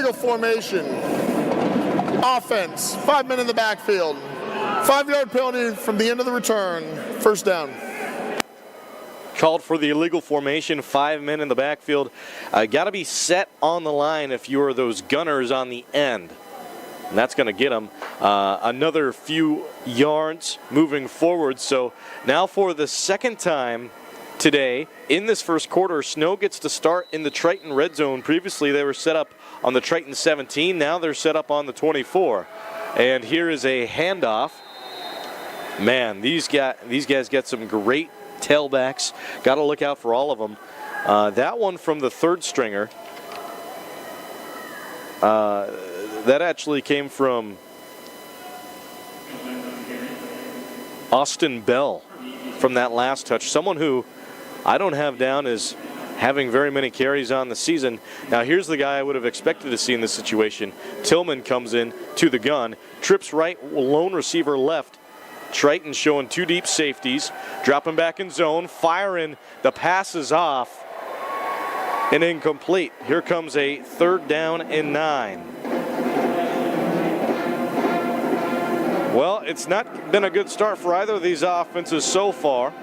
illegal formation. Offense, 5 men in the backfield. 5-yard penalty from the end of the return. First down. Called for the illegal formation, 5 men in the backfield. Got to be set on the line if you are those gunners on the end. And that's going to get them another few yards moving forward. So now for the second time today in this first quarter, Snow gets to start in the Triton red zone. Previously they were set up on the Triton 17. Now they're set up on the 24. And here is a handoff. Man, these guys get some great tailbacks. Got to look out for all of them. That one from the third stringer. That actually came from Austin Bell from that last touch. Someone who I don't have down as having very many carries on the season. Now here's the guy I would have expected to see in this situation. Tillman comes in to the gun, trips right, lone receiver left. Triton showing 2 deep safeties, dropping back in zone, firing, the pass is off and incomplete. Here comes a 3rd down and 9. Well, it's not been a good start for either of these offenses so far.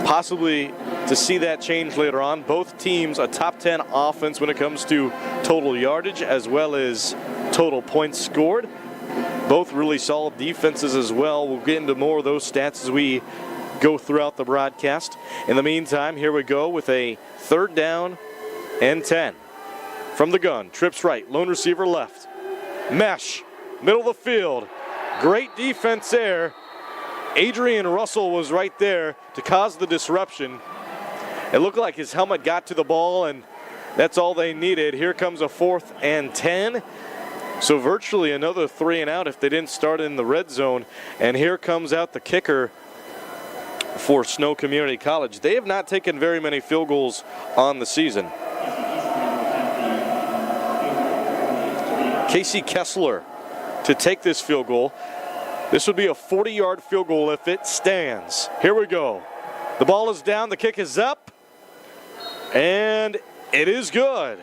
Possibly to see that change later on. Both teams a top 10 offense when it comes to total yardage as well as total points scored. Both really solid defenses as well. We'll get into more of those stats as we go throughout the broadcast. In the meantime, here we go with a 3rd down and 10. From the gun, trips right, lone receiver left. Mesh, middle of the field. Great defense there. Adrian Russell was right there to cause the disruption. It looked like his helmet got to the ball, and that's all they needed. Here comes a 4th and 10. So virtually another 3 and out if they didn't start in the red zone. And here comes out the kicker for Snow Community College. They have not taken very many field goals on the season. Casey Kessler to take this field goal. This would be a 40-yard field goal if it stands. Here we go. The ball is down, the kick is up, and it is good.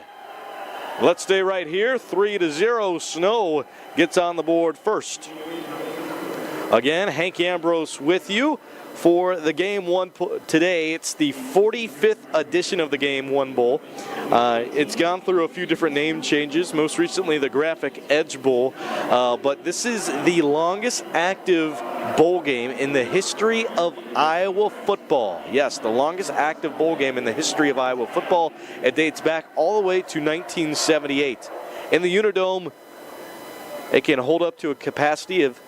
Let's stay right here. 3-0. Snow gets on the board first. Again, Hank Ambrose with you for the Game 1 today. It's the 45th edition of the Game 1 Bowl. It's gone through a few different name changes, most recently the Graphic Edge Bowl, but this is the longest active bowl game in the history of Iowa football. Yes, the longest active bowl game in the history of Iowa football. It dates back all the way to 1978. In the Unidome, it can hold up to a capacity of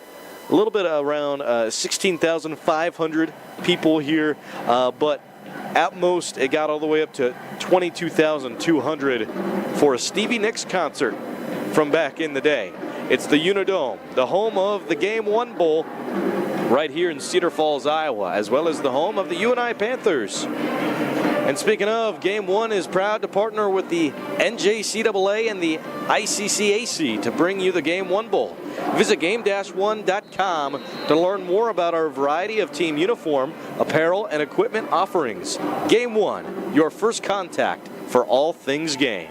a little bit around 16,500 people here, but at most it got all the way up to 22,200 for a Stevie Nicks concert from back in the day. It's the Unidome, the home of the Game 1 Bowl right here in Cedar Falls, Iowa, as well as the home of the UNI Panthers. And speaking of, Game 1 is proud to partner with the NJCAA and the ICCAC to bring you the Game 1 Bowl. Visit game-1.com to learn more about our variety of team uniform, apparel, and equipment offerings. Game 1, your first contact for all things game.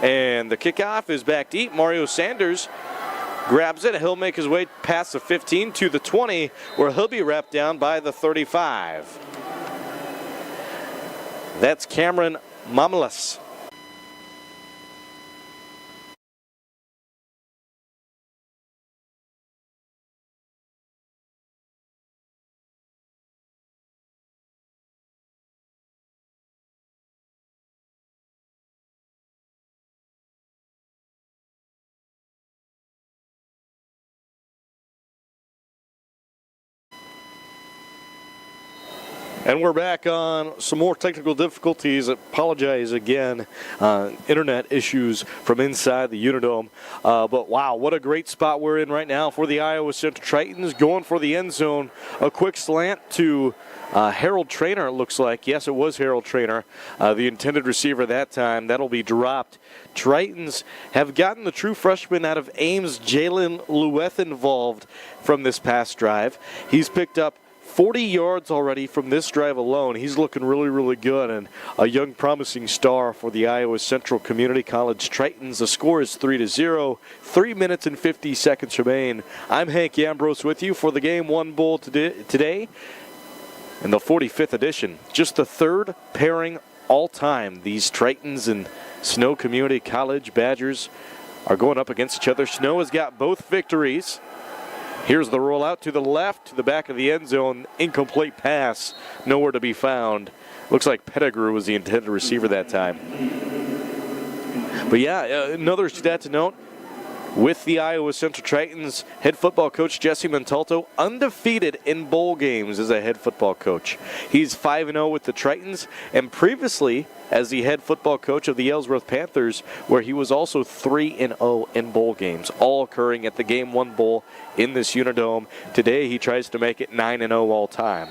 And the kickoff is back deep. Mario Sanders grabs it. He'll make his way past the 15 to the 20, where he'll be wrapped down by the 35. That's Cameron Mamalas. And we're back on some more technical difficulties. Apologize again. Internet issues from inside the Unidome. But wow, what a great spot we're in right now for the Iowa Central Tritons. Going for the end zone. A quick slant to Harold Trainer, it looks like. Yes, it was Harold Trainer, the intended receiver that time. That'll be dropped. Tritons have gotten the true freshman out of Ames, Jalen Lueth, involved from this past drive. He's picked up 40 yards already from this drive alone. He's looking really, really good, and a young promising star for the Iowa Central Community College Tritons. The score is 3-0. 3 minutes and 50 seconds remain. I'm Hank Ambrose with you for the Game 1 Bowl today in the 45th edition. Just the third pairing all time. These Tritons and Snow Community College Badgers are going up against each other. Snow has got both victories. Here's the rollout to the left, to the back of the end zone. Incomplete pass, nowhere to be found. Looks like Pettigrew was the intended receiver that time. But yeah, another stat to note, with the Iowa Central Tritons, head football coach Jesse Montalto, undefeated in bowl games as a head football coach. He's 5-0 with the Tritons, and previously as the head football coach of the Ellsworth Panthers, where he was also 3-0 in bowl games, all occurring at the Game 1 Bowl in this Unidome. Today he tries to make it 9-0 all time.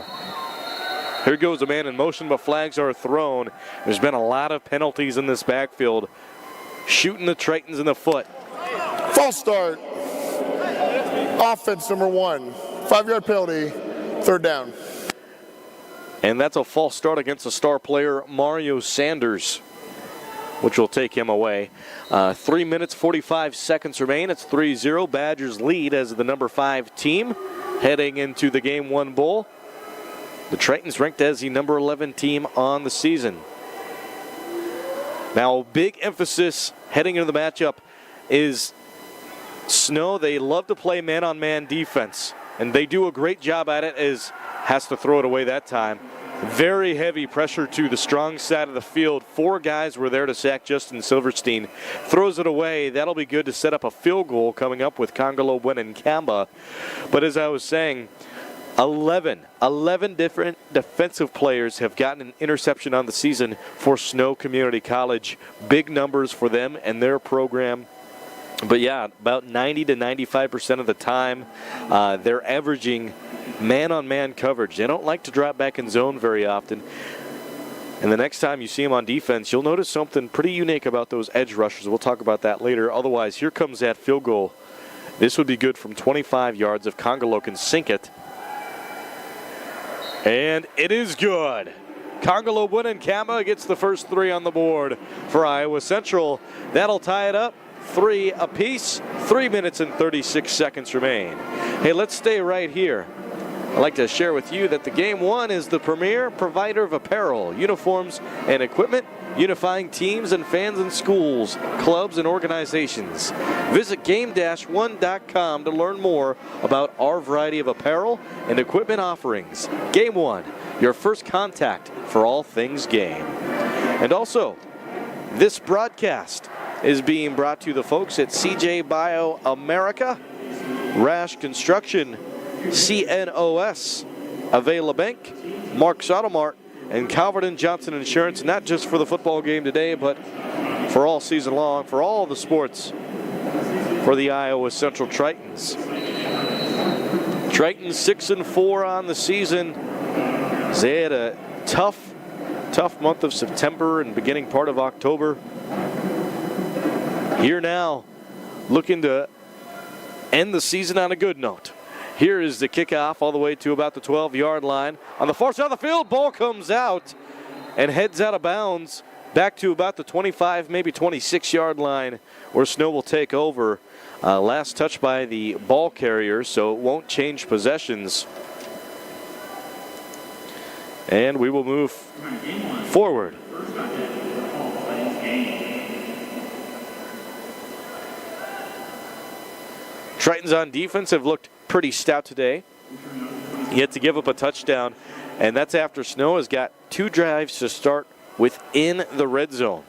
Here goes a man in motion, but flags are thrown. There's been a lot of penalties in this backfield, shooting the Tritons in the foot. False start. Offense number 1. 5-yard penalty. 3rd down. And that's a false start against the star player Mario Sanders, which will take him away. 3 minutes, 45 seconds remain. It's 3-0. Badgers lead as the number 5 team heading into the Game 1 Bowl. The Tritons ranked as the number 11 team on the season. Now, big emphasis heading into the matchup is Snow. They love to play man-on-man defense, and they do a great job at it, as has to throw it away that time. Very heavy pressure to the strong side of the field. 4 guys were there to sack Justin Silverstein. Throws it away. That'll be good to set up a field goal coming up with Congolo, Wynn, and Kamba. But as I was saying, 11 different defensive players have gotten an interception on the season for Snow Community College. Big numbers for them and their program. But yeah, about 90 to 95% of the time, they're averaging man-on-man coverage. They don't like to drop back in zone very often. And the next time you see them on defense, you'll notice something pretty unique about those edge rushers. We'll talk about that later. Otherwise, here comes that field goal. This would be good from 25 yards if Congolo can sink it. And it is good. Congolo, Wynn, and Kamba gets the first 3 on the board for Iowa Central. That'll tie it up. 3 apiece. 3 minutes and 36 seconds remain. Hey, let's stay right here. I'd like to share with you that the Game 1 is the premier provider of apparel, uniforms, and equipment, unifying teams and fans in schools, clubs, and organizations. Visit game-1.com to learn more about our variety of apparel and equipment offerings. Game 1, your first contact for all things game. And also, this broadcast is being brought to the folks at CJ Bio America, Rash Construction, CNOS, Avela Bank, Mark's Auto Mart, and Calvert & Johnson Insurance, not just for the football game today, but for all season long, for all the sports, for the Iowa Central Tritons. Tritons 6-4 on the season. They had a tough month of September and beginning part of October. Here now, looking to end the season on a good note. Here is the kickoff all the way to about the 12-yard line. On the far side of the field, ball comes out and heads out of bounds back to about the 25, maybe 26-yard line, where Snow will take over. Last touch by the ball carrier, so it won't change possessions. And we will move forward. Tritons on defense have looked pretty stout today. Yet to give up a touchdown, and that's after Snow has got 2 drives to start within the red zone.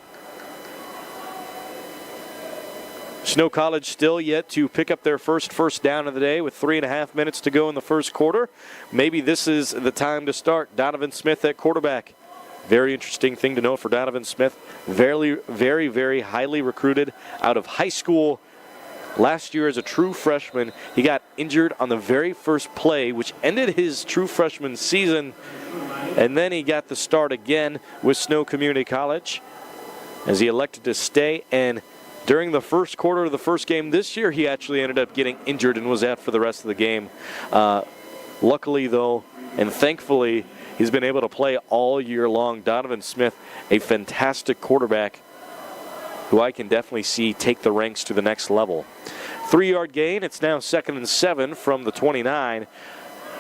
Snow College still yet to pick up their first down of the day with 3.5 minutes to go in the first quarter. Maybe this is the time to start. Donovan Smith at quarterback. Very interesting thing to know for Donovan Smith. Very, very, very highly recruited out of high school. Last year as a true freshman, he got injured on the very first play, which ended his true freshman season. And then he got the start again with Snow Community College as he elected to stay. And during the first quarter of the first game this year, he actually ended up getting injured and was out for the rest of the game. Luckily, though, and thankfully, he's been able to play all year long. Donovan Smith, a fantastic quarterback who I can definitely see take the ranks to the next level. 3-yard gain. It's now 2nd and 7 from the 29.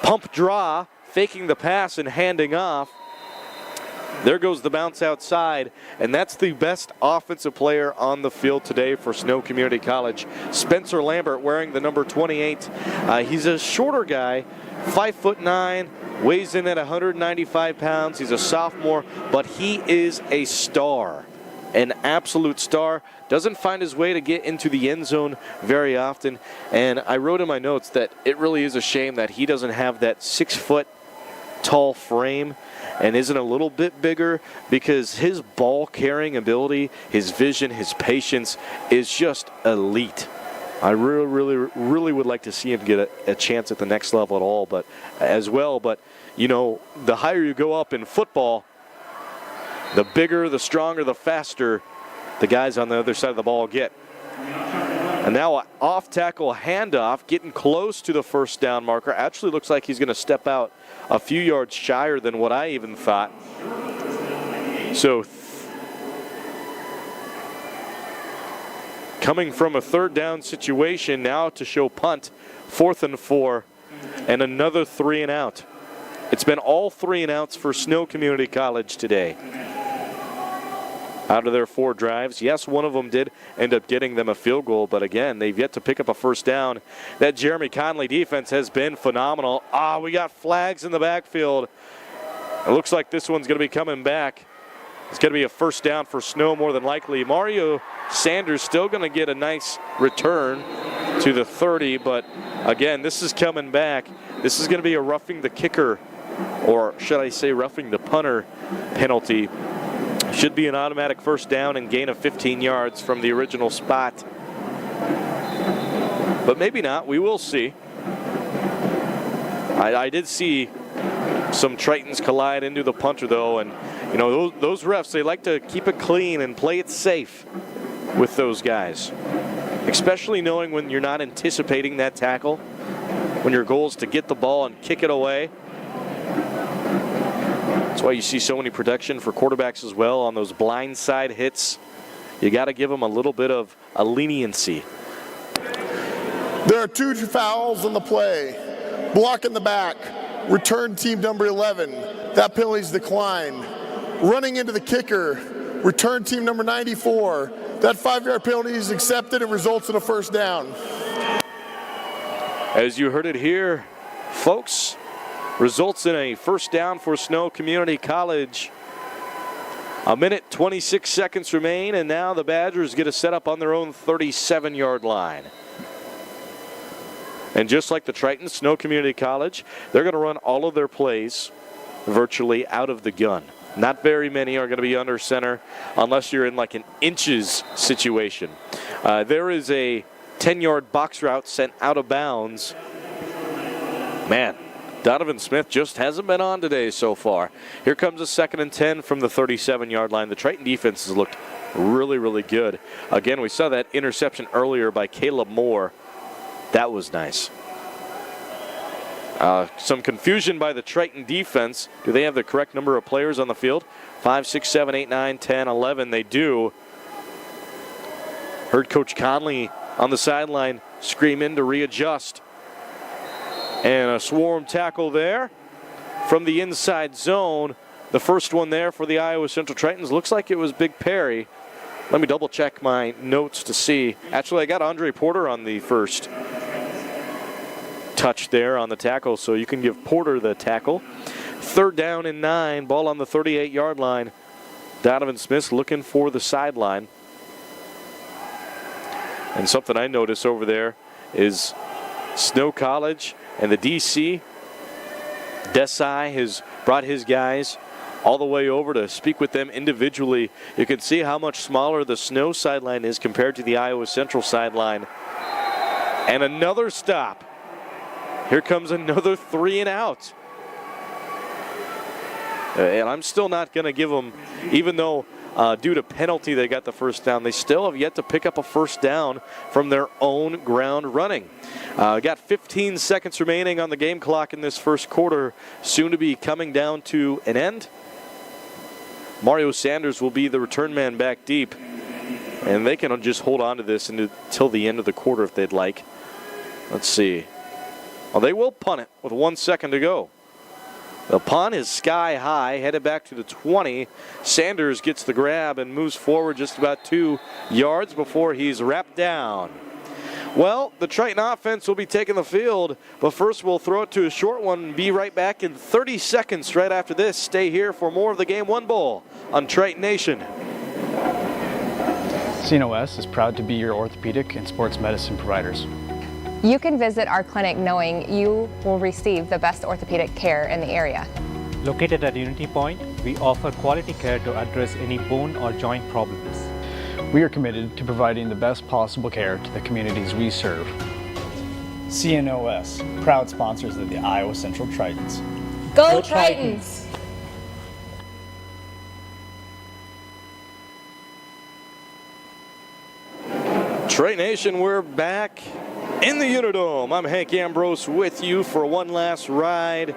Pump draw, faking the pass and handing off. There goes the bounce outside, and that's the best offensive player on the field today for Snow Community College. Spencer Lambert wearing the number 28. He's a shorter guy, 5'9", weighs in at 195 pounds. He's a sophomore, but he is a star, an absolute star. Doesn't find his way to get into the end zone very often, and I wrote in my notes that it really is a shame that he doesn't have that 6-foot tall frame and isn't a little bit bigger, because his ball carrying ability, his vision, his patience is just elite. I really would like to see him get a chance at the next level at all, but as well. But you know, the higher you go up in football, the bigger, the stronger, the faster the guys on the other side of the ball get. And now an off-tackle handoff, getting close to the first down marker. Actually looks like he's going to step out a few yards shyer than what I even thought. So coming from a 3rd down situation now to show punt, 4th and 4, and another 3 and out. It's been all 3 and outs for Snow Community College today. Out of their 4 drives, yes, one of them did end up getting them a field goal, but again, they've yet to pick up a first down. That Jeremy Conley defense has been phenomenal. We got flags in the backfield. It looks like this one's going to be coming back. It's going to be a first down for Snow more than likely. Mario Sanders still going to get a nice return to the 30, but again, this is coming back. This is going to be a roughing the kicker, or should I say roughing the punter penalty. Should be an automatic first down and gain of 15 yards from the original spot. But maybe not. We will see. I did see some Tritons collide into the punter, though, and you know, those refs, they like to keep it clean and play it safe with those guys, especially knowing when you're not anticipating that tackle, when your goal is to get the ball and kick it away. That's why you see so many protection for quarterbacks as well on those blind side hits. You got to give them a little bit of a leniency. There are 2 fouls on the play. Block in the back. Return team number 11. That penalty's declined. Running into the kicker. Return team number 94. That 5-yard penalty is accepted and results in a first down. As you heard it here, folks, results in a first down for Snow Community College. 1:26 remain, and now the Badgers get a set up on their own 37-yard line. And just like the Tritons, Snow Community College, they're going to run all of their plays virtually out of the gun. Not very many are going to be under center unless you're in like an inches situation. There is a 10-yard box route sent out of bounds. Man, Donovan Smith just hasn't been on today so far. Here comes a 2nd and 10 from the 37-yard line. The Triton defense has looked really good. Again, we saw that interception earlier by Caleb Moore. That was nice. Some confusion by the Triton defense. Do they have the correct number of players on the field? 5, 6, 7, 8, 9, 10, 11. They do. Heard Coach Conley on the sideline scream in to readjust. And a swarm tackle there from the inside zone. The first one there for the Iowa Central Tritons. Looks like it was Big Perry. Let me double check my notes to see. Actually, I got Andre Porter on the first touch there on the tackle, so you can give Porter the tackle. 3rd down and 9, ball on the 38-yard line. Donovan Smith looking for the sideline. And something I notice over there is Snow College and the DC. Desai has brought his guys all the way over to speak with them individually. You can see how much smaller the Snow sideline is compared to the Iowa Central sideline. And another stop. Here comes another 3 and out. And I'm still not going to give them, even though due to penalty, they got the first down. They still have yet to pick up a first down from their own ground running. Got 15 seconds remaining on the game clock in this first quarter, soon to be coming down to an end. Mario Sanders will be the return man back deep, and they can just hold on to this until the end of the quarter if they'd like. Let's see. Well, they will punt it with 1 second to go. The punt is sky high, headed back to the 20. Sanders gets the grab and moves forward just about 2 yards before he's wrapped down. Well, the Triton offense will be taking the field, but first we'll throw it to a short one and be right back in 30 seconds right after this. Stay here for more of the Game 1 Bowl on Triton Nation. CNOS is proud to be your orthopedic and sports medicine providers. You can visit our clinic knowing you will receive the best orthopedic care in the area. Located at Unity Point, we offer quality care to address any bone or joint problems. We are committed to providing the best possible care to the communities we serve. CNOS, proud sponsors of the Iowa Central Tritons. Go Tritons! Triton Nation, we're back in the Unidome. I'm Hank Ambrose with you for one last ride.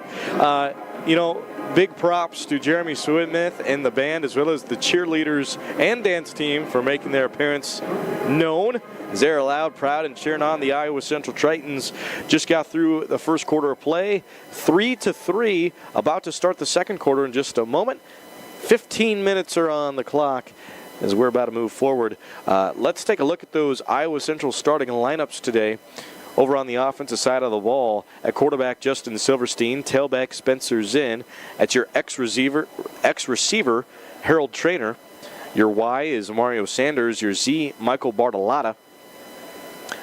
Big props to Jeremy Swithmith and the band, as well as the cheerleaders and dance team for making their appearance known. As they're loud, proud, and cheering on the Iowa Central Tritons. Just got through the first quarter of play, 3-3. About to start the second quarter in just a moment. 15 minutes are on the clock as we're about to move forward. Let's take a look at those Iowa Central starting lineups today. Over on the offensive side of the ball, at quarterback Justin Silverstein, tailback Spencer Zinn. At your ex-receiver Harold Trainer. Your Y is Mario Sanders. Your Z, Michael Bartolotta.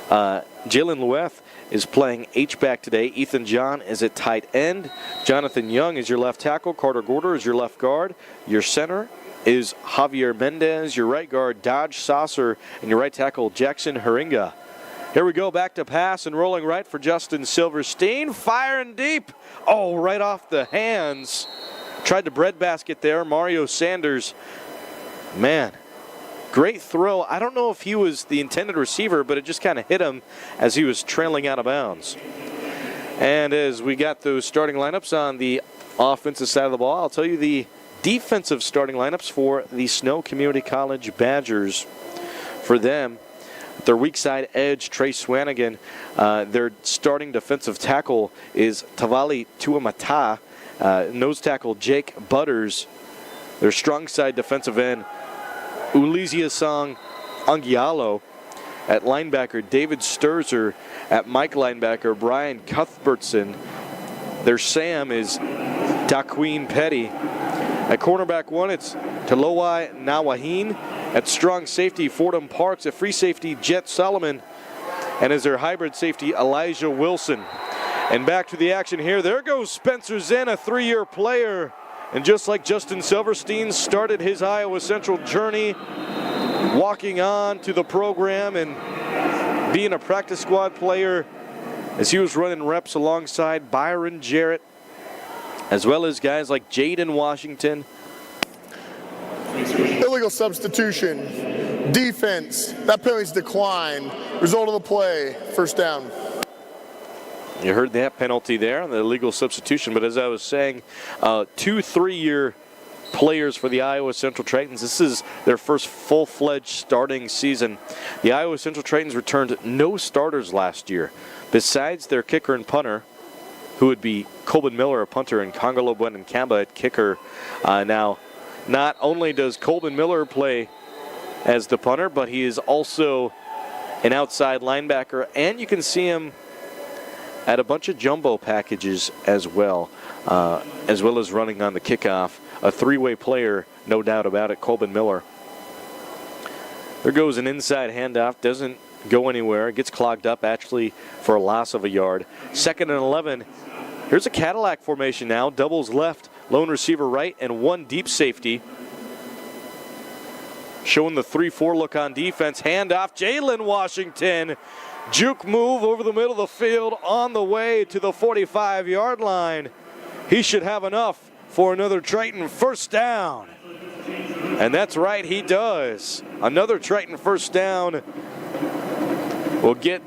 Jalen Lueth is playing H-back today. Ethan John is at tight end. Jonathan Young is your left tackle. Carter Gorder is your left guard. Your center is Javier Mendez. Your right guard, Dodge Saucer. And your right tackle, Jackson Haringa. Here we go, back to pass and rolling right for Justin Silverstein. Firing deep. Oh, right off the hands. Tried the breadbasket there. Mario Sanders. Man, great throw. I don't know if he was the intended receiver, but it just kind of hit him as he was trailing out of bounds. And as we got those starting lineups on the offensive side of the ball, I'll tell you the defensive starting lineups for the Snow Community College Badgers. For them, their weak side edge, Trey Swanigan. Their starting defensive tackle is Tavali Tuamata. Nose tackle, Jake Butters. Their strong side defensive end, Ulizia Song Angialo. At linebacker, David Sturzer. At Mike linebacker, Brian Cuthbertson. Their Sam is Daqueen Petty. At cornerback one, it's Talowai Nawahin. At strong safety, Fordham Parks. At free safety, Jet Solomon. And as their hybrid safety, Elijah Wilson. And back to the action here. There goes Spencer Zinn, a 3-year player. And just like Justin Silverstein started his Iowa Central journey, walking on to the program and being a practice squad player as he was running reps alongside Byron Jarrett, as well as guys like Jaden Washington. Illegal substitution. Defense. That penalty's decline. Result of the play. First down. You heard that penalty there, the illegal substitution. But as I was saying, 2 3-year players for the Iowa Central Tritons. This is their first full-fledged starting season. The Iowa Central Tritons returned no starters last year. Besides their kicker and punter, who would be Colbin Miller, a punter, and Congolo Buenancamba at kicker. Now, not only does Colbin Miller play as the punter, but he is also an outside linebacker, and you can see him at a bunch of jumbo packages as well as running on the kickoff. A 3-way player, no doubt about it, Colbin Miller. There goes an inside handoff, doesn't go anywhere, gets clogged up actually for a loss of a yard. 2nd and 11. Here's a Cadillac formation now, doubles left, lone receiver right, and 1 deep safety. Showing the 3-4 look on defense. Handoff, Jalen Washington. Juke move over the middle of the field on the way to the 45-yard line. He should have enough for another Triton first down. And that's right, he does. Another Triton first down will get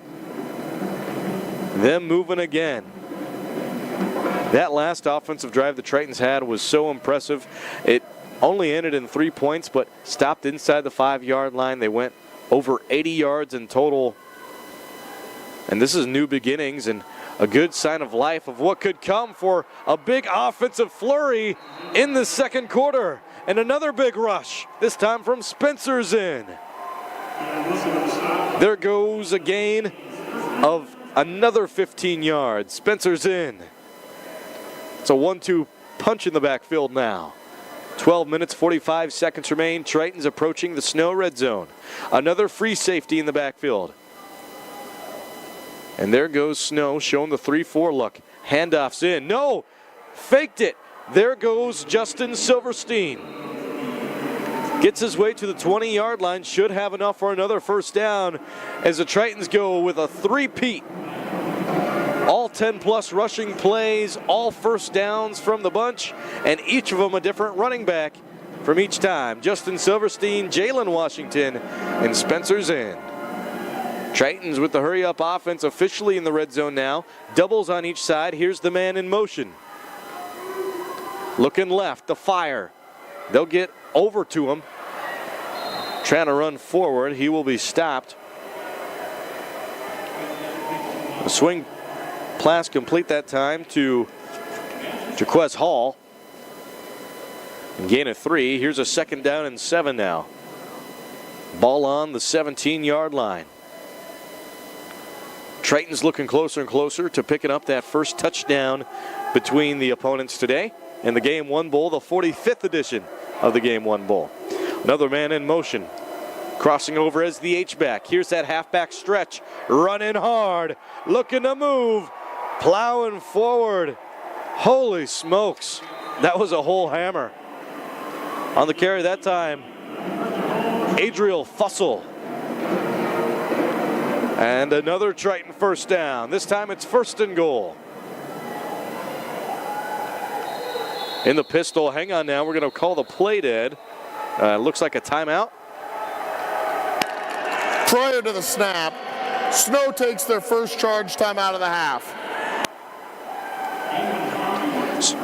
them moving again. That last offensive drive the Tritons had was so impressive. It only ended in 3 points, but stopped inside the 5-yard line. They went over 80 yards in total. And this is new beginnings and a good sign of life of what could come for a big offensive flurry in the second quarter. And another big rush, this time from Spencer's in. There goes a gain of another 15 yards. Spencer's in. It's a 1-2 punch in the backfield now. 12 minutes, 45 seconds remain. Tritons approaching the Snow red zone. Another free safety in the backfield. And there goes Snow showing the 3-4 look. Handoff's in. No! Faked it. There goes Justin Silverstein. Gets his way to the 20-yard line. Should have enough for another first down as the Tritons go with a three-peat. All 10-plus rushing plays, all first downs from the bunch, and each of them a different running back from each time. Justin Silverstein, Jalen Washington, and Spencer's in. Tritons with the hurry-up offense officially in the red zone now. Doubles on each side. Here's the man in motion. Looking left, the fire. They'll get over to him. Trying to run forward. He will be stopped. The swing pass complete that time to Jaquez Hall. And gain of 3. Here's a 2nd down and 7 now. Ball on the 17-yard line. Tritons looking closer and closer to picking up that first touchdown between the opponents today in the Game 1 Bowl, the 45th edition of the Game 1 Bowl. Another man in motion. Crossing over as the H-back. Here's that halfback stretch. Running hard. Looking to move. Plowing forward. Holy smokes. That was a whole hammer. On the carry that time, Adriel Fussell. And another Triton first down. This time it's 1st and goal. In the pistol. Hang on now. We're going to call the play dead. Looks like a timeout. Prior to the snap, Snow takes their first charge timeout of the half.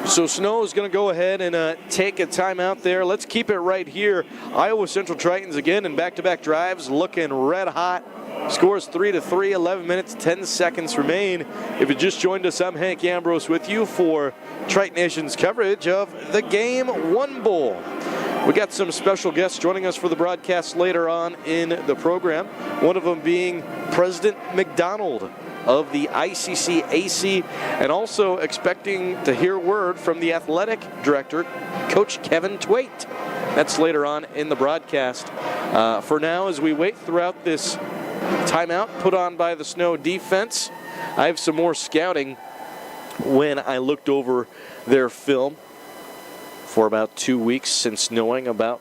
So Snow is going to go ahead and take a timeout there. Let's keep it right here. Iowa Central Tritons again in back-to-back drives, looking red hot. Scores 3-3, 11 minutes, 10 seconds remain. If you just joined us, I'm Hank Ambrose with you for Triton Nation's coverage of the Game 1 Bowl. We got some special guests joining us for the broadcast later on in the program. One of them being President McDonald of the ICC-AC, and also expecting to hear word from the athletic director, Coach Kevin Twait. That's later on in the broadcast. For now, as we wait throughout this timeout put on by the Snow defense, I have some more scouting. When I looked over their film for about 2 weeks since knowing about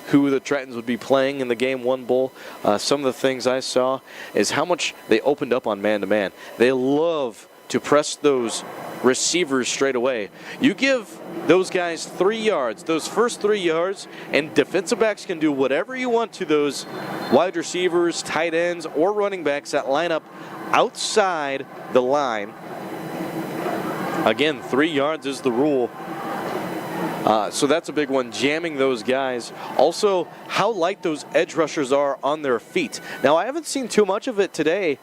who the Tritons would be playing in the Game 1 Bowl, some of the things I saw is how much they opened up on man-to-man. They love to press those receivers straight away. You give those guys 3 yards, those first 3 yards, and defensive backs can do whatever you want to those wide receivers, tight ends, or running backs that line up outside the line. Again, 3 yards is the rule. So that's a big one, jamming those guys. Also, how light those edge rushers are on their feet. Now, I haven't seen too much of it today,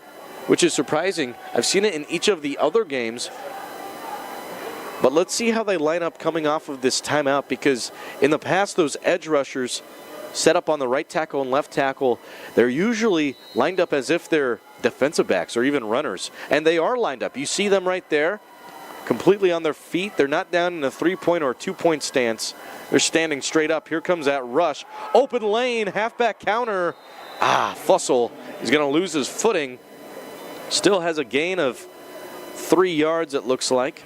which is surprising. I've seen it in each of the other games. But let's see how they line up coming off of this timeout, because in the past, those edge rushers set up on the right tackle and left tackle, they're usually lined up as if they're defensive backs or even runners. And they are lined up. You see them right there, completely on their feet. They're not down in a 3-point or 2-point stance. They're standing straight up. Here comes that rush. Open lane, halfback counter. Fussell is going to lose his footing. Still has a gain of 3 yards, it looks like.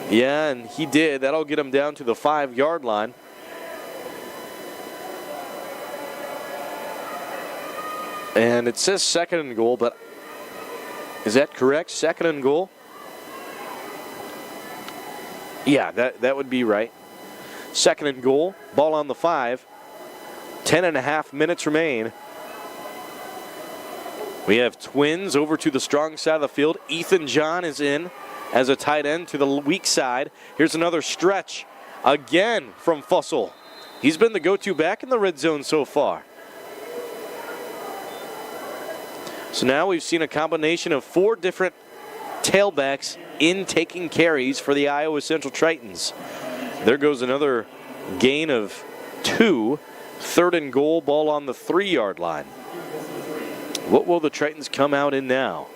Yeah, and he did. That'll get him down to the 5-yard line. And it says 2nd and goal, but is that correct? 2nd and goal? Yeah, that would be right. Second and goal, ball on the 5. 10.5 minutes remain. We have Twins over to the strong side of the field. Ethan John is in as a tight end to the weak side. Here's another stretch again from Fussell. He's been the go-to back in the red zone so far. So now we've seen a combination of 4 different tailbacks in taking carries for the Iowa Central Tritons. There goes another gain of 2. Third and goal, ball on the 3-yard line. What will the Tritons come out in now?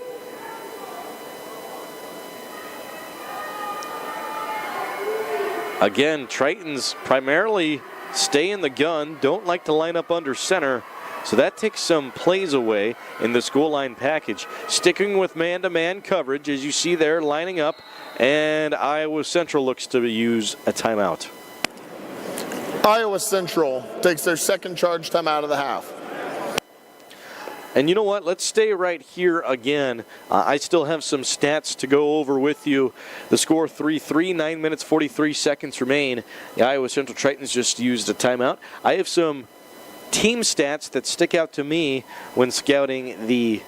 Again, Tritons primarily stay in the gun, don't like to line up under center, so that takes some plays away in this goal line package. Sticking with man-to-man coverage, as you see there, lining up, and Iowa Central looks to use a timeout. Iowa Central takes their second charge timeout of the half. And you know what? Let's stay right here again. I still have some stats to go over with you. The score 3-3, 9 minutes 43 seconds remain. The Iowa Central Tritons just used a timeout. I have some team stats that stick out to me when scouting the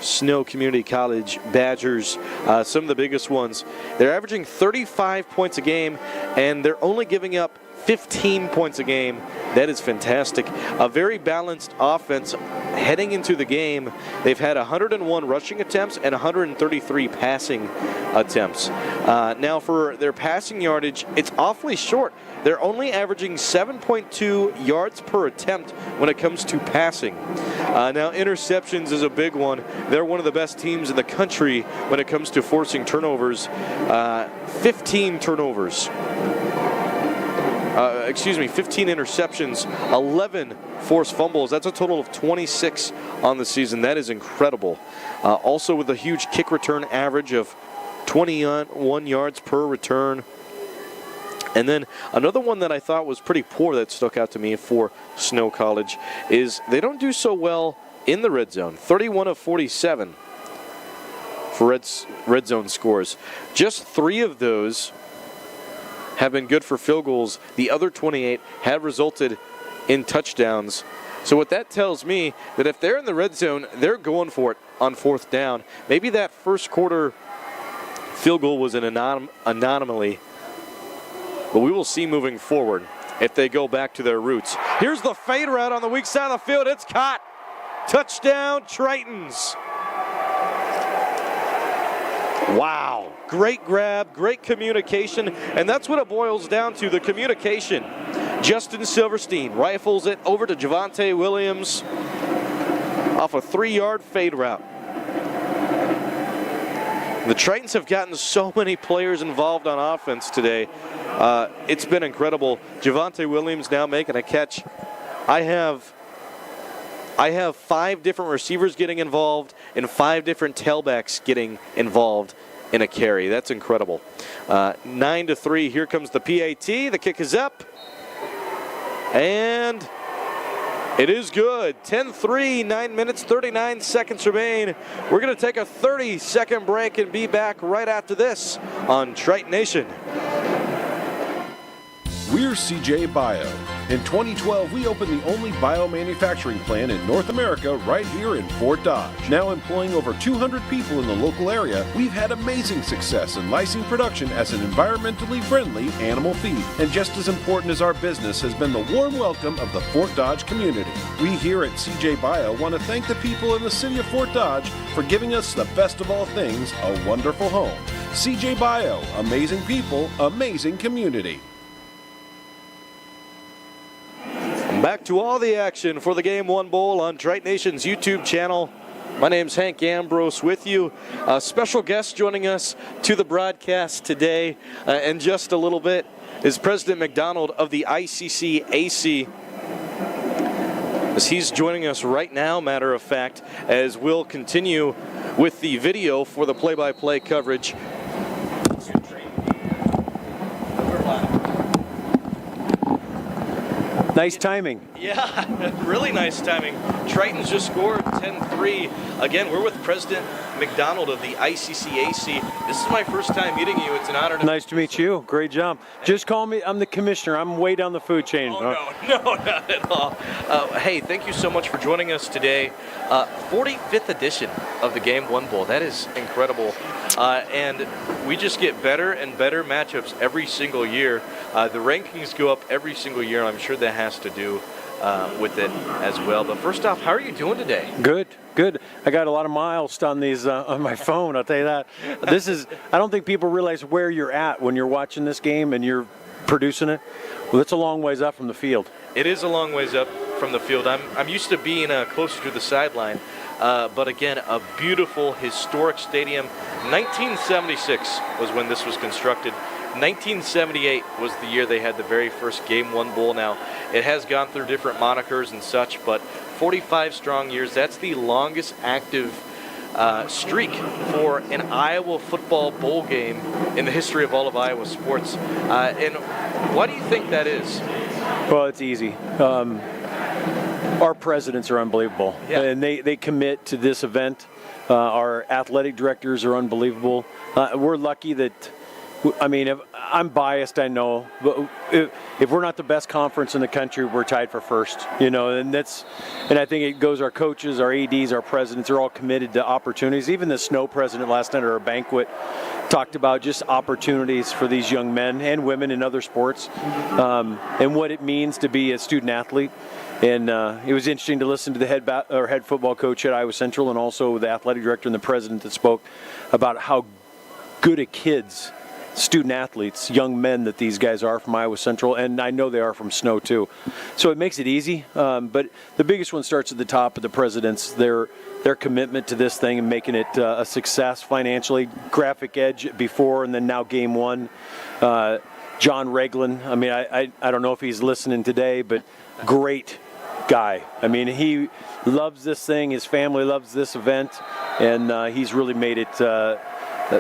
Snow Community College Badgers. Some of the biggest ones. They're averaging 35 points a game, and they're only giving up 15 points a game. That is fantastic. A very balanced offense heading into the game. They've had 101 rushing attempts and 133 passing attempts. Now for their passing yardage, it's awfully short. They're only averaging 7.2 yards per attempt when it comes to passing. Now interceptions is a big one. They're one of the best teams in the country when it comes to forcing turnovers. 15 turnovers. 15 interceptions, 11 forced fumbles. That's a total of 26 on the season. That is incredible. Also with a huge kick return average of 21 yards per return. And then another one that I thought was pretty poor that stuck out to me for Snow College is they don't do so well in the red zone. 31 of 47 for red zone scores. Just 3 of those have been good for field goals. The other 28 have resulted in touchdowns. So what that tells me that if they're in the red zone, they're going for it on 4th down. Maybe that first quarter field goal was an anomaly, but we will see moving forward if they go back to their roots. Here's the fade route on the weak side of the field. It's caught. Touchdown, Tritons. Wow. Great grab, great communication, and that's what it boils down to, the communication. Justin Silverstein rifles it over to Javonte Williams off a 3-yard fade route. The Tritons have gotten so many players involved on offense today. It's been incredible. Javonte Williams now making a catch. I have 5 different receivers getting involved and 5 different tailbacks getting involved in a carry. That's incredible. 9-3. Here comes the PAT. The kick is up. And it is good. 10-3, 9 minutes, 39 seconds remain. We're going to take a 30-second break and be back right after this on Triton Nation. We're CJ Bio. In 2012, we opened the only biomanufacturing plant in North America right here in Fort Dodge. Now employing over 200 people in the local area, we've had amazing success in lysine production as an environmentally friendly animal feed. And just as important as our business has been the warm welcome of the Fort Dodge community. We here at CJ Bio want to thank the people in the city of Fort Dodge for giving us the best of all things, a wonderful home. CJ Bio, amazing people, amazing community. Back to all the action for the Game 1 Bowl on Triton Nation's YouTube channel. My name's Hank Ambrose with you. A special guest joining us to the broadcast today in just a little bit is President McDonald of the ICC-AC. As he's joining us right now, matter of fact, as we'll continue with the video for the play-by-play coverage. Nice timing. Yeah, really nice timing. Tritons just scored 10-3. Again, we're with President McDonald of the ICCAC. This is my first time meeting you. It's an honor to Nice to meet you. Great job. Just call me, I'm the commissioner. I'm way down the food chain. Oh, no, not at all. Hey, thank you so much for joining us today. 45th edition of the Game 1 Bowl. That is incredible. And we just get better and better matchups every single year. The rankings go up every single year. I'm sure that has to do with it as well. But first off, how are you doing today? Good. I got a lot of miles on these on my phone, I'll tell you that. I don't think people realize where you're at when you're watching this game and you're producing it. Well, it's a long ways up from the field. It is a long ways up from the field. I'm used to being closer to the sideline. But again, a beautiful, historic stadium. 1976 was when this was constructed. 1978 was the year they had the very first Game 1 Bowl. Now, it has gone through different monikers and such, but 45 strong years, that's the longest active streak for an Iowa football bowl game in the history of all of Iowa sports. And why do you think that is? Well, it's easy. Our presidents are unbelievable, and they commit to this event. Our athletic directors are unbelievable. We're lucky that, I mean, if I'm biased, I know, but if we're not the best conference in the country, we're tied for first, and I think it goes, our coaches, our ADs, our presidents are all committed to opportunities. Even the snow president last night at our banquet talked about just opportunities for these young men and women in other sports, and what it means to be a student athlete. And it was interesting to listen to the head football coach at Iowa Central, and also the athletic director and the president that spoke about how good at kids, student athletes, young men that these guys are from Iowa Central, and I know they are from Snow too. So it makes it easy, but the biggest one starts at the top of the presidents. Their commitment to this thing and making it a success financially. Graphic Edge before, and then now Game 1. John Reglin, I mean, I don't know if he's listening today, but great guy. I mean, he loves this thing. His family loves this event, and he's really made it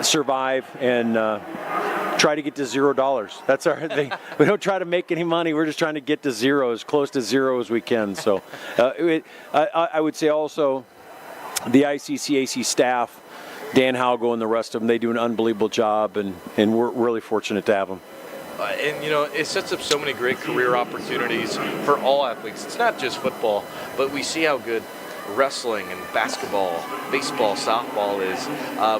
survive and try to get to $0. That's our thing. We don't try to make any money. We're just trying to get to zero, as close to zero as we can. So I would say also the ICCAC staff, Dan Halgo and the rest of them, they do an unbelievable job, and we're really fortunate to have them. And it sets up so many great career opportunities for all athletes. It's not just football, but we see how good wrestling and basketball, baseball, softball is.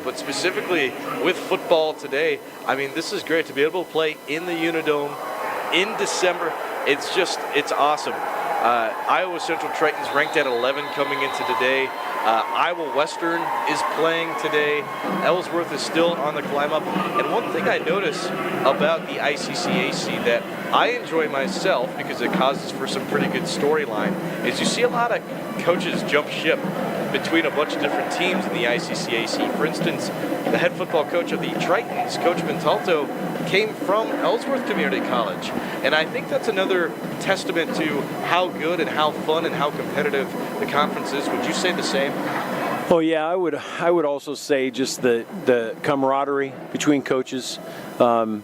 But specifically with football today, I mean, this is great to be able to play in the Unidome in December. It's awesome. Iowa Central Tritons ranked at 11 coming into today. Iowa Western is playing today. Ellsworth is still on the climb up. And one thing I notice about the ICCAC that I enjoy myself, because it causes for some pretty good storyline, is you see a lot of coaches jump ship between a bunch of different teams in the ICCAC. For instance, the head football coach of the Tritons, Coach Montalto, came from Ellsworth Community College. And I think that's another testament to how good and how fun and how competitive the conference is. Would you say the same? Oh yeah, I would also say just the camaraderie between coaches. When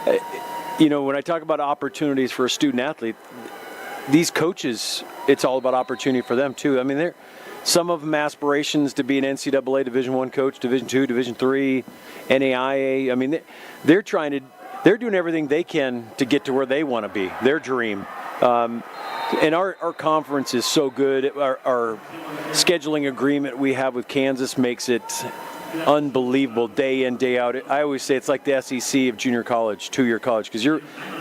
I talk about opportunities for a student athlete, these coaches, it's all about opportunity for them too. I mean, some of them aspirations to be an NCAA Division I coach, Division II, Division III, NAIA. I mean, they're doing everything they can to get to where they want to be, their dream. And our conference is so good. Our scheduling agreement we have with Kansas makes it unbelievable day in, day out. I always say it's like the SEC of junior college, two-year college, because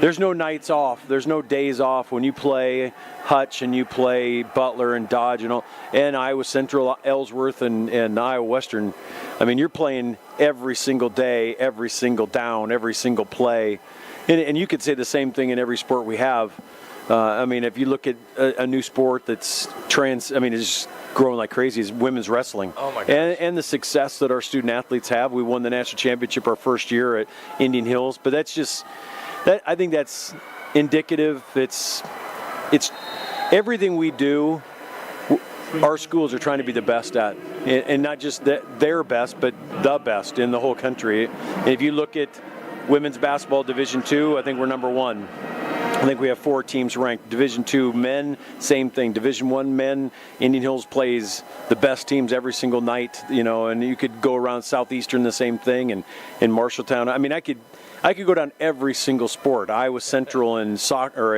there's no nights off. There's no days off when you play Hutch and you play Butler and Dodge and Iowa Central, Ellsworth, and Iowa Western. I mean, you're playing every single day, every single down, every single play. And you could say the same thing in every sport we have. I mean, if you look at a new sport that's it's growing like crazy, is women's wrestling. Oh my gosh. And the success that our student athletes have. We won the national championship our first year at Indian Hills, but I think that's indicative. It's everything we do, our schools are trying to be the best at, and not just their best, but the best in the whole country. And if you look at women's basketball Division II, I think we're number 1. I think we have 4 teams ranked. Division II men, same thing. Division I men, Indian Hills plays the best teams every single night, and you could go around Southeastern the same thing, and in Marshalltown. I mean, I could go down every single sport. Iowa Central in soccer, or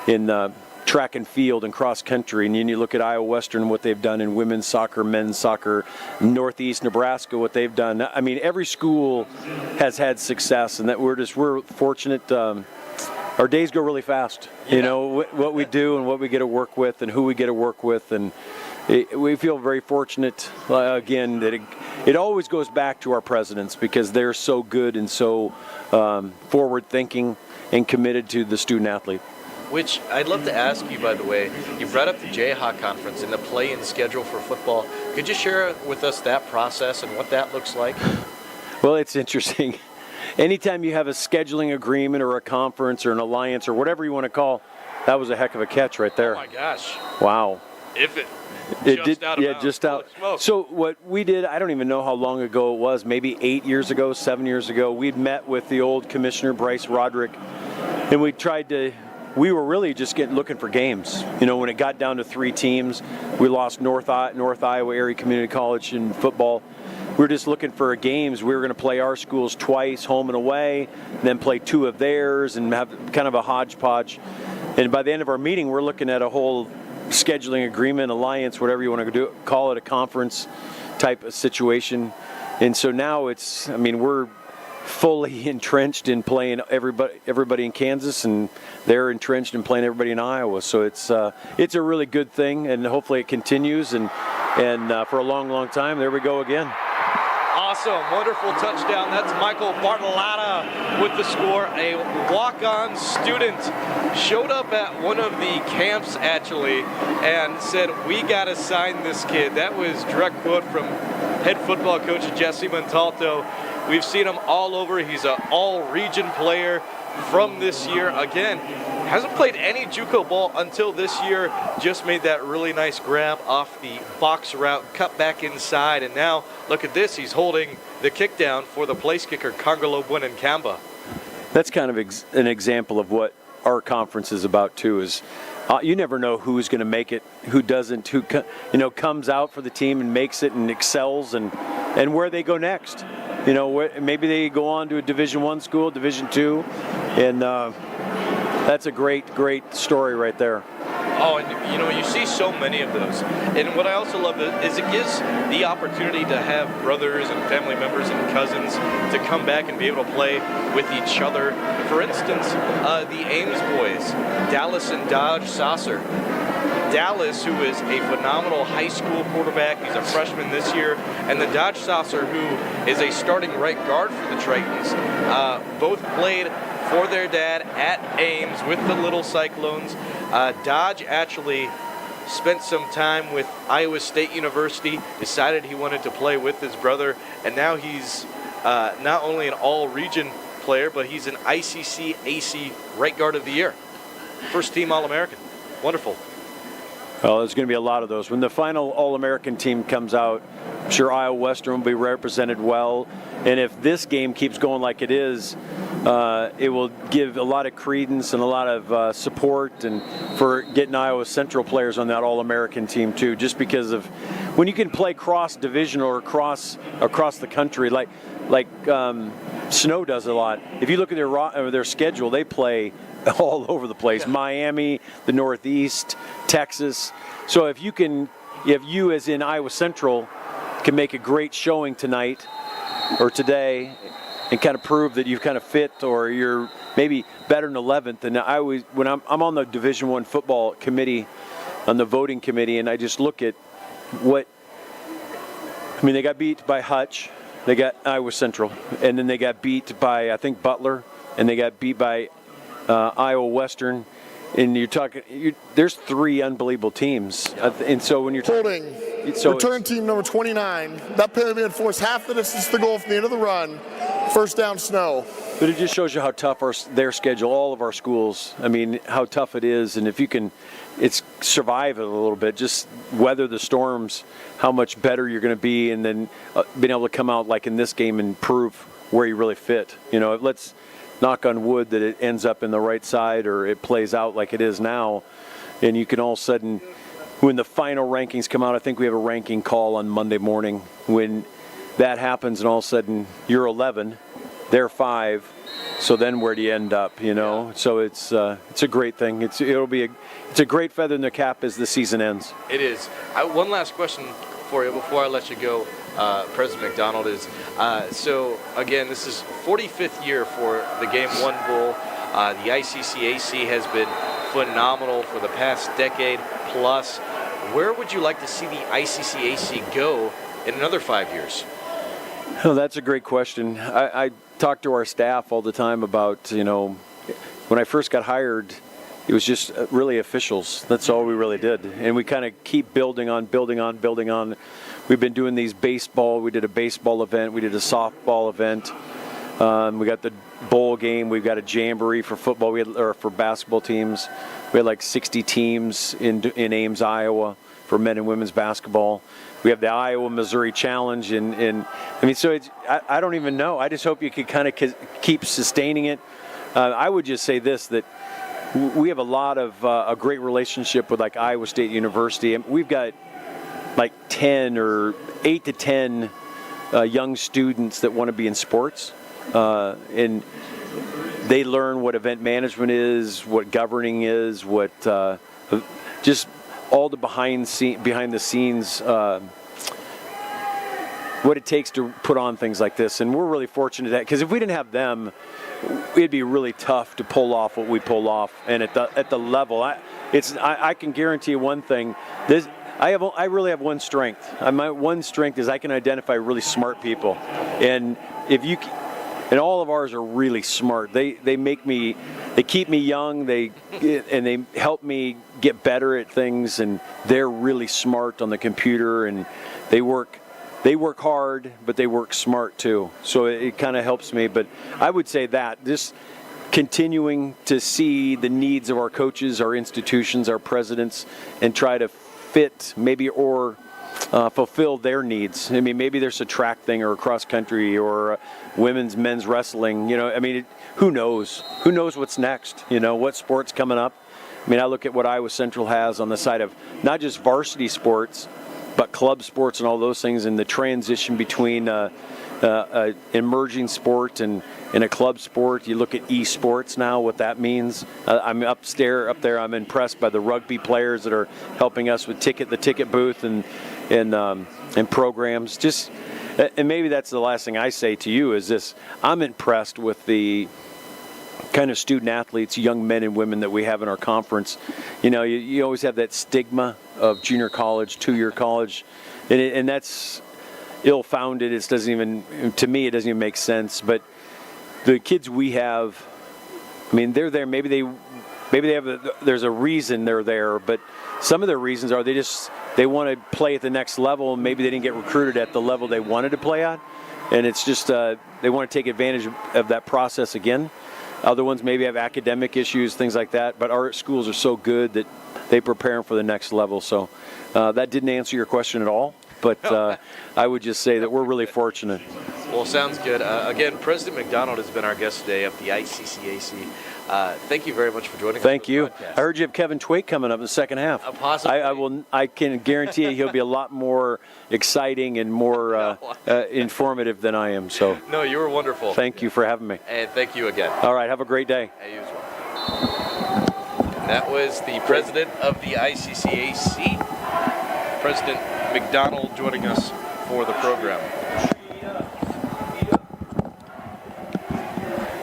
in track and field and cross country, and then you look at Iowa Western, what they've done in women's soccer, men's soccer, Northeast Nebraska, what they've done. I mean, every school has had success, and that we're fortunate. Our days go really fast. What we do and what we get to work with and who we get to work with, and we feel very fortunate. Again, that it always goes back to our presidents, because they're so good and so forward-thinking and committed to the student athlete. Which I'd love to ask you, by the way, you brought up the Jayhawk Conference and the play-in schedule for football. Could you share with us that process and what that looks like? Well, it's interesting. Anytime you have a scheduling agreement or a conference or an alliance or whatever you want to call, that was a heck of a catch right there. Oh my gosh. Wow. If it It just did, out of yeah, bounds. just out. Holy smokes. So what we did, I don't even know how long ago it was, maybe 8 years ago, 7 years ago, we'd met with the old commissioner, Bryce Roderick, and we were really just looking for games. When it got down to 3 teams, we lost North Iowa Area Community College in football. We were just looking for games. We were going to play our schools twice, home and away, and then play 2 of theirs and have kind of a hodgepodge. And by the end of our meeting, we're looking at a whole scheduling agreement, alliance, whatever you want to call it, a conference type of situation. And so now we're fully entrenched in playing everybody in Kansas, and they're entrenched in playing everybody in Iowa. So it's a really good thing, and hopefully it continues, and for a long, long time. There we go again. Awesome, wonderful touchdown. That's Michael Bartolotta with the score. A walk-on student showed up at one of the camps, actually, and said, "We got to sign this kid." That was direct quote from head football coach Jesse Montalto. We've seen him all over. He's an all-region player from this year. Again, hasn't played any JUCO ball until this year. Just made that really nice grab off the box route, cut back inside, and now look at this. He's holding the kick down for the place kicker, Congolo Buenancamba. That's kind of an example of what our conference is about too. Is you never know who's going to make it, who doesn't, who comes out for the team and makes it and excels, and where they go next. Maybe they go on to a Division I school, Division II, and that's a great story right there. Oh, and you see so many of those. And what I also love is it gives the opportunity to have brothers and family members and cousins to come back and be able to play with each other. For instance, the Ames boys, Dallas and Dodge Saucer. Dallas, who is a phenomenal high school quarterback, he's a freshman this year, and the Dodge Saucer, who is a starting right guard for the Tritons, both played for their dad at Ames with the Little Cyclones. Dodge actually spent some time with Iowa State University, decided he wanted to play with his brother, and now he's not only an all-region player, but he's an ICC AC right guard of the year. First team All-American. Wonderful. Well, there's going to be a lot of those. When the final All-American team comes out, I'm sure Iowa Western will be represented well. And if this game keeps going like it is, it will give a lot of credence and a lot of support and for getting Iowa Central players on that All-American team too, just because of when you can play cross-division or across the country like Snow does a lot. If you look at their schedule, they play all over the place. Yeah. Miami, the Northeast, Texas. So if you as in Iowa Central can make a great showing tonight or today and kind of prove that you've kind of fit or you're maybe better than 11th. And when I'm on the Division I football committee, on the voting committee, and I just look at they got beat by Hutch, they got Iowa Central, and then they got beat by, I think, Butler, and they got beat by Iowa Western, and there's 3 unbelievable teams. And so when you're holding, return team number 29, that penalty being enforced half the distance to the goal from the end of the run, first down Snow. But it just shows you how tough their schedule, all of our schools, how tough it is, and if you can survive it a little bit, just weather the storms, how much better you're going to be, and then being able to come out like in this game and prove where you really fit. knock on wood that it ends up in the right side or it plays out like it is now. And you can all of a sudden, when the final rankings come out, I think we have a ranking call on Monday morning. When that happens and all of a sudden you're 11, they're 5, so then where do you end up, you know? Yeah. So it's a great thing. It's a great feather in the cap as the season ends. It is. One last question for you before I let you go, President McDonald, is so again, this is 45th year for the Game 1 Bowl. The ICCAC has been phenomenal for the past decade plus. Where would you like to see the ICCAC go in another 5 years? Oh, that's a great question. I talk to our staff all the time about, you know, when I first got hired, it was just really officials. That's all we really did. And we kind of keep building on. We've been doing these baseball. We did a baseball event. We did a softball event. We got the bowl game. We've got a jamboree for football. Or for basketball teams. We had like 60 teams in Ames, Iowa for men and women's basketball. We have the Iowa-Missouri Challenge. And I mean, so I don't even know. I just hope you could kind of keep sustaining it. I would just say this, that we have a lot of a great relationship with like Iowa State University. And we've got like 10 or 8 to 10 young students that want to be in sports. And they learn what event management is, what governing is, what just all the behind the scenes, what it takes to put on things like this. And we're really fortunate because if we didn't have them, it'd be really tough to pull off what we pull off. And at the level, I can guarantee you one thing. I really have one strength. My one strength is I can identify really smart people, and and all of ours are really smart. They keep me young. They help me get better at things, and they're really smart on the computer, and they work hard, but they work smart too. So it kind of helps me. But I would say that just continuing to see the needs of our coaches, our institutions, our presidents, and try to fit or fulfill their needs. I mean, maybe there's a track thing or a cross country or men's wrestling. You know, I mean, who knows? Who knows what's next? You know, what sport's coming up? I mean, I look at what Iowa Central has on the side of not just varsity sports, but club sports and all those things, and the transition between emerging sport and a club sport. You look at esports now, what that means. I'm up there. I'm impressed by the rugby players that are helping us with the ticket booth and programs. And maybe that's the last thing I say to you is this: I'm impressed with the kind of student athletes, young men and women that we have in our conference. You know, you always have that stigma of junior college, 2-year college, and that's ill-founded. It doesn't even make sense. But the kids we have, I mean, they're there. Maybe they have. There's a reason they're there, but some of their reasons are they want to play at the next level, and maybe they didn't get recruited at the level they wanted to play at, and it's just they want to take advantage of that process again. Other ones maybe have academic issues, things like that. But our schools are so good that they prepare them for the next level. So that didn't answer your question at all. But I would just say that we're really fortunate. Well, sounds good. Again, President McDonald has been our guest today of the ICCAC. Thank you very much for joining us. Thank you. I heard you have Kevin Twake coming up in the second half. Possibly. I can guarantee you he'll be a lot more exciting and more informative than I am. So. No, you were wonderful. Thank you for having me. And thank you again. All right. Have a great day. Hey, you as well. That was the president of the ICCAC, President McDonald, joining us for the program.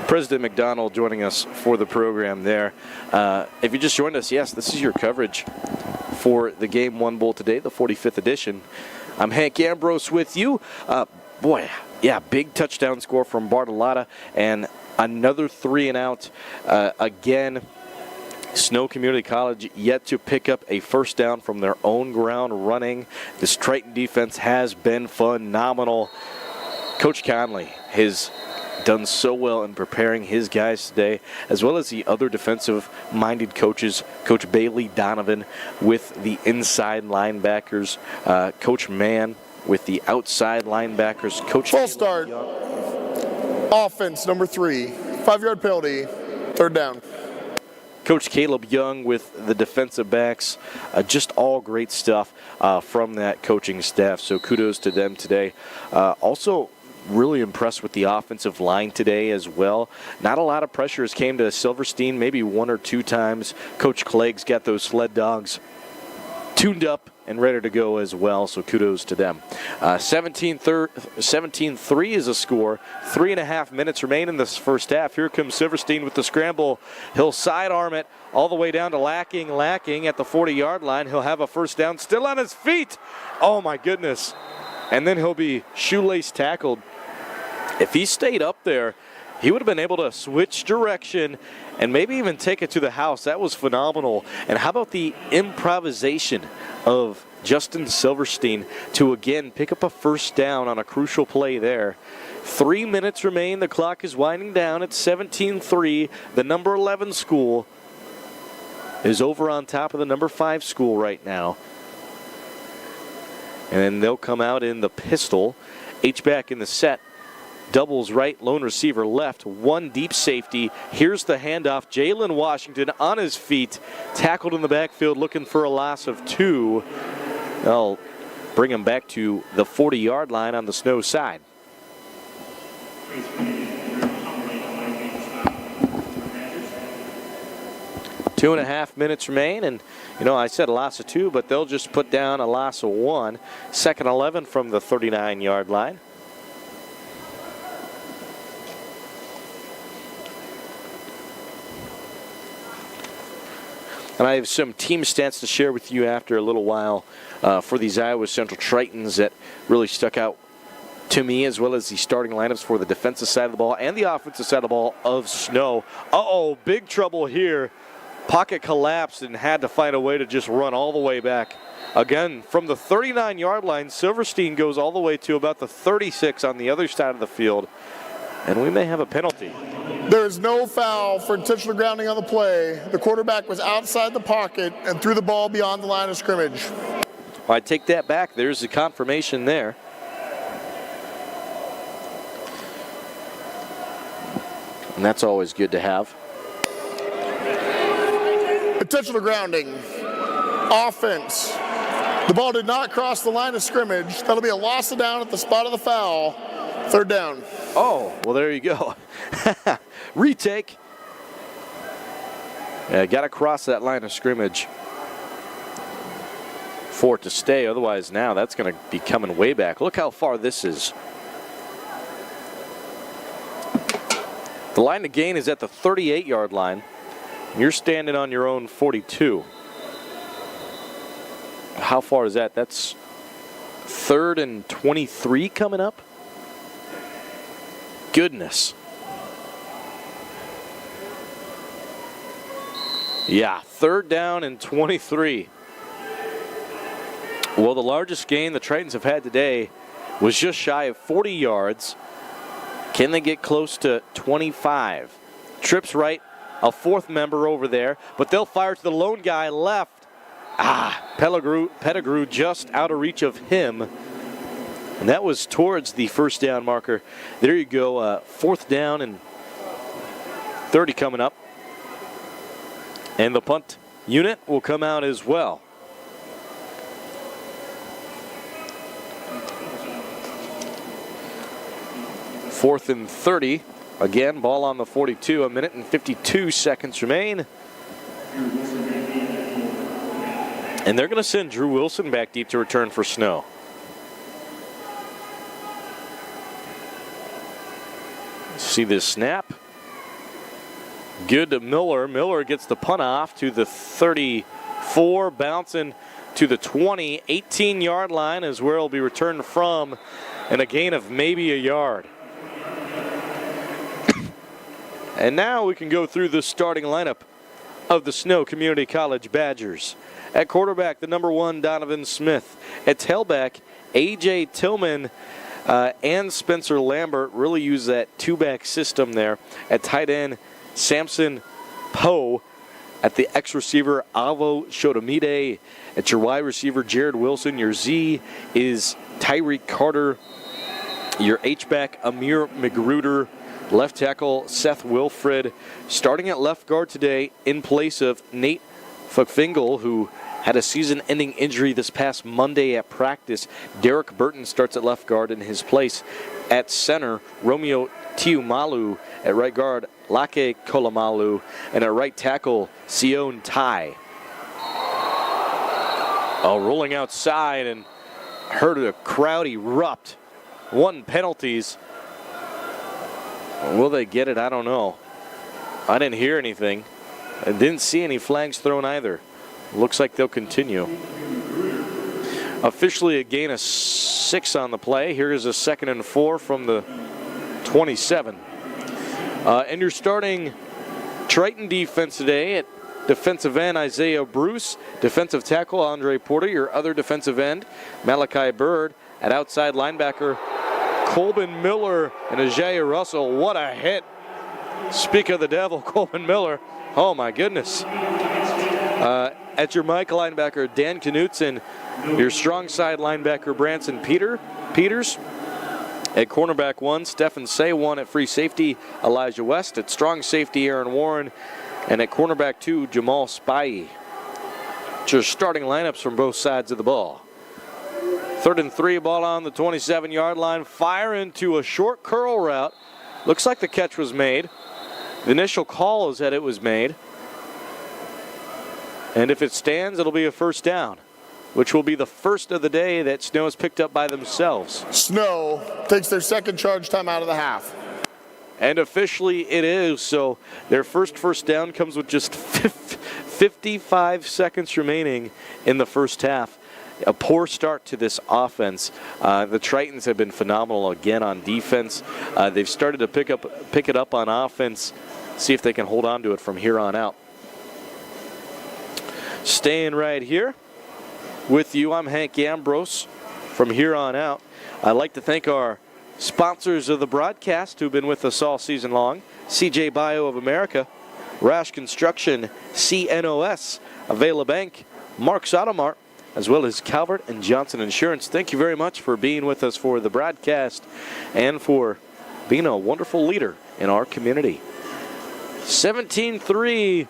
President McDonald joining us for the program there. If you just joined us, yes, this is your coverage for the Game 1 Bowl today, the 45th edition. I'm Hank Ambrose with you. Big touchdown score from Bartolotta and another 3-and-out. Again, Snow Community College yet to pick up a first down from their own ground running. This Triton defense has been phenomenal. Coach Conley has done so well in preparing his guys today, as well as the other defensive-minded coaches, Coach Bailey Donovan with the inside linebackers, Coach Mann with the outside linebackers, Coach Full start. Offense number 3, 5-yard penalty, 3rd down. Coach Caleb Young with the defensive backs. Just all great stuff from that coaching staff, so kudos to them today. Also, really impressed with the offensive line today as well. Not a lot of pressures came to Silverstein, maybe 1 or 2 times. Coach Clegg's got those sled dogs tuned up and ready to go as well, so kudos to them. 17-3 is a score. 3.5 minutes remain in this first half. Here comes Silverstein with the scramble. He'll sidearm it all the way down to Lacking at the 40-yard line. He'll have a first down, still on his feet. Oh my goodness. And then he'll be shoelace tackled. If he stayed up there, he would have been able to switch direction and maybe even take it to the house. That was phenomenal. And how about the improvisation of Justin Silverstein to again pick up a first down on a crucial play there. 3 minutes remain. The clock is winding down at 17-3. The number 11 school is over on top of the number 5 school right now. And then they'll come out in the pistol. H-back in the set. Doubles right, lone receiver left, 1 deep safety. Here's the handoff. Jalen Washington on his feet, tackled in the backfield, looking for a loss of 2. They'll bring him back to the 40-yard line on the Snow side. Two and a half minutes remain, and I said a loss of 2, but they'll just put down a loss of 1. 2nd 11 from the 39-yard line. And I have some team stats to share with you after a little while for these Iowa Central Tritons that really stuck out to me, as well as the starting lineups for the defensive side of the ball and the offensive side of the ball of Snow. Uh-oh, big trouble here. Pocket collapsed and had to find a way to just run all the way back. Again, from the 39-yard line, Silverstein goes all the way to about the 36 on the other side of the field. And we may have a penalty. There is no foul for intentional grounding on the play. The quarterback was outside the pocket and threw the ball beyond the line of scrimmage. I take that back. There's the confirmation there. And that's always good to have. Intentional grounding. Offense. The ball did not cross the line of scrimmage. That'll be a loss of down at the spot of the foul. 3rd down. Oh, well, there you go. Retake. Got to cross that line of scrimmage for it to stay. Otherwise, now that's going to be coming way back. Look how far this is. The line to gain is at the 38-yard line. You're standing on your own 42. How far is that? That's 3rd and 23 coming up. Goodness. Yeah, 3rd down and 23. Well, the largest gain the Tritons have had today was just shy of 40 yards. Can they get close to 25? Trips right, a 4th member over there, but they'll fire to the lone guy left. Pettigrew just out of reach of him. And that was towards the first down marker. There you go, 4th down and 30 coming up. And the punt unit will come out as well. Fourth and 30. Again, ball on the 42. 1 minute and 52 seconds remain. And they're going to send Drew Wilson back deep to return for Snow. See this snap. Good to Miller. Miller gets the punt off to the 34, bouncing to the 20. 18-yard line is where it'll be returned from, and a gain of maybe a yard. And now we can go through the starting lineup of the Snow Community College Badgers. At quarterback, the number 1, Donovan Smith. At tailback, A.J. Tillman and Spencer Lambert really use that 2-back system there. At tight end, Samson Poe. At the X receiver, Avo Shotomide. At your wide receiver, Jared Wilson. Your Z is Tyreek Carter. Your H-back, Amir Magruder. Left tackle Seth Wilfred starting at left guard today in place of Nate Fuckfingal, who had a season-ending injury this past Monday at practice. Derek Burton starts at left guard in his place. At center, Romeo Tiumalu. At right guard, Lake Kolamalu. And at right tackle, Sion Tai. Rolling outside and heard a crowd erupt. 1 penalties. Will they get it? I don't know. I didn't hear anything. I didn't see any flags thrown either. Looks like they'll continue. Officially a gain of 6 on the play. Here is a 2nd and 4 from the 27. And you're starting Triton defense today at defensive end Isaiah Bruce, defensive tackle Andre Porter, your other defensive end Malachi Bird, at outside linebacker Colbin Miller and Ajayi Russell. What a hit. Speak of the devil, Colbin Miller. Oh my goodness. At your Mike linebacker, Dan Knutson. Your strong side linebacker, Branson Peters. At cornerback 1, Stephen Say 1. At free safety, Elijah West. At strong safety, Aaron Warren. And at cornerback 2, Jamal Spivey. Just starting lineups from both sides of the ball. 3rd and 3, ball on the 27-yard line. Fire into a short curl route. Looks like the catch was made. The initial call is that it was made. And if it stands, it'll be a first down, which will be the first of the day that Snow has picked up by themselves. Snow takes their second charge time out of the half. And officially it is, so their first down comes with just 55 seconds remaining in the first half. A poor start to this offense. The Tritons have been phenomenal again on defense. They've started to pick it up on offense. See if they can hold on to it from here on out. Staying right here with you, I'm Hank Ambrose. From here on out, I'd like to thank our sponsors of the broadcast who've been with us all season long. CJ Bio of America, Rash Construction, CNOS, Avela Bank, Mark's Automart, as well as Calvert and Johnson Insurance. Thank you very much for being with us for the broadcast and for being a wonderful leader in our community. 17-3,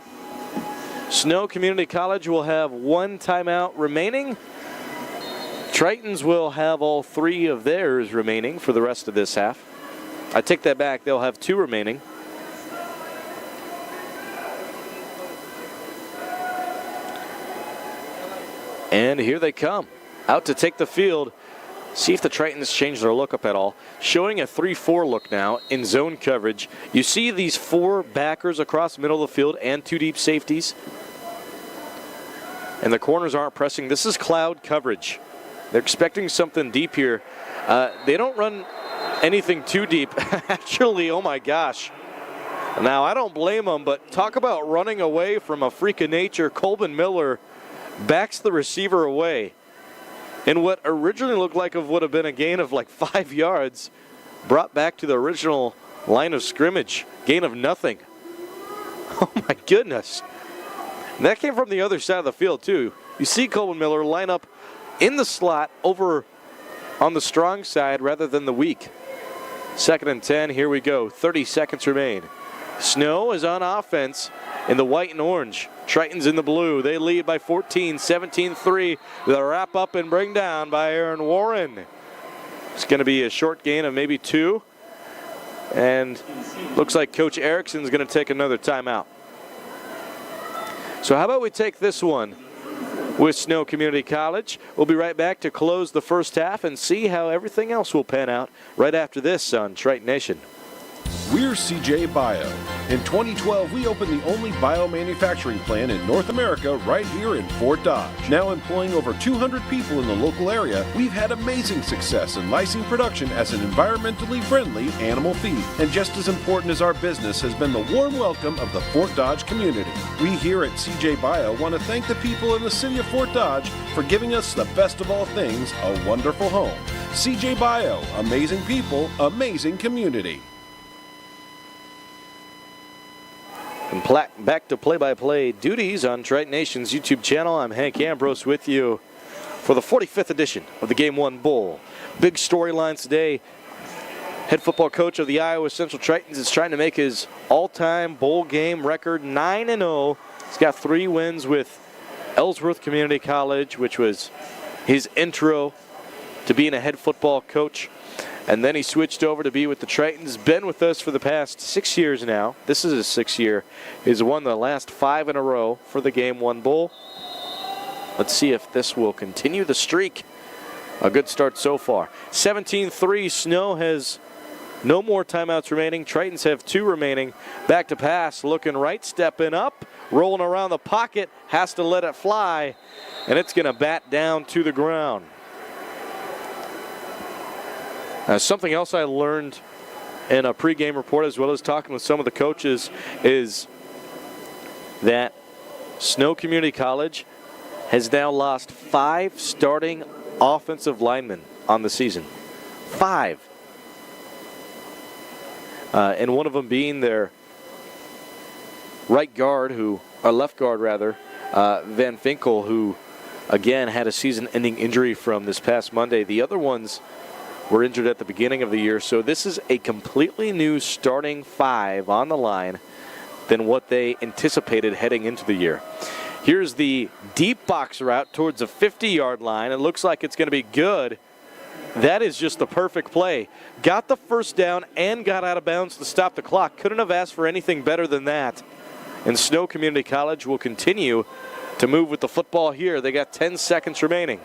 Snow Community College will have 1 timeout remaining. Tritons will have all 3 of theirs remaining for the rest of this half. I take that back, they'll have 2 remaining. And here they come, out to take the field. See if the Tritons change their look up at all. Showing a 3-4 look now in zone coverage. You see these 4 backers across the middle of the field and 2 deep safeties. And the corners aren't pressing. This is cloud coverage. They're expecting something deep here. They don't run anything too deep. Actually, oh my gosh. Now, I don't blame them, but talk about running away from a freak of nature. Colbin Miller backs the receiver away. And what originally looked like would have been a gain of like 5 yards, brought back to the original line of scrimmage. Gain of nothing. Oh my goodness. And that came from the other side of the field too. You see Colbin Miller line up in the slot over on the strong side rather than the weak. 2nd and 10, here we go. 30 seconds remain. Snow is on offense in the white and orange. Tritons in the blue. They lead by 14, 17-3. The wrap up and bring down by Aaron Warren. It's going to be a short gain of maybe 2. And looks like Coach Erickson's going to take another timeout. So how about we take this one with Snow Community College. We'll be right back to close the first half and see how everything else will pan out right after this on Triton Nation. We're CJ Bio. In 2012, we opened the only biomanufacturing plant in North America right here in Fort Dodge. Now employing over 200 people in the local area, we've had amazing success in lysine production as an environmentally friendly animal feed. And just as important as our business has been the warm welcome of the Fort Dodge community. We here at CJ Bio want to thank the people in the city of Fort Dodge for giving us the best of all things, a wonderful home. CJ Bio, amazing people, amazing community. And back to play-by-play duties on Triton Nation's YouTube channel. I'm Hank Ambrose with you for the 45th edition of the Game 1 Bowl. Big storylines today. head football coach of the Iowa Central Tritons, is trying to make his all-time bowl game record 9-0. He's got 3 wins with Ellsworth Community College, which was his intro to being a head football coach. And then he switched over to be with the Tritons. Been with us for the past 6 years now. This is his 6th year. He's won the last 5 in a row for the Game 1 Bowl. Let's see if this will continue the streak. A good start so far. 17-3. Snow has no more timeouts remaining. Tritons have 2 remaining. Back to pass. Looking right. Stepping up. Rolling around the pocket. Has to let it fly. And it's going to bat down to the ground. Something else I learned in a pregame report, as well as talking with some of the coaches, is that Snow Community College has now lost 5 starting offensive linemen on the season. 5. And one of them being their left guard, Van Finkel, who again had a season-ending injury from this past Monday. The other ones were injured at the beginning of the year, so this is a completely new starting 5 on the line than what they anticipated heading into the year. Here's the deep box route towards the 50-yard line. It looks like it's going to be good. That is just the perfect play. Got the first down and got out of bounds to stop the clock. Couldn't have asked for anything better than that. And Snow Community College will continue to move with the football here. They got 10 seconds remaining.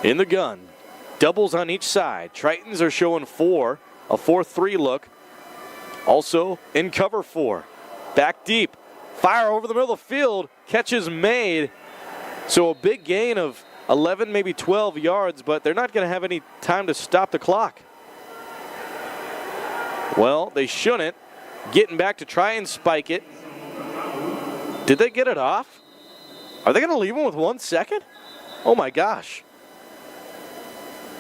In the gun, doubles on each side. Tritons are showing 4, a 4-3 look. Also in cover 4. Back deep, fire over the middle of the field. Catch is made. So a big gain of 11, maybe 12 yards, but they're not going to have any time to stop the clock. Well, they shouldn't. Getting back to try and spike it. Did they get it off? Are they going to leave him with 1 second? Oh my gosh.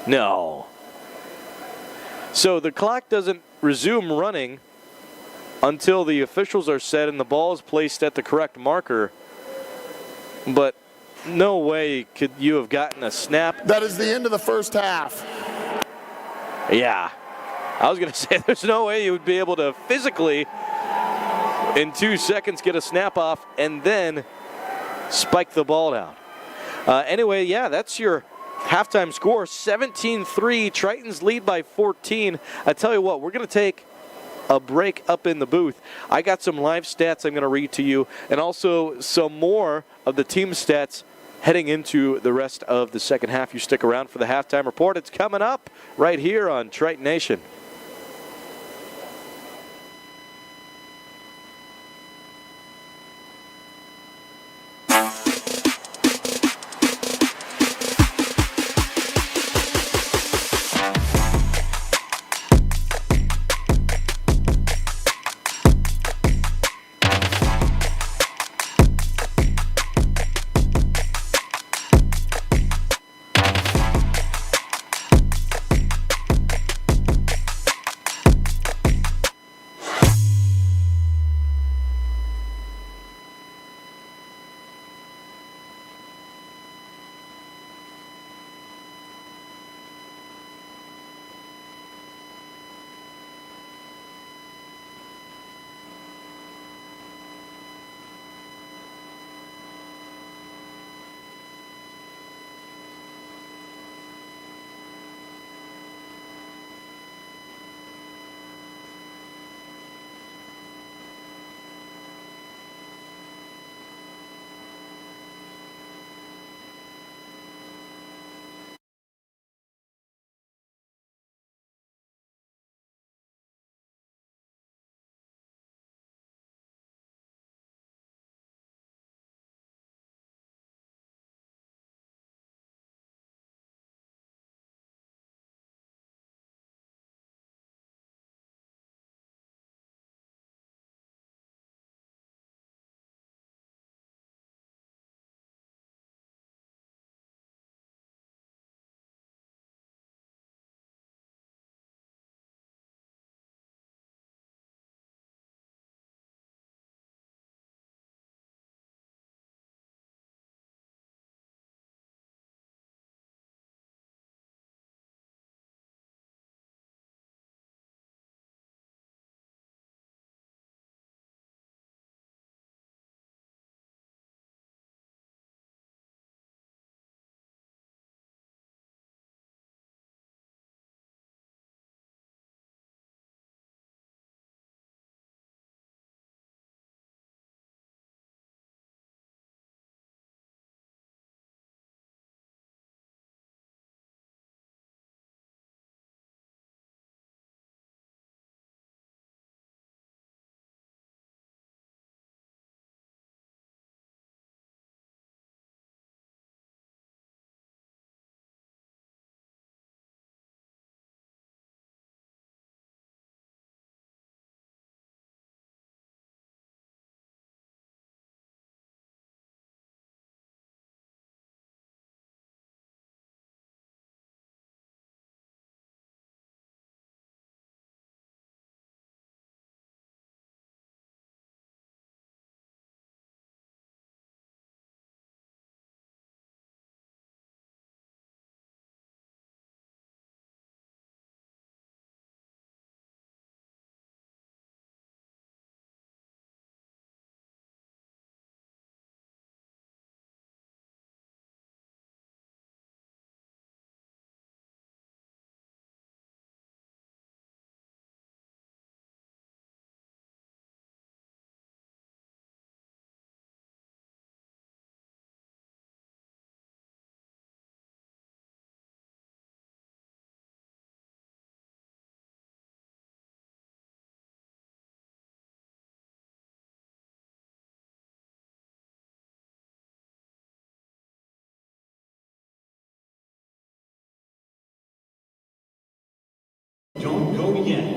No. So the clock doesn't resume running until the officials are set and the ball is placed at the correct marker. But no way could you have gotten a snap. That is the end of the first half. Yeah. I was going to say there's no way you would be able to physically in 2 seconds get a snap off and then spike the ball down. Anyway, yeah, that's your halftime score. 17-3. Tritons lead by 14. I tell you what, we're going to take a break up in the booth. I got some live stats I'm going to read to you, and also some more of the team stats heading into the rest of the second half. You stick around for the halftime report. It's coming up right here on Triton Nation. Don't go yet.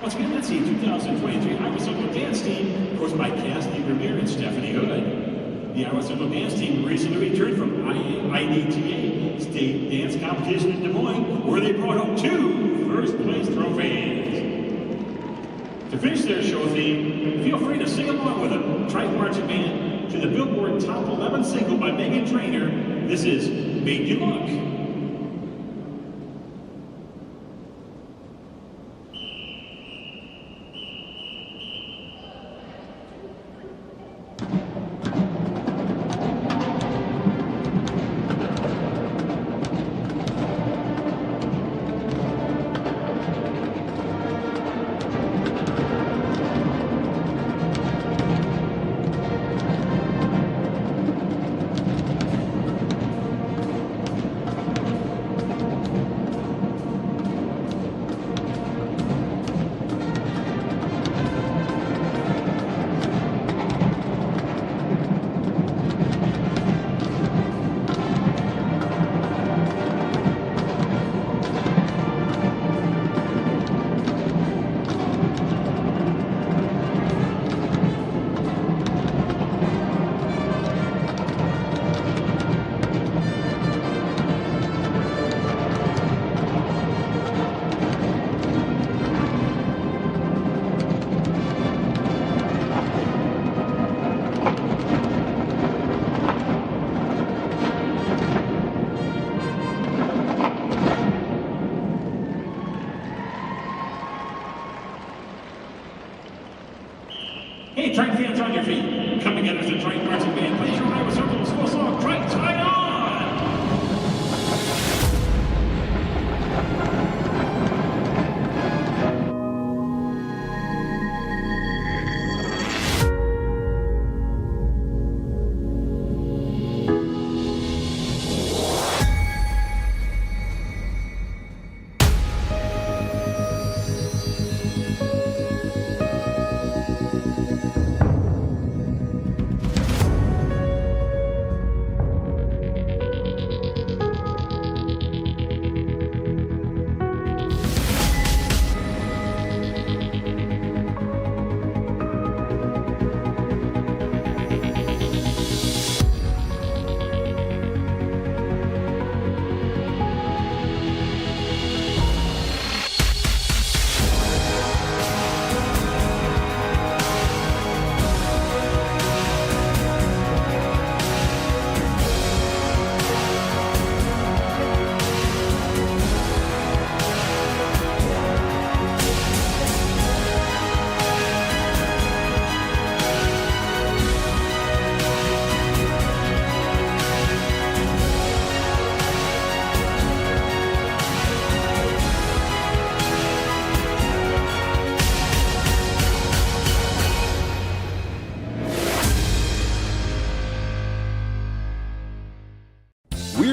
Once again, let's see 2023 Iowa Central Dance Team, coached by Cassidy Revere and Stephanie Hood. The Iowa Central Dance Team recently returned from IDTA State Dance Competition in Des Moines, where they brought home 2 first-place trophies. To finish their show theme, feel free to sing along with a Triton Marching Band to the Billboard Top 11 single by Megan Trainor. This is Made You Look.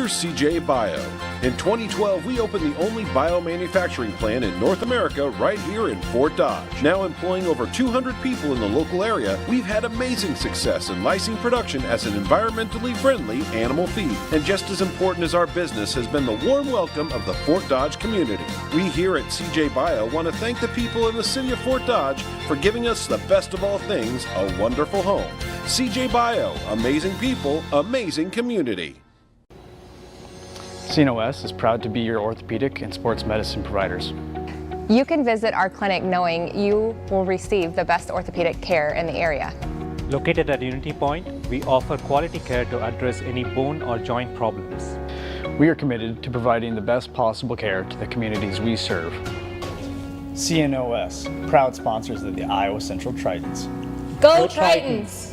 Here's CJ Bio. In 2012, we opened the only biomanufacturing plant in North America right here in Fort Dodge. Now employing over 200 people in the local area, we've had amazing success in lysine production as an environmentally friendly animal feed. And just as important as our business has been the warm welcome of the Fort Dodge community. We here at CJ Bio want to thank the people in the city of Fort Dodge for giving us the best of all things, a wonderful home. CJ Bio, amazing people, amazing community. CNOS is proud to be your orthopedic and sports medicine providers. You can visit our clinic knowing you will receive the best orthopedic care in the area. Located at Unity Point, we offer quality care to address any bone or joint problems. We are committed to providing the best possible care to the communities we serve. CNOS, proud sponsors of the Iowa Central Tritons. Go Tritons!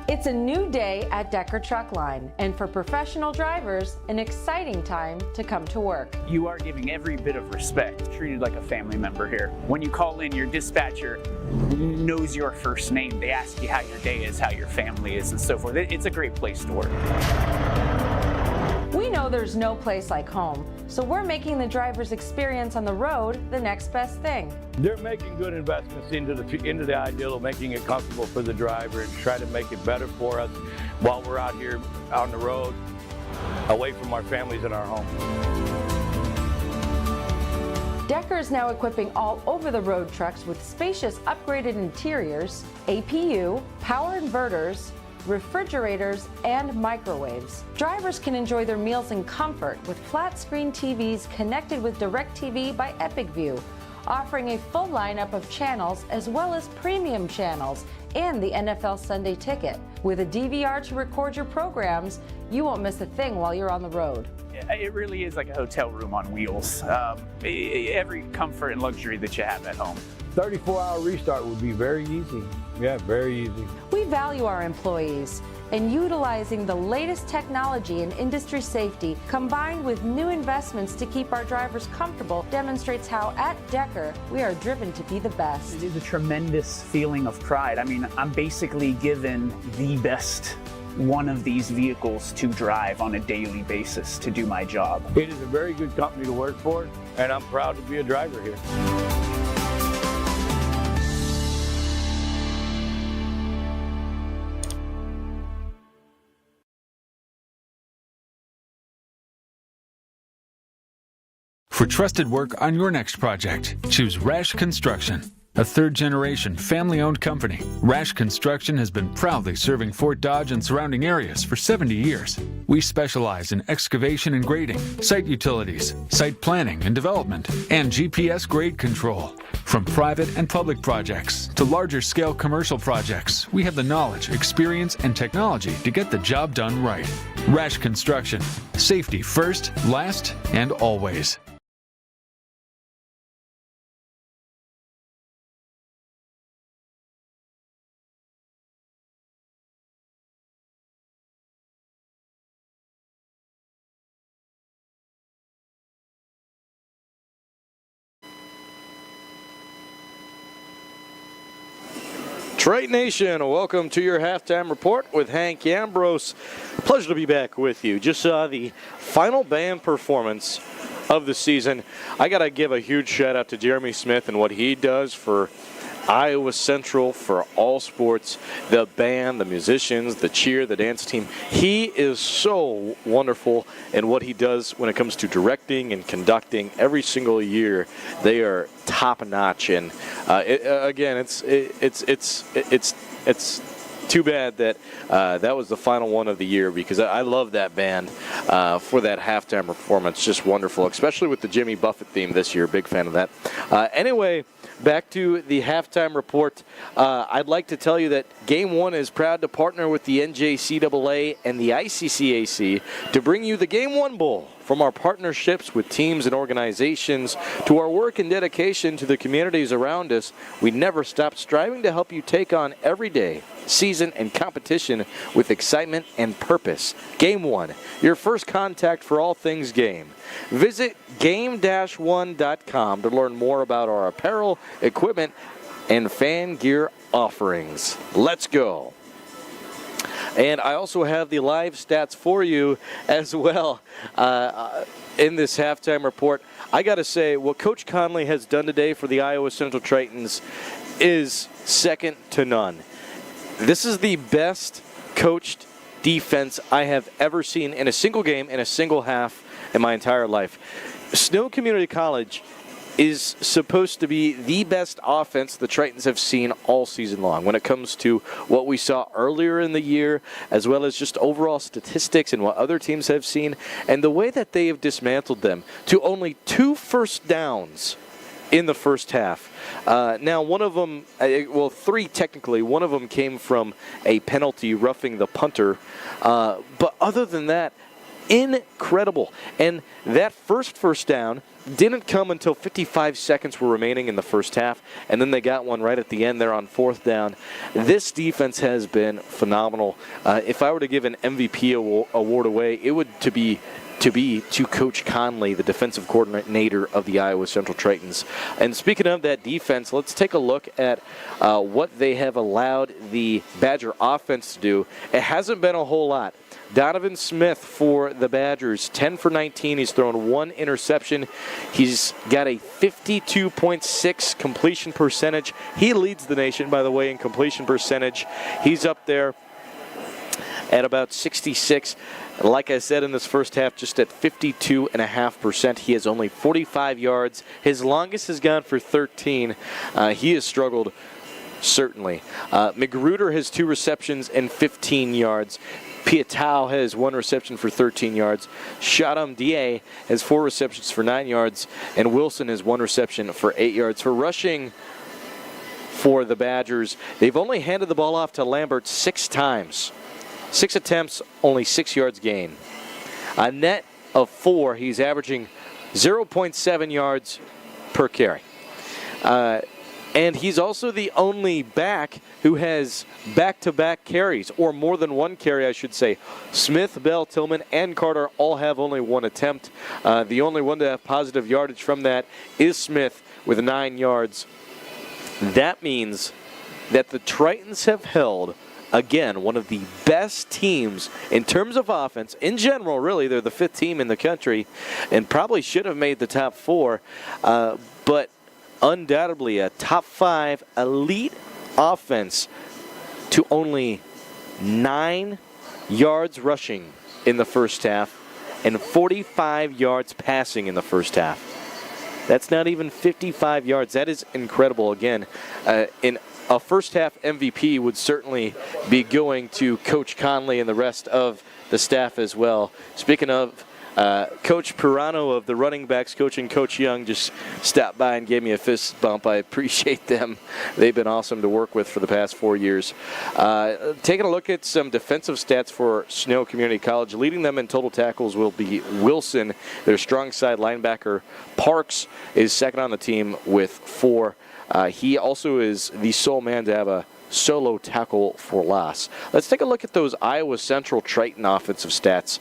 It's a new day at Decker Truck Line, and for professional drivers, an exciting time to come to work. You are giving every bit of respect, treated like a family member here. When you call in, your dispatcher knows your first name. They ask you how your day is, how your family is, and so forth. It's a great place to work. We know there's no place like home, so we're making the driver's experience on the road the next best thing. They're making good investments into the ideal of making it comfortable for the driver and try to make it better for us while we're out here on the road, away from our families and our homes. Decker is now equipping all over-the-road trucks with spacious upgraded interiors, APU, power inverters, refrigerators, and microwaves. Drivers can enjoy their meals in comfort with flat-screen TVs connected with DirecTV by EpicView, offering a full lineup of channels as well as premium channels and the NFL Sunday Ticket. With a DVR to record your programs, you won't miss a thing while you're on the road. It really is like a hotel room on wheels. Every comfort and luxury that you have at home. 34-hour restart would be very easy. Yeah, very easy. We value our employees, and utilizing the latest technology in industry safety combined with new investments to keep our drivers comfortable demonstrates how at Decker we are driven to be the best. It is a tremendous feeling of pride. I mean, I'm basically given the best one of these vehicles to drive on a daily basis to do my job. It is a very good company to work for, and I'm proud to be a driver here. For trusted work on your next project, choose Rash Construction. A third-generation, family-owned company, Rash Construction has been proudly serving Fort Dodge and surrounding areas for 70 years. We specialize in excavation and grading, site utilities, site planning and development, and GPS grade control. From private and public projects to larger-scale commercial projects, we have the knowledge, experience, and technology to get the job done right. Rash Construction. Safety first, last, and always. Triton Nation, welcome to your halftime report with Hank Ambrose. Pleasure to be back with you. Just saw the final band performance of the season. I got to give a huge shout out to Jeremy Smith and what he does for Iowa Central, for all sports, the band, the musicians, the cheer, the dance team. He is so wonderful in what he does when it comes to directing and conducting. Every single year, they are top notch. And again, it's too bad that that was the final one of the year, because I love that band for that halftime performance. Just wonderful, especially with the Jimmy Buffett theme this year. Big fan of that. Anyway, back to the halftime report. I'd like to tell you that Game 1 is proud to partner with the NJCAA and the ICCAC to bring you the Game 1 Bowl. From our partnerships with teams and organizations to our work and dedication to the communities around us, we never stop striving to help you take on every day, season, and competition with excitement and purpose. Game 1, your first contact for all things game. Visit game-1.com to learn more about our apparel, equipment, and fan gear offerings. Let's go. And I also have the live stats for you as well in this halftime report. I got to say, what Coach Conley has done today for the Iowa Central Tritons is second to none. This is the best coached defense I have ever seen in a single game, in a single half in my entire life. Snow Community College is supposed to be the best offense the Tritons have seen all season long when it comes to what we saw earlier in the year, as well as just overall statistics and what other teams have seen, and the way that they have dismantled them to only 2 first downs in the first half. Now, one of them, 3 technically, one of them came from a penalty roughing the punter, but other than that, incredible. And that first down didn't come until 55 seconds were remaining in the first half, and then they got one right at the end there on 4th down. This defense has been phenomenal. If I were to give an MVP award away, it would be to Coach Conley, the defensive coordinator of the Iowa Central Tritons. And speaking of that defense, let's take a look at what they have allowed the Badger offense to do. It hasn't been a whole lot. Donovan Smith for the Badgers, 10 for 19. He's thrown 1 interception. He's got a 52.6 completion percentage. He leads the nation, by the way, in completion percentage. He's up there at about 66. Like I said in this first half, just at 52.5%. He has only 45 yards. His longest has gone for 13. He has struggled, certainly. McGruder has 2 receptions and 15 yards. Piatow has 1 reception for 13 yards. Shadam Die has 4 receptions for 9 yards. And Wilson has 1 reception for 8 yards. For rushing for the Badgers, they've only handed the ball off to Lambert 6 times. 6 attempts, only 6 yards gain. A net of 4, he's averaging 0.7 yards per carry. And he's also the only back who has back-to-back carries, or more than 1 carry, I should say. Smith, Bell, Tillman, and Carter all have only 1 attempt. The only one to have positive yardage from that is Smith with 9 yards. That means that the Tritons have held, again, one of the best teams in terms of offense. In general, really, they're the 5th team in the country and probably should have made the top 4. But undoubtedly a top 5 elite offense to only 9 yards rushing in the first half and 45 yards passing in the first half. That's not even 55 yards. That is incredible. Again, in a first half MVP would certainly be going to Coach Conley and the rest of the staff as well. Speaking of Coach Pirano of the running backs coaching, Coach Young just stopped by and gave me a fist bump. I appreciate them. They've been awesome to work with for the past 4 years. Taking a look at some defensive stats for Snow Community College. Leading them in total tackles will be Wilson, their strong side linebacker. Parks is second on the team with 4. He also is the sole man to have a solo tackle for loss. Let's take a look at those Iowa Central Triton offensive stats.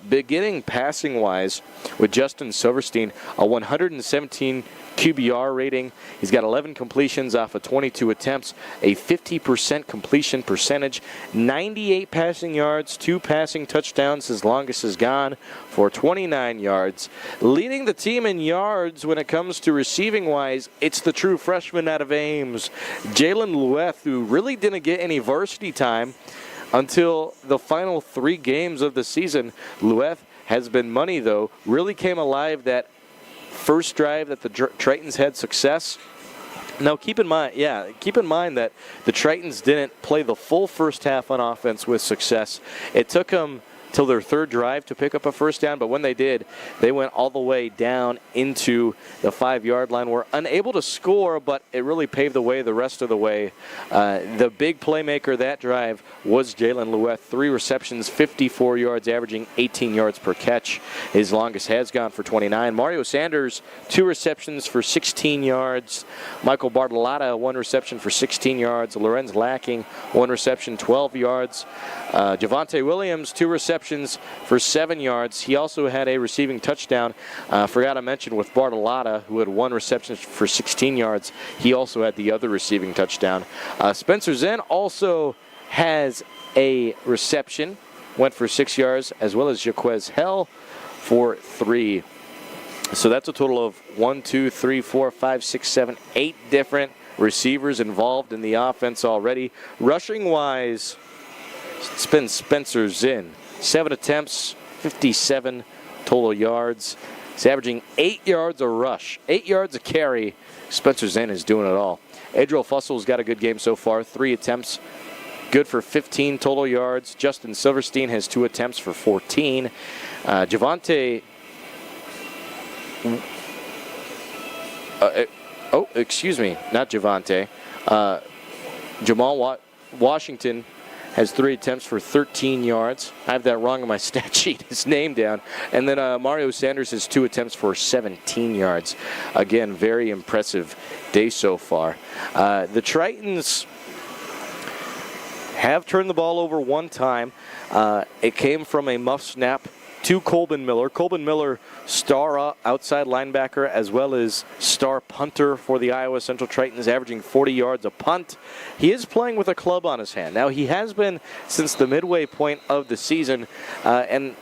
Beginning passing-wise with Justin Silverstein, a 117 QBR rating. He's got 11 completions off of 22 attempts, a 50% completion percentage, 98 passing yards, 2 passing touchdowns. His longest is gone for 29 yards. Leading the team in yards when it comes to receiving-wise, it's the true freshman out of Ames, Jalen Lueth, who really didn't get any varsity time until the final 3 games of the season. Lueth has been money, though. Really came alive that first drive that the Tritons had success. Now, keep in mind that the Tritons didn't play the full first half on offense with success. It took them till their third drive to pick up a first down, but when they did, they went all the way down into the 5-yard line. Were unable to score, but it really paved the way the rest of the way. The big playmaker that drive was Jalen Louette. 3 receptions, 54 yards, averaging 18 yards per catch. His longest has gone for 29. Mario Sanders, 2 receptions for 16 yards. Michael Bartolotta, 1 reception for 16 yards. Lorenz Lacking, 1 reception, 12 yards. Javonte Williams, 2 receptions for 7 yards. He also had a receiving touchdown. Forgot to mention with Bartolotta, who had 1 reception for 16 yards. He also had the other receiving touchdown. Spencer Zen also has a reception, went for 6 yards, as well as Jaquez Hell for 3. So that's a total of 1, 2, 3, 4, 5, 6, 7, 8 different receivers involved in the offense already. Rushing-wise, it's been Spencer Zinn. 7 attempts, 57 total yards. He's averaging 8 yards a rush, 8 yards a carry. Spencer Zinn is doing it all. Adriel Fussel's got a good game so far. 3 attempts, good for 15 total yards. Justin Silverstein has 2 attempts for 14. Javonte... excuse me, not Javonte. Jamal Washington has 3 attempts for 13 yards. I have that wrong on my stat sheet, his name down. And then Mario Sanders has 2 attempts for 17 yards. Again, very impressive day so far. The Tritons have turned the ball over 1 time. It came from a muff snap to Colbin Miller. Colbin Miller, star outside linebacker as well as star punter for the Iowa Central Tritons, averaging 40 yards a punt. He is playing with a club on his hand. Now, he has been since the midway point of the season, and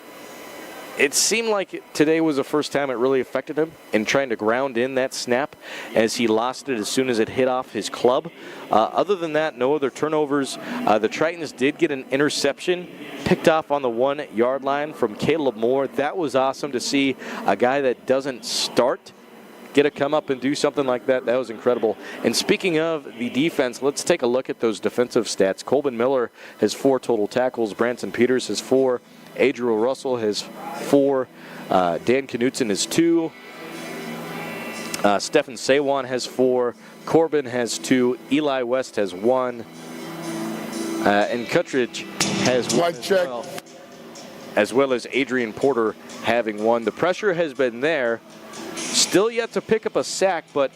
it seemed like today was the first time it really affected him in trying to ground in that snap, as he lost it as soon as it hit off his club. Other than that, no other turnovers. The Tritons did get an interception picked off on the 1-yard line from Caleb Moore. That was awesome to see a guy that doesn't start get a come up and do something like that. That was incredible. And speaking of the defense, let's take a look at those defensive stats. Colbin Miller has 4 total tackles. Branson Peters has 4. Adriel Russell has 4. Dan Knutson has 2. Stephen Sawan has 4. Corbin has 2. Eli West has 1. And Cuttridge has 1 as well as Adrian Porter having 1. The pressure has been there. Still yet to pick up a sack, but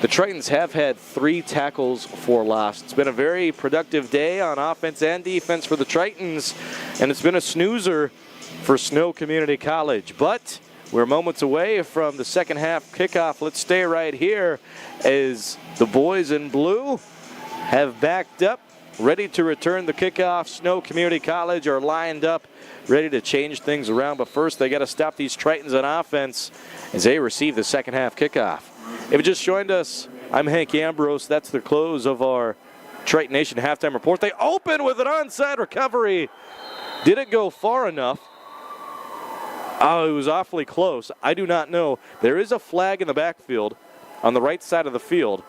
the Tritons have had 3 tackles for loss. It's been a very productive day on offense and defense for the Tritons, and it's been a snoozer for Snow Community College. But we're moments away from the second half kickoff. Let's stay right here as the boys in blue have backed up, ready to return the kickoff. Snow Community College are lined up, ready to change things around. But first, they got to stop these Tritons on offense as they receive the second half kickoff. If you just joined us, I'm Hank Ambrose. That's the close of our Triton Nation halftime report. They open with an onside recovery. Did it go far enough? Oh, it was awfully close. I do not know. There is a flag in the backfield on the right side of the field.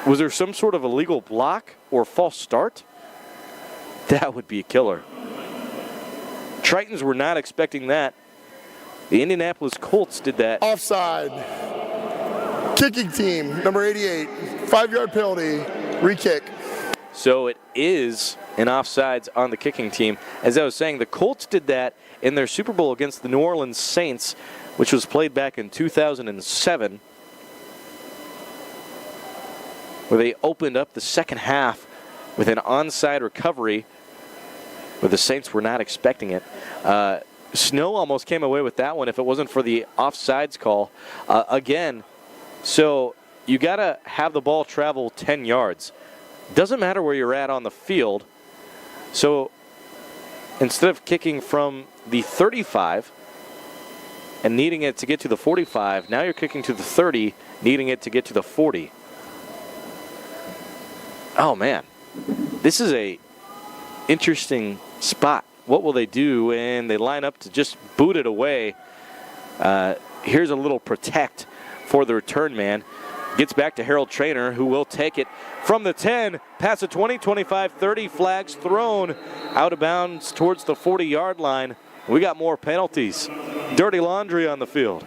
Was there some sort of illegal block or false start? That would be a killer. Tritons were not expecting that. The Indianapolis Colts did that. Offside. Kicking team, number 88. 5-yard penalty, re-kick. So it is an offsides on the kicking team. As I was saying, the Colts did that in their Super Bowl against the New Orleans Saints, which was played back in 2007, where they opened up the second half with an onside recovery, where the Saints were not expecting it. Snow almost came away with that one if it wasn't for the offsides call. Again, so you got to have the ball travel 10 yards. Doesn't matter where you're at on the field. So instead of kicking from the 35 and needing it to get to the 45, now you're kicking to the 30, needing it to get to the 40. Oh, man. This is a interesting spot. What will they do when they line up to just boot it away? Here's a little protect for the return man. Gets back to Harold Trainer, who will take it from the 10, past the 20, 25, 30. Flags thrown out of bounds towards the 40-yard line. We got more penalties. Dirty laundry on the field.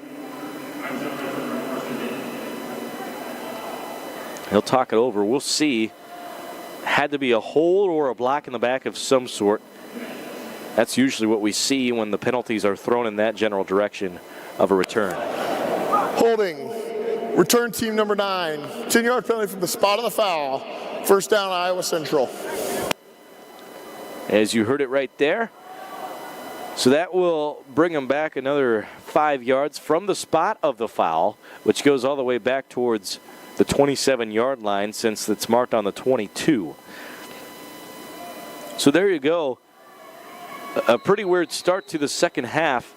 He'll talk it over. We'll see. Had to be a hold or a block in the back of some sort. That's usually what we see when the penalties are thrown in that general direction of a return. Holding. Return team number 9. 10-yard penalty from the spot of the foul. First down, Iowa Central. As you heard it right there. So that will bring them back another 5 yards from the spot of the foul, which goes all the way back towards the 27-yard line since it's marked on the 22. So there you go. A pretty weird start to the second half,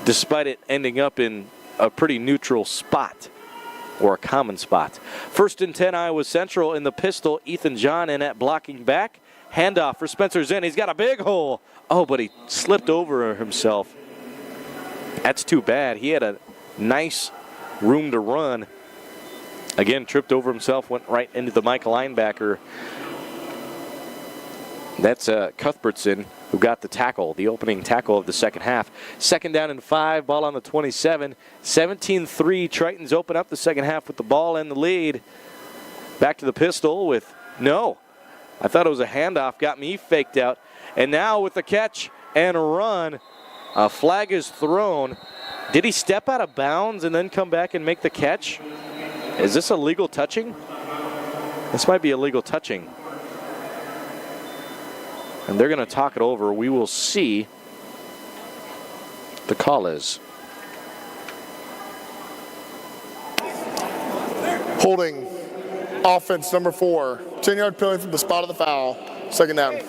despite it ending up in a pretty neutral spot, or a common spot. First and 10, Iowa Central in the pistol. Ethan John in at blocking back. Handoff for Spencer Zinn. He's got a big hole. Oh, but he slipped over himself. That's too bad. He had a nice room to run. Again, tripped over himself, went right into the Mike linebacker. That's Cuthbertson, who got the tackle, the opening tackle of the second half. Second down and 5, ball on the 27. 17-3, Tritons open up the second half with the ball and the lead. Back to the pistol with, no. I thought it was a handoff, got me faked out. And now with the catch and run, a flag is thrown. Did he step out of bounds and then come back and make the catch? Is this illegal touching? This might be illegal touching. And they're going to talk it over. We will see. The call is. Holding. Offense number 4. 10-yard penalty from the spot of the foul. Second down.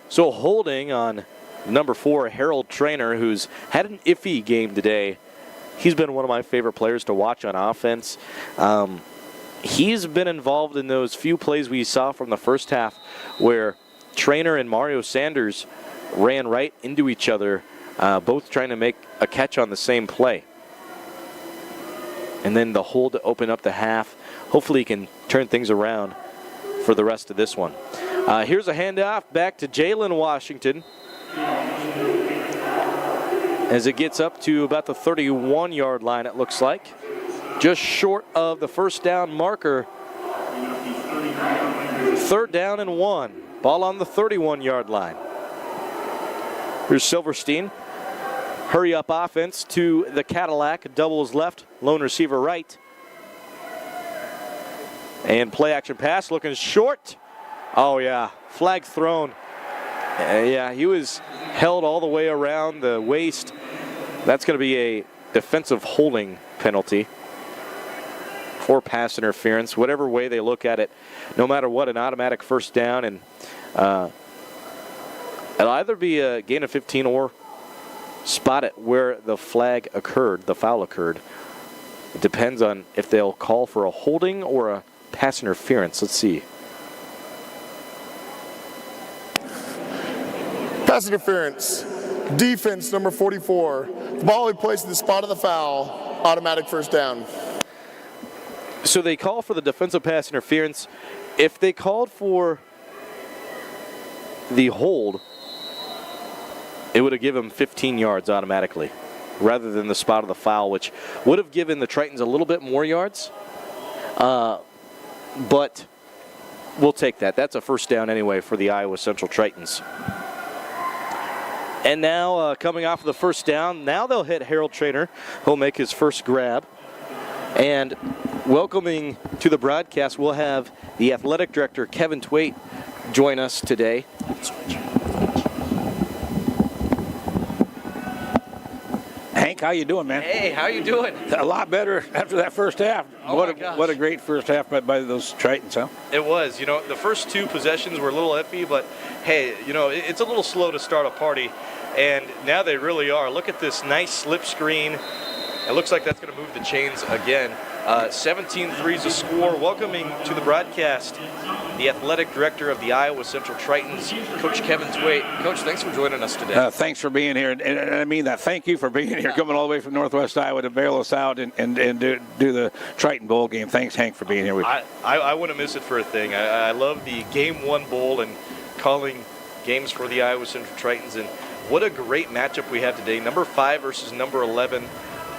So holding on number 4, Harold Trainer, who's had an iffy game today. He's been one of my favorite players to watch on offense. He's been involved in those few plays we saw from the first half where Trainer and Mario Sanders ran right into each other, both trying to make a catch on the same play. And then the hold to open up the half. Hopefully he can turn things around for the rest of this one. Here's a handoff back to Jalen Washington as it gets up to about the 31-yard line, it looks like. Just short of the first down marker. Third down and 1. Ball on the 31-yard line. Here's Silverstein. Hurry up offense to the Cadillac. Doubles left, lone receiver right. And play action pass looking short. Oh yeah, flag thrown. Yeah, he was held all the way around the waist. That's going to be a defensive holding penalty for pass interference, whatever way they look at it. No matter what, an automatic first down, and it'll either be a gain of 15 or spot it where the flag occurred, the foul occurred. It depends on if they'll call for a holding or a pass interference. Let's see. Pass interference. Defense number 44. The ball we placed in the spot of the foul. Automatic first down. So they call for the defensive pass interference. If they called for the hold, it would have given them 15 yards automatically rather than the spot of the foul, which would have given the Tritons a little bit more yards. But we'll take that. That's a first down anyway for the Iowa Central Tritons. And now coming off of the first down, now they'll hit Harold Trainer. He'll make his first grab. And welcoming to the broadcast, we'll have the athletic director, Kevin Twait, join us today. Hank, how you doing, man? Hey, how you doing? A lot better after that first half. Oh what a great first half by those Tritons, huh? It was. You know, the first two possessions were a little iffy, but hey, you know, it's a little slow to start a party, and now they really are. Look at this nice slip screen. It looks like that's going to move the chains again. 17-3 is the score. Welcoming to the broadcast the athletic director of the Iowa Central Tritons, Coach Kevin Twait. Coach, thanks for joining us today. Thanks for being here, and I mean that. Thank you for being here, coming all the way from Northwest Iowa to bail us out and do the Triton Bowl game. Thanks, Hank, for being here with you. I wouldn't miss it for a thing. I love the Game 1 Bowl and calling games for the Iowa Central Tritons, and what a great matchup we have today. Number 5 versus number 11,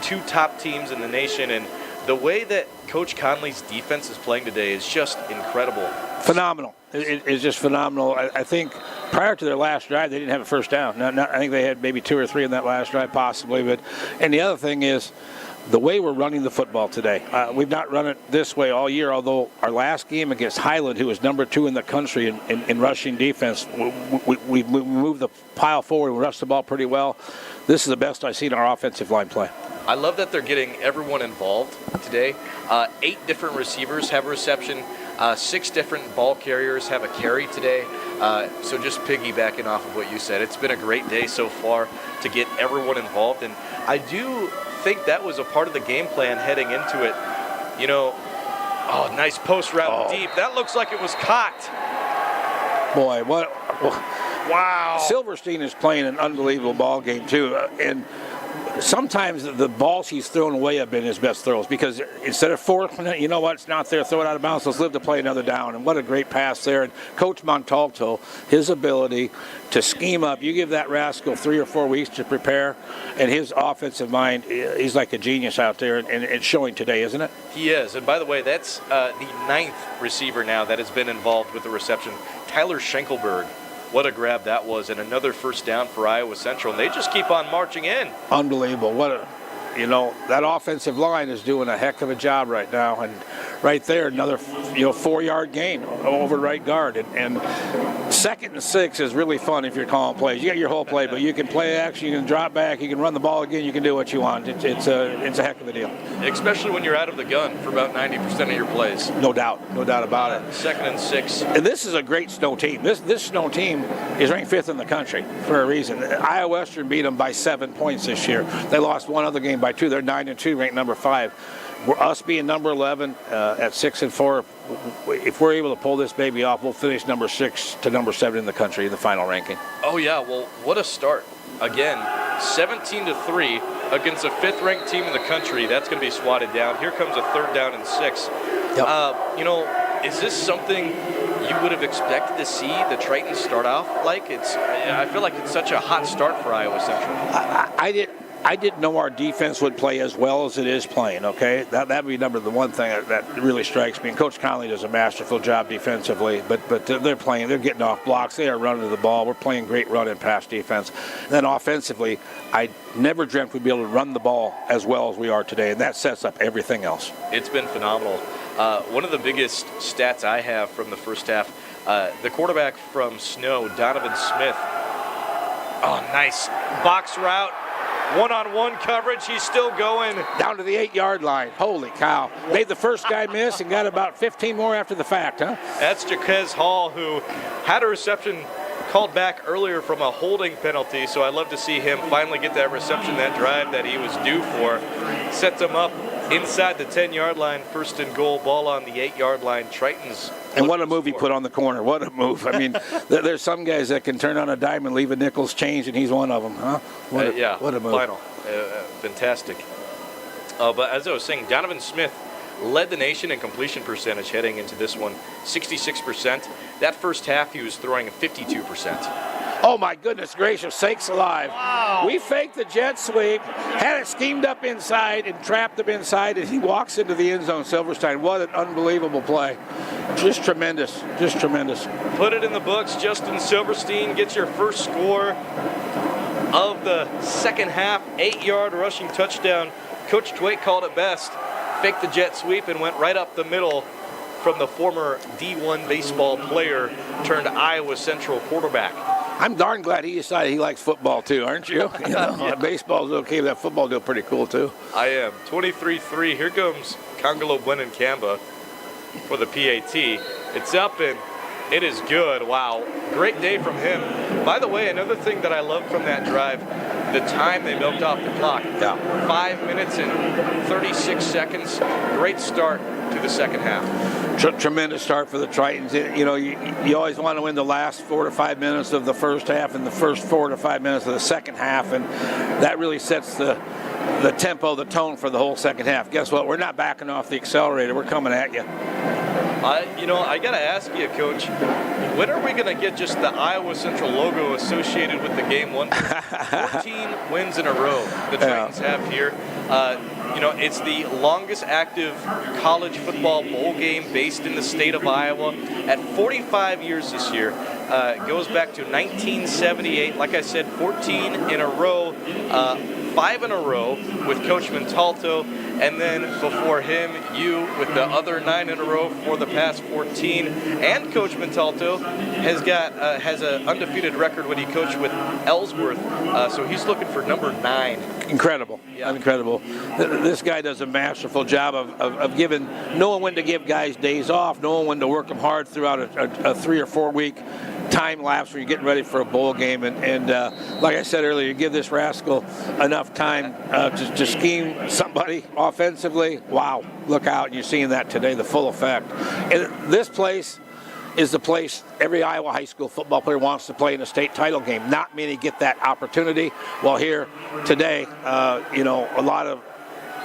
two top teams in the nation, and the way that Coach Conley's defense is playing today is just incredible. Phenomenal. It's just phenomenal. I think prior to their last drive, they didn't have a first down. I think they had maybe 2 or 3 in that last drive, possibly. And the other thing is the way we're running the football today. We've not run it this way all year, although our last game against Highland, who was number 2 in the country in rushing defense, we moved the pile forward and rushed the ball pretty well. This is the best I've seen our offensive line play. I love that they're getting everyone involved today. 8 different receivers have a reception. 6 different ball carriers have a carry today. So just piggybacking off of what you said, it's been a great day so far to get everyone involved. And I do think that was a part of the game plan heading into it. You know, nice post route deep. That looks like it was caught. Boy, what? Wow. Silverstein is playing an unbelievable ball game, too. And sometimes the balls he's thrown away have been his best throws, because instead of forcing it, you know what, it's not there, throw it out of bounds, let's live to play another down. And what a great pass there. And Coach Montalto, his ability to scheme up, you give that rascal 3 or 4 weeks to prepare, and his offensive mind, he's like a genius out there, and it's showing today, isn't it? He is. And by the way, that's the 9th receiver now that has been involved with the reception. Tyler Schenkelberg. What a grab that was, and another first down for Iowa Central. And they just keep on marching in. Unbelievable. That offensive line is doing a heck of a job right now. And right there, another 4-yard gain over right guard. And 2nd and 6 is really fun if you're calling plays. You got your whole play, but you can play action, you can drop back, you can run the ball again, you can do what you want. It's a heck of a deal. Especially when you're out of the gun for about 90% of your plays. No doubt about it. 2nd and 6. And this is a great Snow team. This Snow team is ranked 5th in the country for a reason. Iowa Western beat them by 7 points this year. They lost one other game by 2. They're 9-2, ranked number 5. Us being number 11 at 6-4, if we're able to pull this baby off, we'll finish number 6 to number 7 in the country in the final ranking. Oh yeah, well, what a start! Again, 17-3 against a 5th-ranked team in the country. That's going to be swatted down. Here comes a 3rd down and 6. Yep. Is this something you would have expected to see the Tritons start off like? I feel like it's such a hot start for Iowa Central. I didn't know our defense would play as well as it is playing, okay? That'd be the one thing that really strikes me. And Coach Conley does a masterful job defensively, but they're playing, they're getting off blocks, they are running the ball. We're playing great run and pass defense. And then offensively, I never dreamt we'd be able to run the ball as well as we are today, and that sets up everything else. It's been phenomenal. One of the biggest stats I have from the first half, the quarterback from Snow, Donovan Smith. Oh, nice box route. One-on-one coverage, he's still going. Down to the 8-yard line. Holy cow. Made the first guy miss and got about 15 more after the fact, huh? That's Jaquez Hall, who had a reception called back earlier from a holding penalty, so I love to see him finally get that reception, that drive that he was due for. Sets him up inside the 10-yard line, 1st and goal, ball on the 8-yard line. Tritons. And what a move he put on the corner. What a move. I mean, there's some guys that can turn on a dime and leave a nickel's change, and he's one of them, huh? What a move. Final. Fantastic. But as I was saying, Donovan Smith led the nation in completion percentage heading into this one, 66%. That first half, he was throwing 52%. Oh, my goodness gracious sakes alive. Wow. We faked the jet sweep, had it schemed up inside and trapped him inside, and he walks into the end zone, Silverstein. What an unbelievable play. Just tremendous. Just tremendous. Put it in the books. Justin Silverstein gets your first score of the second half, 8-yard rushing touchdown. Coach Twait called it best. Faked the jet sweep and went right up the middle from the former D1 baseball player turned Iowa Central quarterback. I'm darn glad he decided he likes football too, aren't you? Baseball's okay, but that football deal pretty cool too. I am. 23-3. Here comes Congolo Buenancamba for the PAT. It's up, and It is good. Wow. Great day from him. By the way, another thing that I love from that drive, the time they milked off the clock. Yeah. 5 minutes and 36 seconds. Great start to the second half. Tremendous start for the Tritons. You always want to win the last 4 to 5 minutes of the first half and the first 4 to 5 minutes of the second half, and that really sets the tempo, the tone for the whole second half. Guess what? We're not backing off the accelerator. We're coming at you. I got to ask you, Coach, when are we going to get just the Iowa Central logo associated with the game? 14 wins in a row the Tritons have here. It's the longest active college football bowl game based in the state of Iowa at 45 years this year. It goes back to 1978. Like I said, 14 in a row, 5 in a row with Coach Montalto, and then before him, you with the other 9 in a row for the past 14. And Coach Montalto has an undefeated record when he coached with Ellsworth, so he's looking for number 9. Incredible. Yeah. Incredible. This guy does a masterful job of knowing when to give guys days off, knowing when to work them hard throughout a 3 or 4 week time lapse where you're getting ready for a bowl game. And like I said earlier, you give this rascal enough time to scheme somebody offensively. Wow, look out. And you're seeing that today, the full effect. And this place is the place every Iowa high school football player wants to play in a state title game. Not many get that opportunity. Well, here today, a lot of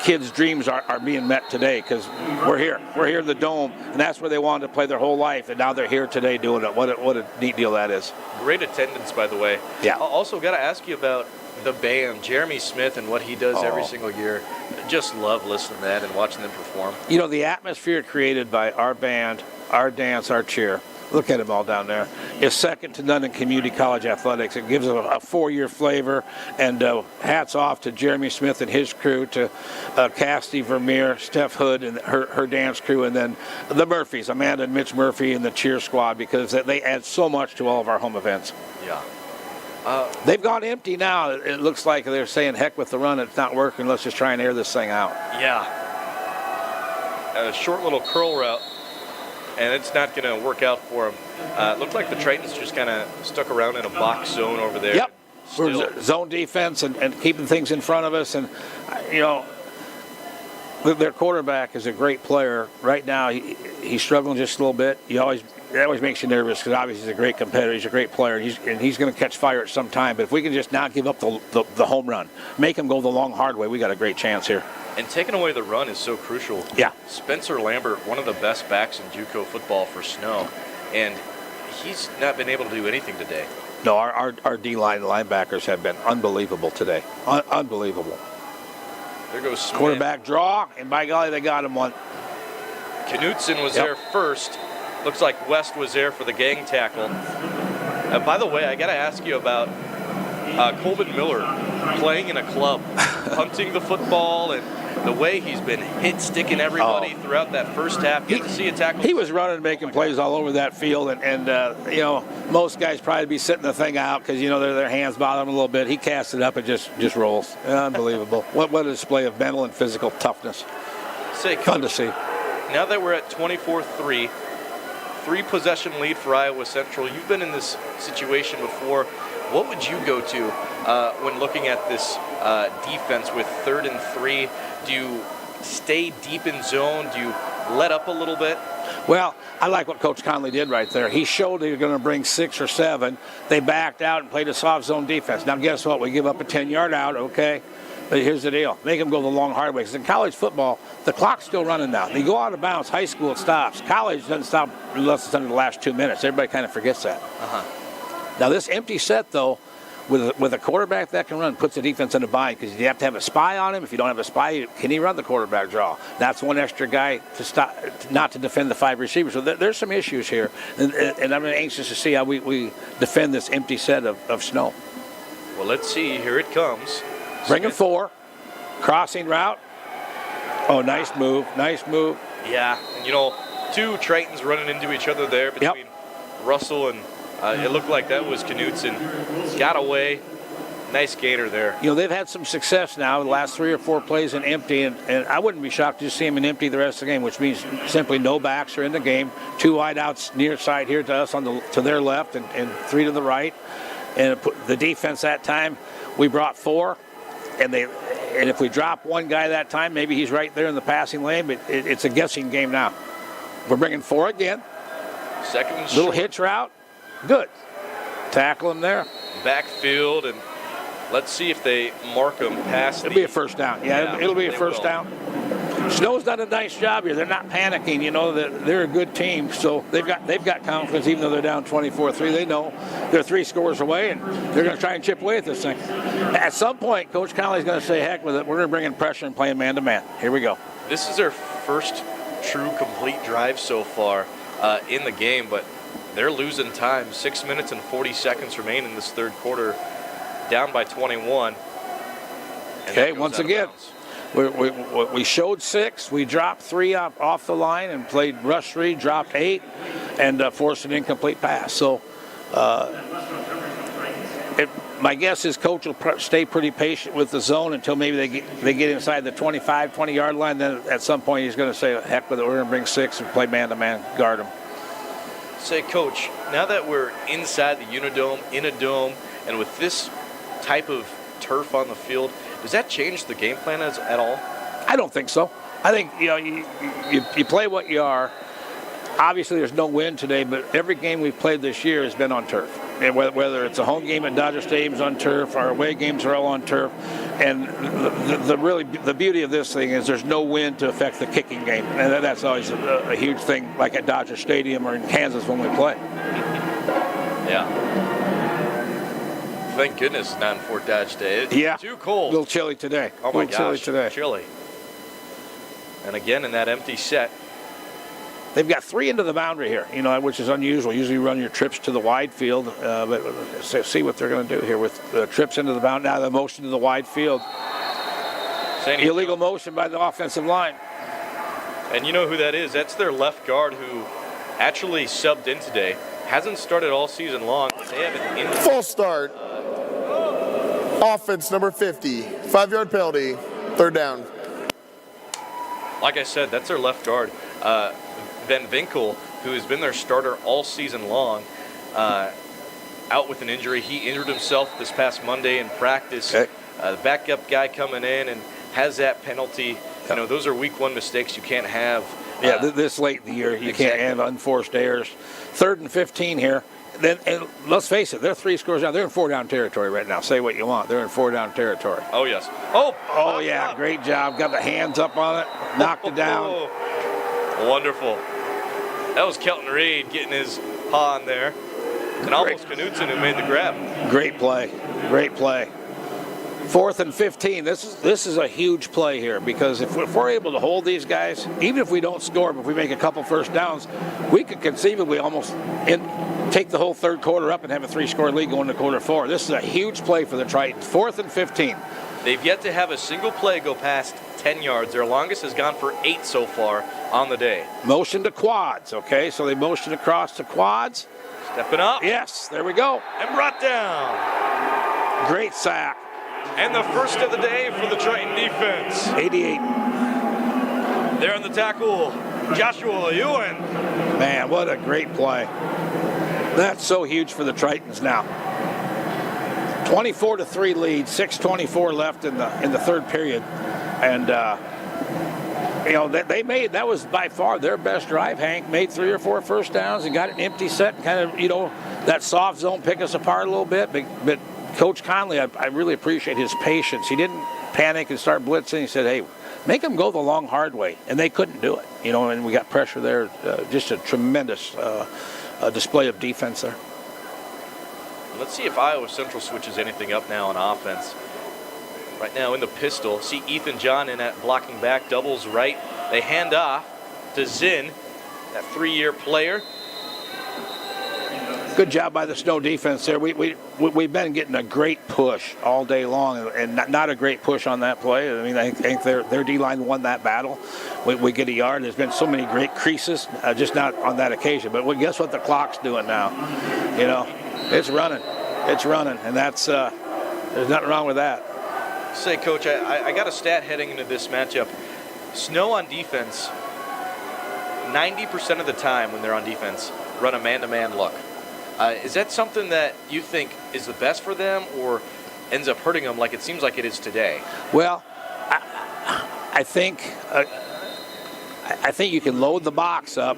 kids' dreams are being met today because we're here. We're here in the Dome, and that's where they wanted to play their whole life, and now they're here today doing it. What a neat deal that is. Great attendance, by the way. Yeah. Also, got to ask you about the band, Jeremy Smith, and what he does every single year. Just love listening to that and watching them perform. The atmosphere created by our band, our dance, our cheer, look at them all down there, is second to none in community college athletics. It gives it a 4-year flavor, and hats off to Jeremy Smith and his crew, to Cassidy Vermeer, Steph Hood and her dance crew, and then the Murphys, Amanda and Mitch Murphy and the cheer squad, because they add so much to all of our home events. Yeah. They've gone empty now. It looks like they're saying, heck with the run, it's not working, let's just try and air this thing out. Yeah. A short little curl route, and it's not going to work out for them. It looked like the Tritons just kind of stuck around in a box zone over there. Yep. We're zone defense and keeping things in front of us. And, their quarterback is a great player. Right now, he's struggling just a little bit. It always makes you nervous because obviously he's a great competitor. He's a great player, and he's going to catch fire at some time. But if we can just not give up the home run, make him go the long, hard way, we got a great chance here. And taking away the run is so crucial. Yeah. Spencer Lambert, one of the best backs in JUCO football for Snow, and he's not been able to do anything today. No, our D-line linebackers have been unbelievable today. Unbelievable. There goes Smith. Quarterback draw, and by golly, they got him one. Knutson was there first. Looks like West was there for the gang tackle. By the way, I got to ask you about Colvin Miller playing in a club, punting the football, and the way he's been sticking everybody throughout that first half. Get to see a tackle. He was running, making plays all over that field, and most guys probably be sitting the thing out because their hands bother them a little bit. He casts it up and just rolls. Unbelievable! What a display of mental and physical toughness. Fun to see. Now that we're at 24-3, 3-possession lead for Iowa Central. You've been in this situation before. What would you go to when looking at this defense with 3rd and 3? Do you stay deep in zone? Do you let up a little bit? Well, I like what Coach Conley did right there. He showed they were going to bring 6 or 7. They backed out and played a soft zone defense. Now, guess what? We give up a 10-yard out, okay? But here's the deal. Make them go the long, hard way. Because in college football, the clock's still running now. They go out of bounds. High school, it stops. College doesn't stop unless it's under the last 2 minutes. Everybody kind of forgets that. Now, this empty set, though, with a quarterback that can run, puts the defense in a bind because you have to have a spy on him. If you don't have a spy, can he run the quarterback draw? That's one extra guy to stop, not to defend the 5 receivers. So there's some issues here, and I'm anxious to see how we defend this empty set of Snow. Well, let's see. Here it comes. Bringing 4, crossing route. Oh, nice move, nice move. Yeah, and 2 Tritons running into each other there between Russell and it looked like that was Knutson. Got away. Nice gainer there. You know, they've had some success now the last 3 or 4 plays in empty, and I wouldn't be shocked to just see them in empty the rest of the game, which means simply no backs are in the game. 2 wideouts near side here to us to their left, and 3 to the right. And the defense that time, we brought 4, and if we drop one guy that time, maybe he's right there in the passing lane, but it's a guessing game now. We're bringing 4 again. Second and little short. hitch route. Good. Tackle him there. Backfield, and let's see if they mark him past. It'll be a first down. Yeah, it'll be a first down. Snow's done a nice job here. They're not panicking. You know that they're a good team, so they've got confidence. Even though they're down 24-3, they know they're 3 scores away, and they're going to try and chip away at this thing. At some point, Coach Conley's going to say, "Heck with it. We're going to bring in pressure and play man-to-man." Here we go. This is their first true complete drive so far in the game, but they're losing time. 6 minutes and 40 seconds remain in this third quarter, down by 21. Okay, once again, we showed 6. We dropped 3 off the line and played rush 3, dropped 8, and forced an incomplete pass. So my guess is Coach will stay pretty patient with the zone until maybe they get inside the 25, 20-yard line. Then at some point he's going to say, "Heck with it, we're going to bring 6 and play man-to-man, guard them." Say, Coach, now that we're inside the Unidome, in a dome, and with this type of turf on the field, does that change the game plan at all? I don't think so. I think you play what you are. Obviously, there's no wind today, but every game we've played this year has been on turf. And whether it's a home game at Dodger Stadium's on turf, our away games are all on turf. And the beauty of this thing is there's no wind to affect the kicking game, and that's always a huge thing, like at Dodger Stadium or in Kansas when we play. Yeah. Thank goodness it's not in Fort Dodge Day. It's too cold. A little chilly today. Oh my gosh, today. chilly. And again in that empty set. They've got 3 into the boundary here, which is unusual. Usually you run your trips to the wide field, but see what they're going to do here with trips into the boundary. Now the motion to the wide field. Illegal motion by the offensive line. And you know who that is? That's their left guard who actually subbed in today. Hasn't started all season long. They have an in. False start. Offense number 50. 5-yard penalty. 3rd down. Like I said, that's their left guard. Ben Vinkel, who has been their starter all season long, out with an injury. He injured himself this past Monday in practice. Okay. The backup guy coming in and has that penalty. Yep. Those are week 1 mistakes you can't have. This late in the year, you can't have unforced errors. 3rd and 15 here. And let's face it, they're 3 scores down. They're in 4-down territory right now. Say what you want. They're in 4-down territory. Oh, yes. Oh, yeah. Great job. Got the hands up on it. Knocked it down. Wonderful. That was Kelton Reed getting his paw on there. And almost Knutson who made the grab. Great play. Great play. 4th and 15. This is a huge play here because if we're able to hold these guys, even if we don't score, but if we make a couple first downs, we could conceivably almost take the whole third quarter up and have a 3-score lead going to quarter 4. This is a huge play for the Tritons. 4th and 15. They've yet to have a single play go past 10 yards. Their longest has gone for 8 so far on the day. Motion to quads, okay? So they motion across to quads. Stepping up. Yes, there we go. And brought down. Great sack. And the first of the day for the Triton defense. 88. There on the tackle, Joshua Ewan. Man, what a great play. That's so huge for the Tritons now. 24-3 lead, 6:24 left in the third period. And, that was by far their best drive, Hank. Made 3 or 4 first downs and got an empty set and kind of, that soft zone pick us apart a little bit. But Coach Conley, I really appreciate his patience. He didn't panic and start blitzing. He said, hey, make them go the long, hard way. And they couldn't do it, and we got pressure there. Just a tremendous display of defense there. Let's see if Iowa Central switches anything up now on offense. Right now in the pistol, see Ethan John in that blocking back, doubles right. They hand off to Zinn, that 3-year player. Good job by the Snow defense there. We've been getting a great push all day long, and not a great push on that play. I mean, I think their D-line won that battle. We get a yard. There's been so many great creases, just not on that occasion. But guess what the clock's doing now? It's running. It's running, and that's There's nothing wrong with that. Say, Coach, I got a stat heading into this matchup. Snow on defense, 90% of the time when they're on defense, run a man-to-man look. Is that something that you think is the best for them or ends up hurting them like it seems like it is today? Well, I think you can load the box up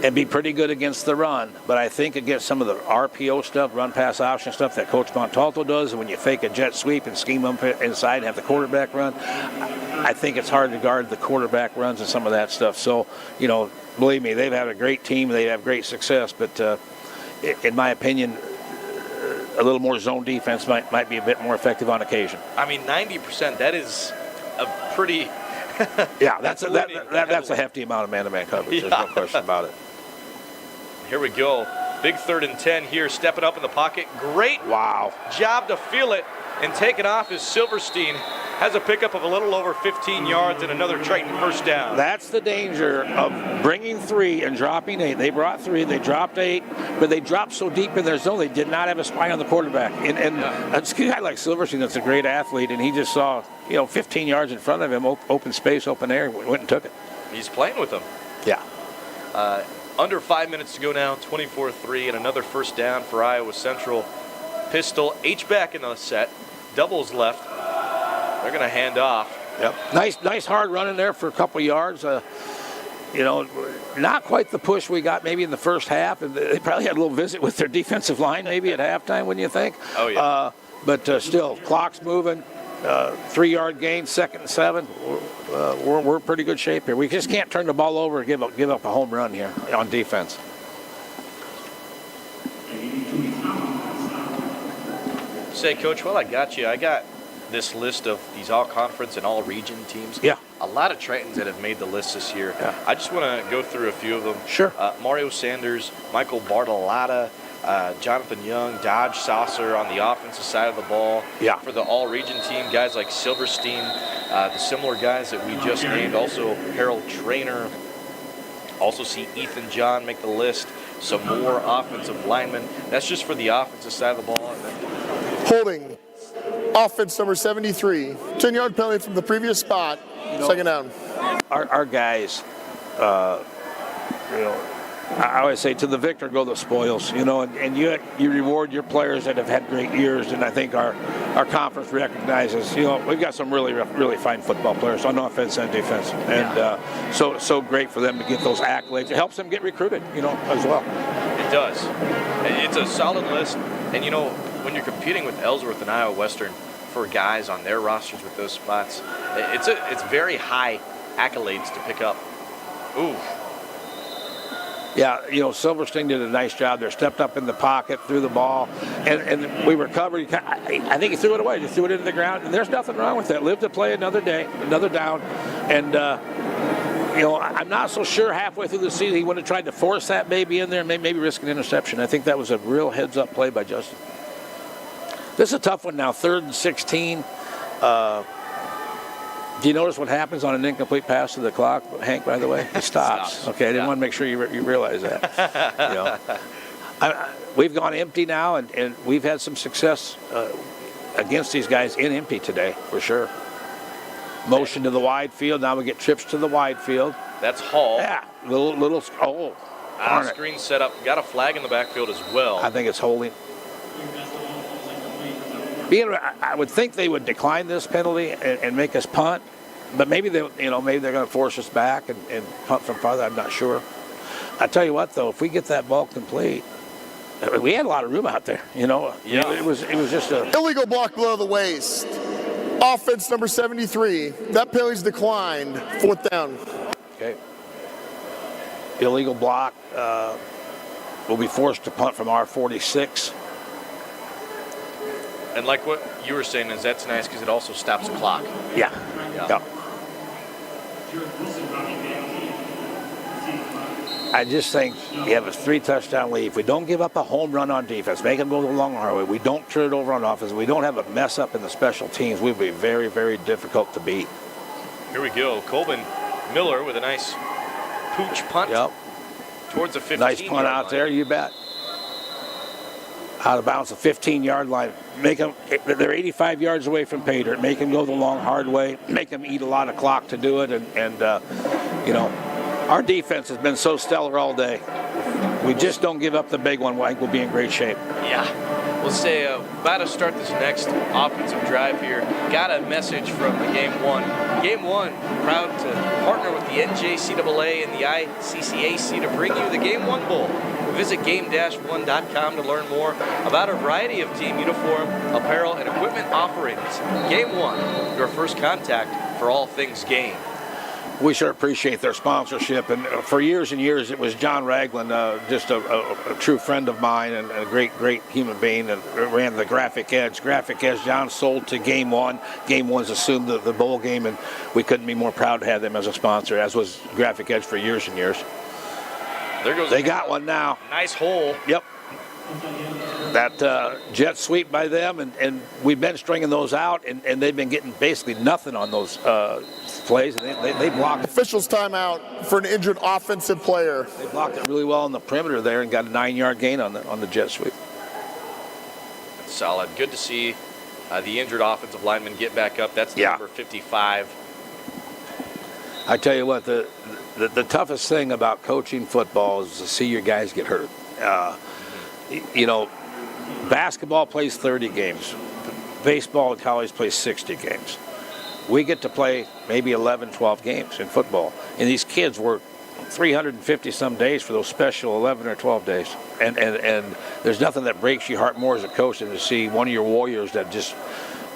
and be pretty good against the run, but I think against some of the RPO stuff, run pass option stuff that Coach Montalto does, and when you fake a jet sweep and scheme them inside and have the quarterback run, I think it's hard to guard the quarterback runs and some of that stuff. So, believe me, they've had a great team, they have great success, but in my opinion, a little more zone defense might be a bit more effective on occasion. I mean, 90%, that is a pretty... Yeah, that's a hefty amount of man-to-man coverage. There's no question about it. Here we go. Big 3rd and 10 here, stepping up in the pocket. Great job to feel it and take it off as Silverstein has a pickup of a little over 15 yards and another Triton first down. That's the danger of bringing 3 and dropping 8. They brought 3, they dropped 8, but they dropped so deep in their zone they did not have a spy on the quarterback. And a guy like Silverstein that's a great athlete, and he just saw 15 yards in front of him, open space, open air, went and took it. He's playing with them. Yeah. Under 5 minutes to go now, 24-3, and another first down for Iowa Central. Pistol, H-back in the set, doubles left. They're going to hand off. Yep. Nice hard run in there for a couple yards. Not quite the push we got maybe in the first half. And they probably had a little visit with their defensive line maybe at halftime, wouldn't you think? Oh, yeah. But still, clock's moving. 3-yard gain, 2nd and 7. We're in pretty good shape here. We just can't turn the ball over and give up a home run here on defense. Say, Coach, well, I got you. I got this list of these all-conference and all-region teams. Yeah. A lot of Tritons that have made the list this year. Yeah. I just want to go through a few of them. Sure. Mario Sanders, Michael Bartolotta, Jonathan Young, Dodge Saucer on the offensive side of the ball. Yeah. For the all-region team, guys like Silverstein, the similar guys that we just named. Also, Harold Trainer. Also see Ethan John make the list. Some more offensive linemen. That's just for the offensive side of the ball. Holding. Offense number 73. 10-yard penalty from the previous spot. 2nd down. Our guys, I always say to the victor go the spoils, and you reward your players that have had great years, and I think our conference recognizes, we've got some really fine football players on offense and defense, and so great for them to get those accolades. It helps them get recruited, as well. It does. It's a solid list, and when you're competing with Ellsworth and Iowa Western for guys on their rosters with those spots, it's very high accolades to pick up. Ooh. Yeah, Silverstein did a nice job there. Stepped up in the pocket, threw the ball, and we recovered. I think he threw it away. Just threw it into the ground, and there's nothing wrong with that. Live to play another day, another down, and I'm not so sure halfway through the season he would have tried to force that maybe in there and maybe risk an interception. I think that was a real heads-up play by Justin. This is a tough one now, 3rd and 16. Do you notice what happens on an incomplete pass to the clock, Hank, by the way? It stops. Okay, I didn't want to make sure you realize that. We've gone empty now, and we've had some success against these guys in empty today, for sure. Motion to the wide field. Now we get trips to the wide field. That's Hall. Yeah, little screen set up. Got a flag in the backfield as well. I think it's holding. I would think they would decline this penalty and make us punt, but maybe they're going to force us back and punt from farther. I'm not sure. I tell you what, though, if we get that ball complete, we had a lot of room out there. Yeah. It was just a illegal block below the waist. Offense number 73. That penalty's declined. 4th down. Okay. Illegal block. We'll be forced to punt from our 46. And like what you were saying, is that's nice because it also stops the clock. Yeah. I just think you have a 3-touchdown lead. If we don't give up a home run on defense, make them go along our way, we don't turn it over on offense, we don't have a mess up in the special teams, we'll be very, very difficult to beat. Here we go. Colvin Miller with a nice pooch punt towards the 15. Nice punt out there, you bet. out of bounds, the 15-yard line. Make them, they're 85 yards away from pay dirt. Make them go the long, hard way. Make them eat a lot of clock to do it. And you know, our defense has been so stellar all day. We just don't give up the big one. I think we'll be in great shape. Yeah. We'll say about to start this next offensive drive here. Got a message from the Game 1. Game 1, proud to partner with the NJCAA and the ICCAC to bring you the Game 1 Bowl. Visit game-1.com to learn more about a variety of team uniform, apparel, and equipment offerings. Game 1, your first contact for all things game. We sure appreciate their sponsorship, and for years and years it was John Ragland, just a true friend of mine and a great human being, and ran the Graphic Edge. Graphic Edge, John sold to Game 1. Game 1's assumed the bowl game, and we couldn't be more proud to have them as a sponsor, as was Graphic Edge for years and years. There goes. They got one now. Nice hole. Yep. That jet sweep by them, and we've been stringing those out, and they've been getting basically nothing on those plays, and they blocked. Officials timeout for an injured offensive player. They blocked it really well on the perimeter there and got a 9-yard gain on the jet sweep. That's solid. Good to see the injured offensive lineman get back up. That's number 55. I tell you what, the toughest thing about coaching football is to see your guys get hurt. You know, basketball plays 30 games. Baseball and college plays 60 games. We get to play maybe 11, 12 games in football. And these kids work 350 some days for those special 11 or 12 days. And there's nothing that breaks your heart more as a coach than to see one of your warriors that just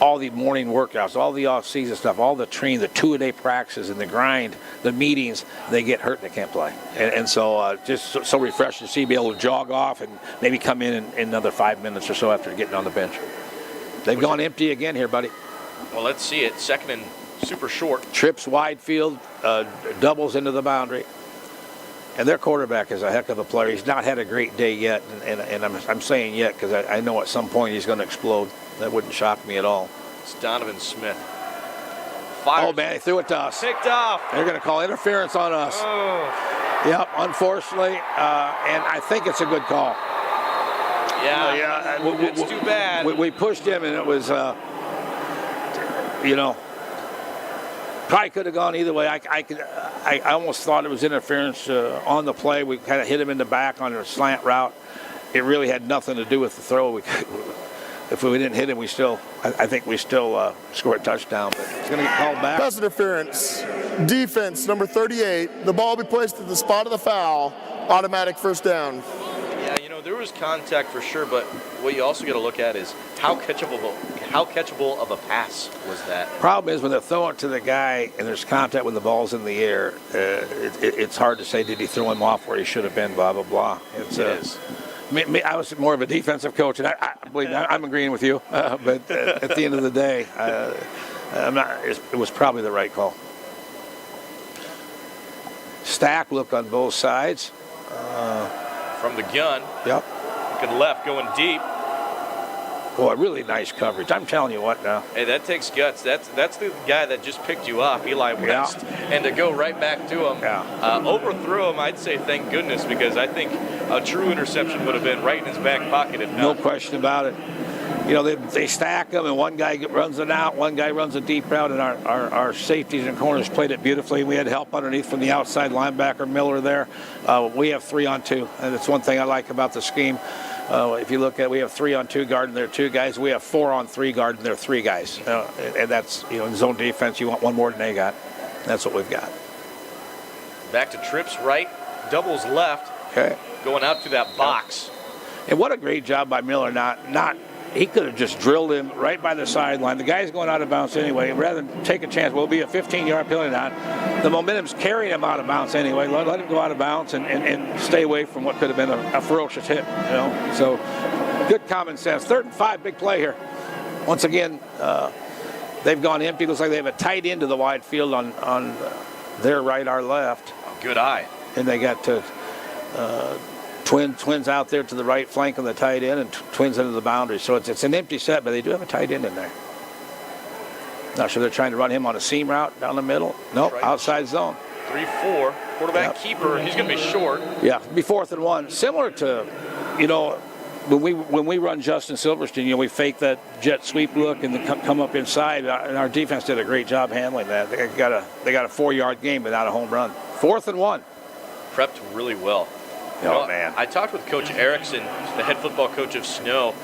all the morning workouts, all the off-season stuff, all the training, the 2-a-day practices and the grind, the meetings, they get hurt and they can't play. And so just so refreshing to see, be able to jog off and maybe come in another 5 minutes or so after getting on the bench. They've gone empty again here, buddy. Well, let's see it. Second and super short. Trips wide field, doubles into the boundary. And their quarterback is a heck of a player. He's not had a great day yet, and I'm saying yet because I know at some point he's going to explode. That wouldn't shock me at all. It's Donovan Smith. Oh, man, he threw it to us. Picked off. They're going to call interference on us. Oh. Yep, unfortunately, and I think it's a good call. Yeah, it's too bad. We pushed him, and it was, you know, probably could have gone either way. I almost thought it was interference on the play. We kind of hit him in the back on a slant route. It really had nothing to do with the throw. If we didn't hit him, I think we still score a touchdown. But it's going to get called back. Pass interference. Defense, number 38. The ball will be placed at the spot of the foul. Automatic first down. Yeah, you know, there was contact for sure, but what you also got to look at is how catchable of a pass was that? Problem is when they throw it to the guy and there's contact when the ball's in the air, it's hard to say, did he throw him off where he should have been, blah, blah, blah. It is. I was more of a defensive coach, and I'm agreeing with you. But at the end of the day, it was probably the right call. Stack look on both sides. From the gun. Yep. Looking left, going deep. Boy, really nice coverage. I'm telling you what now. Hey, that takes guts. That's the guy that just picked you up, Eli West. Yeah. And to go right back to him, overthrow him, I'd say thank goodness, because I think a true interception would have been right in his back pocket. If not. No question about it. You know, they stack them, and one guy runs it out, one guy runs a deep route, and our safeties and corners played it beautifully. We had help underneath from the outside linebacker, Miller, there. We have 3-on-2, and it's one thing I like about the scheme. If you look at it, we have 3-on-2 guarding their 2 guys. We have 4-on-3 guarding their 3 guys. And that's, you know, in zone defense, you want one more than they got. That's what we've got. Back to trips right, doubles left. Okay. Going out to that box. And what a great job by Miller. He could have just drilled him right by the sideline. The guy's going out of bounds anyway. Rather than take a chance, will be a 15-yard penalty now. The momentum's carrying him out of bounds anyway. Let him go out of bounds and stay away from what could have been a ferocious hit. You know, so good common sense. 3rd and 5, big play here. Once again, they've gone empty. Looks like they have a tight end to the wide field on their right, our left. Good eye. And they got to. Twins out there to the right flank on the tight end, and twins into the boundary. So it's an empty set, but they do have a tight end in there. Not sure they're trying to run him on a seam route down the middle. Nope, right. Outside zone. 3-4, quarterback keeper. He's going to be short. Yeah, be 4th and 1. Similar to, you know, when we run Justin Silverstein, we fake that jet sweep look and then come up inside. And our defense did a great job handling that. They got a 4-yard game without a home run. 4th and 1. Prepped really well. Oh, man. I talked with Coach Erickson, the head football coach of Snow,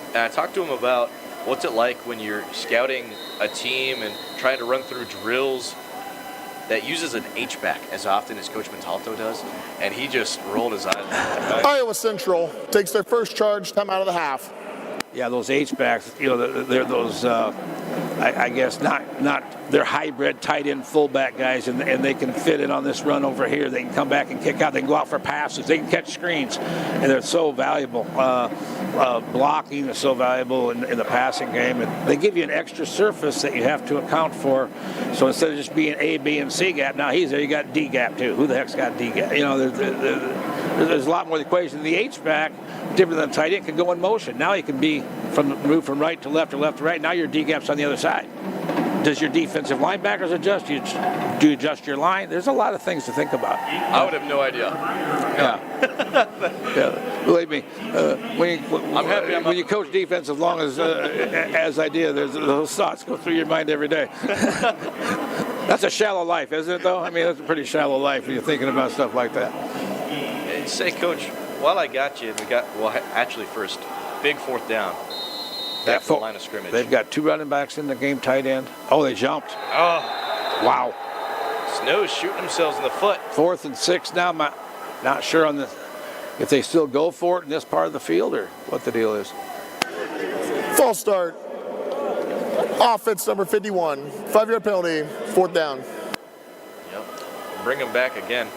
and I talked to him about what's it like when you're scouting a team and trying to run through drills that uses an H-back as often as Coach Montalto does, and he just rolled his eyes. Iowa Central takes their first charge, time out of the half. Yeah, those H-backs, they're those, I guess, not they're hybrid tight end fullback guys, and they can fit in on this run over here. They can come back and kick out. They can go out for passes. They can catch screens, and they're so valuable. Blocking is so valuable in the passing game, and they give you an extra surface that you have to account for. So instead of just being A, B, and C gap, now he's there. You got D gap too. Who the heck's got D gap? There's a lot more to the equation. The H-back, different than tight end, can go in motion. Now he can be move from right to left or left to right. Now your D gap's on the other side. Does your defensive linebackers adjust? Do you adjust your line? There's a lot of things to think about. I would have no idea. Yeah. Believe me, when you coach defense as long as I did, those thoughts go through your mind every day. That's a shallow life, isn't it, though? I mean, that's a pretty shallow life when you're thinking about stuff like that. Say, Coach, while I got you, actually first, big 4th down. That's the line of scrimmage. They've got 2 running backs in the game, tight end. Oh, they jumped. Oh. Wow. Snow's shooting themselves in the foot. 4th and 6 now. Not sure on if they still go for it in this part of the field or what the deal is. False start. Offense number 51. 5-yard penalty. 4th down. Yep. Bring them back again.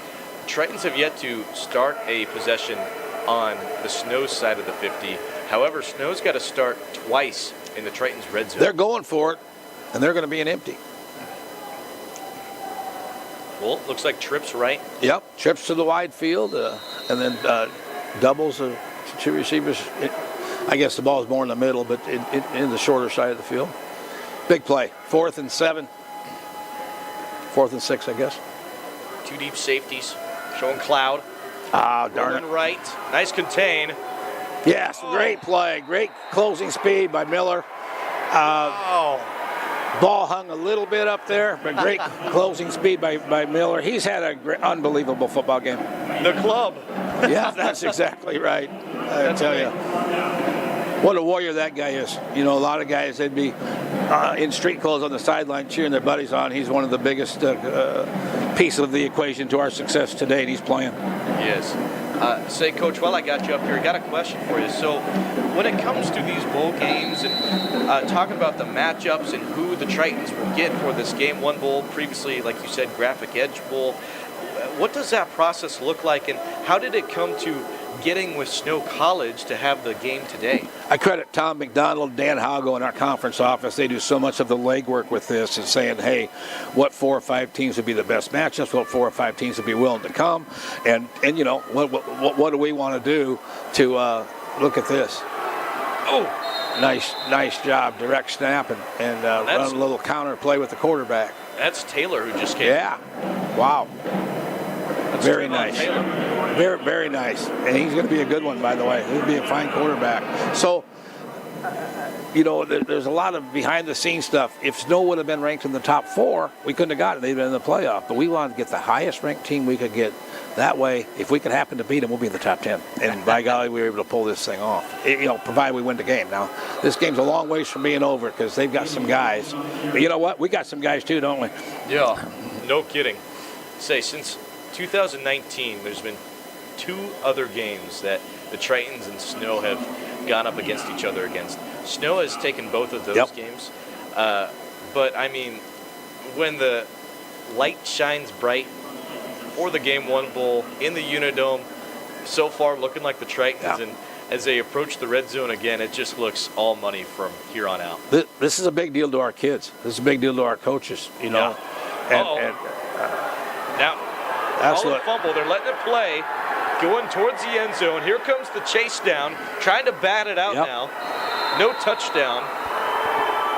Tritons have yet to start a possession on the Snow side of the 50. However, Snow's got to start twice in the Tritons red zone. They're going for it, and they're going to be an empty. Well, looks like trips right. Yep, trips to the wide field, and then doubles to 2 receivers. I guess the ball is more in the middle, but in the shorter side of the field. Big play. 4th and 7. 4th and 6, I guess. 2 deep safeties. Showing Cloud. Darn it. Right. Nice contain. Yes, great play. Great closing speed by Miller. Ball hung a little bit up there, but great closing speed by Miller. He's had an unbelievable football game. The club. Yeah, that's exactly right. I tell you. What a warrior that guy is. A lot of guys, they'd be in street clothes on the sideline cheering their buddies on. He's one of the biggest pieces of the equation to our success today, and he's playing. Yes. Say, Coach, while I got you up here, I got a question for you. So when it comes to these bowl games and talking about the matchups and who the Tritons will get for this game, one bowl, previously, like you said, Graphic Edge Bowl, what does that process look like, and how did it come to getting with Snow College to have the game today? I credit Tom McDonald, Dan Hago in our conference office. They do so much of the legwork with this and saying, hey, what 4 or 5 teams would be the best matchups, what 4 or 5 teams would be willing to come, and what do we want to do to look at this? Oh, nice job, direct snap, and run a little counter play with the quarterback. That's Taylor who just came. Yeah, wow. That's very nice. Taylor. Very, very nice. And he's going to be a good one, by the way. He'll be a fine quarterback. So, there's a lot of behind-the-scenes stuff. If Snow would have been ranked in the top 4, we couldn't have got it. They'd been in the playoff. But we wanted to get the highest-ranked team we could get. That way, if we could happen to beat them, we'll be in the top 10. And by golly, we were able to pull this thing off, provided we win the game. Now, this game's a long ways from being over because they've got some guys. But you know what? We got some guys, too, don't we? Yeah, no kidding. Say, since 2019, there's been 2 other games that the Tritons and Snow have gone up against each other against. Snow has taken both of those games. But, I mean, when the light shines bright for the Game 1 Bowl in the Unidome, so far looking like the Tritons, and as they approach the red zone again, it just looks all money from here on out. This is a big deal to our kids. This is a big deal to our coaches, Yeah. Now, that's all the fumble, they're letting it play, going towards the end zone. Here comes the chase down, trying to bat it out now. No touchdown.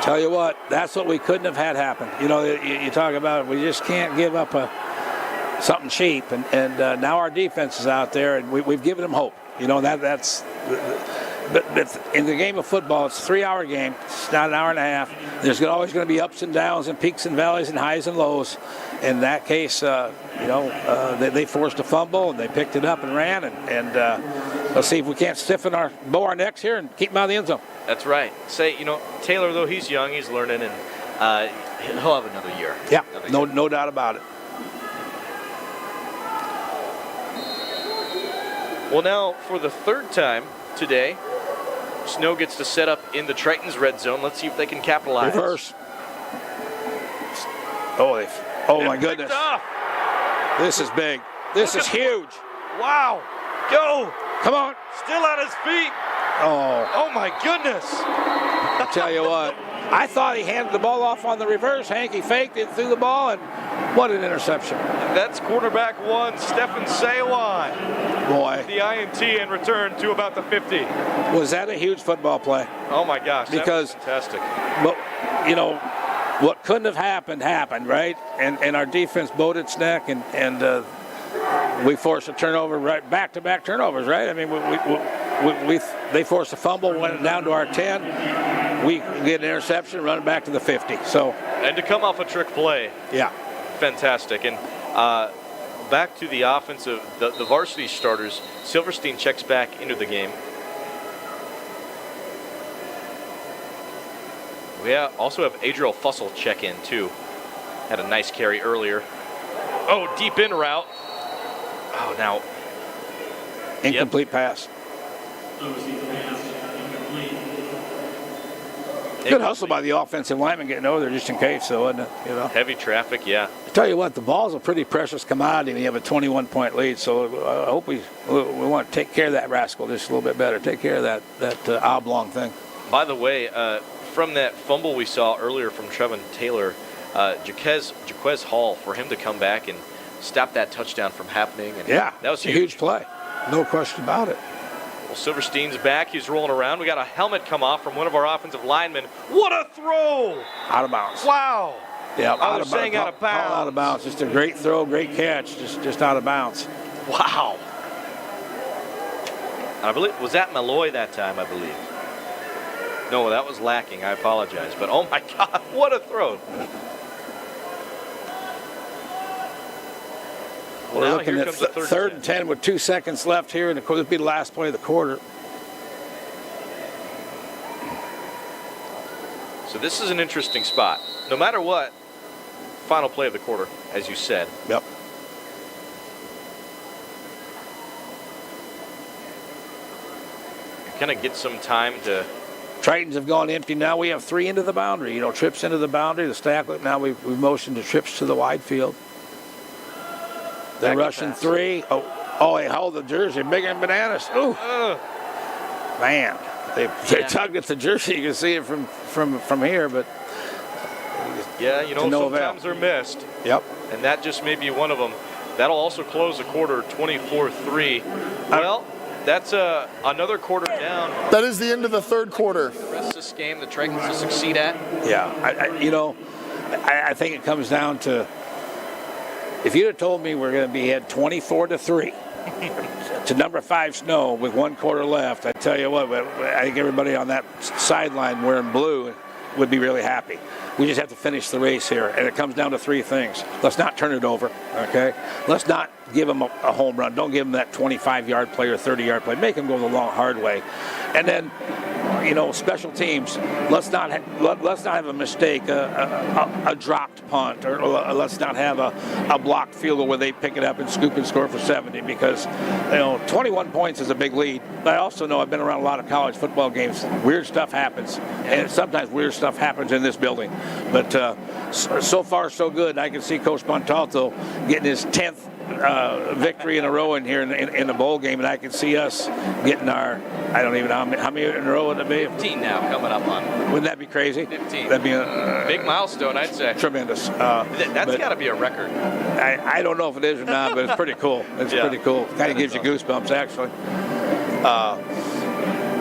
Tell you what, that's what we couldn't have had happen. You talk about it, we just can't give up something cheap, and now our defense is out there, and we've given them hope. That's in the game of football, it's a 3-hour game. It's not an hour and a half. There's always going to be ups and downs and peaks and valleys and highs and lows. In that case, they forced a fumble and they picked it up and ran. And let's see if we can't bow our necks here and keep them out of the end zone. That's right. Taylor, though he's young, he's learning, and he'll have another year. Yeah, no doubt about it. Well, now for the third time today, Snow gets to set up in the Tritons red zone. Let's see if they can capitalize. Reverse. Oh my goodness. This is big. This is huge. Wow. Go. Come on. Still on his feet. Oh my goodness. I tell you what, I thought he handed the ball off on the reverse. Hank, he faked it, threw the ball, and what an interception. That's quarterback 1, Stefan Sawan. Boy. The INT and return to about the 50. Was that a huge football play? Oh my gosh, because that was fantastic. But, what couldn't have happened, right? And our defense bowed its neck, and we forced a turnover, right? Back-to-back turnovers, right? I mean, they forced a fumble, went down to our 10. We get an interception, run it back to the 50. And to come off a trick play. Yeah. Fantastic. And back to the offensive, the varsity starters, Silverstein checks back into the game. We also have Adriel Fussell check in too. Had a nice carry earlier. Oh, deep in route. Oh, now. Incomplete pass. Good hustle by the offensive lineman getting over there just in case, though, wasn't it? Heavy traffic, yeah. I tell you what, the ball's a pretty precious commodity, and you have a 21-point lead. So I hope we want to take care of that rascal just a little bit better. Take care of that oblong thing. By the way, from that fumble we saw earlier from Trevin Taylor, Jaquez Hall, for him to come back and stop that touchdown from happening. And yeah, that was a huge play. No question about it. Well, Silverstein's back. He's rolling around. We got a helmet come off from one of our offensive linemen. What a throw! Out of bounds. Wow. Yeah, I was saying out of bounds. Out of bounds. Just a great throw, great catch. Just out of bounds. Wow. I believe, was that Malloy that time, I believe? No, that was lacking. I apologize. But oh my God, what a throw. We're looking at third and 10 with 2 seconds left here, and this will be the last play of the quarter. So this is an interesting spot. No matter what, final play of the quarter, as you said. Yep. Kind of get some time to. Tritons have gone empty now. We have 3 into the boundary. Trips into the boundary. The stack. Now we've motioned to trips to the wide field. They're rushing 3. Oh, they hold the jersey bigger than bananas. Ooh. Man, they tugged at the jersey. You can see it from here, but yeah, sometimes they're missed. Yep. And that just may be one of them. That'll also close the quarter 24-3. Well, that's another quarter down. That is the end of the third quarter. The rest of this game, the Tritons to succeed at. Yeah, I think it comes down to, if you'd have told me we're going to be ahead 24-3 to number 5 Snow with 1 quarter left, I tell you what, I think everybody on that sideline wearing blue would be really happy. We just have to finish the race here, and it comes down to 3 things. Let's not turn it over, okay? Let's not give them a home run. Don't give them that 25-yard play or 30-yard play. Make them go the long, hard way. And then, special teams. Let's not have a mistake, a dropped punt, or let's not have a blocked field goal where they pick it up and scoop and score for 70. Because 21 points is a big lead. But I also know I've been around a lot of college football games. Weird stuff happens, and sometimes weird stuff happens in this building. But so far so good. I can see Coach Montalto getting his 10th victory in a row in here in the bowl game, and I can see us getting our, I don't even know how many in a row would it be? 15 now coming up on. Wouldn't that be crazy? 15. That'd be a big milestone, I'd say. Tremendous. That's got to be a record. I don't know if it is or not, but it's pretty cool. It's pretty cool. Kind of gives you goosebumps, actually.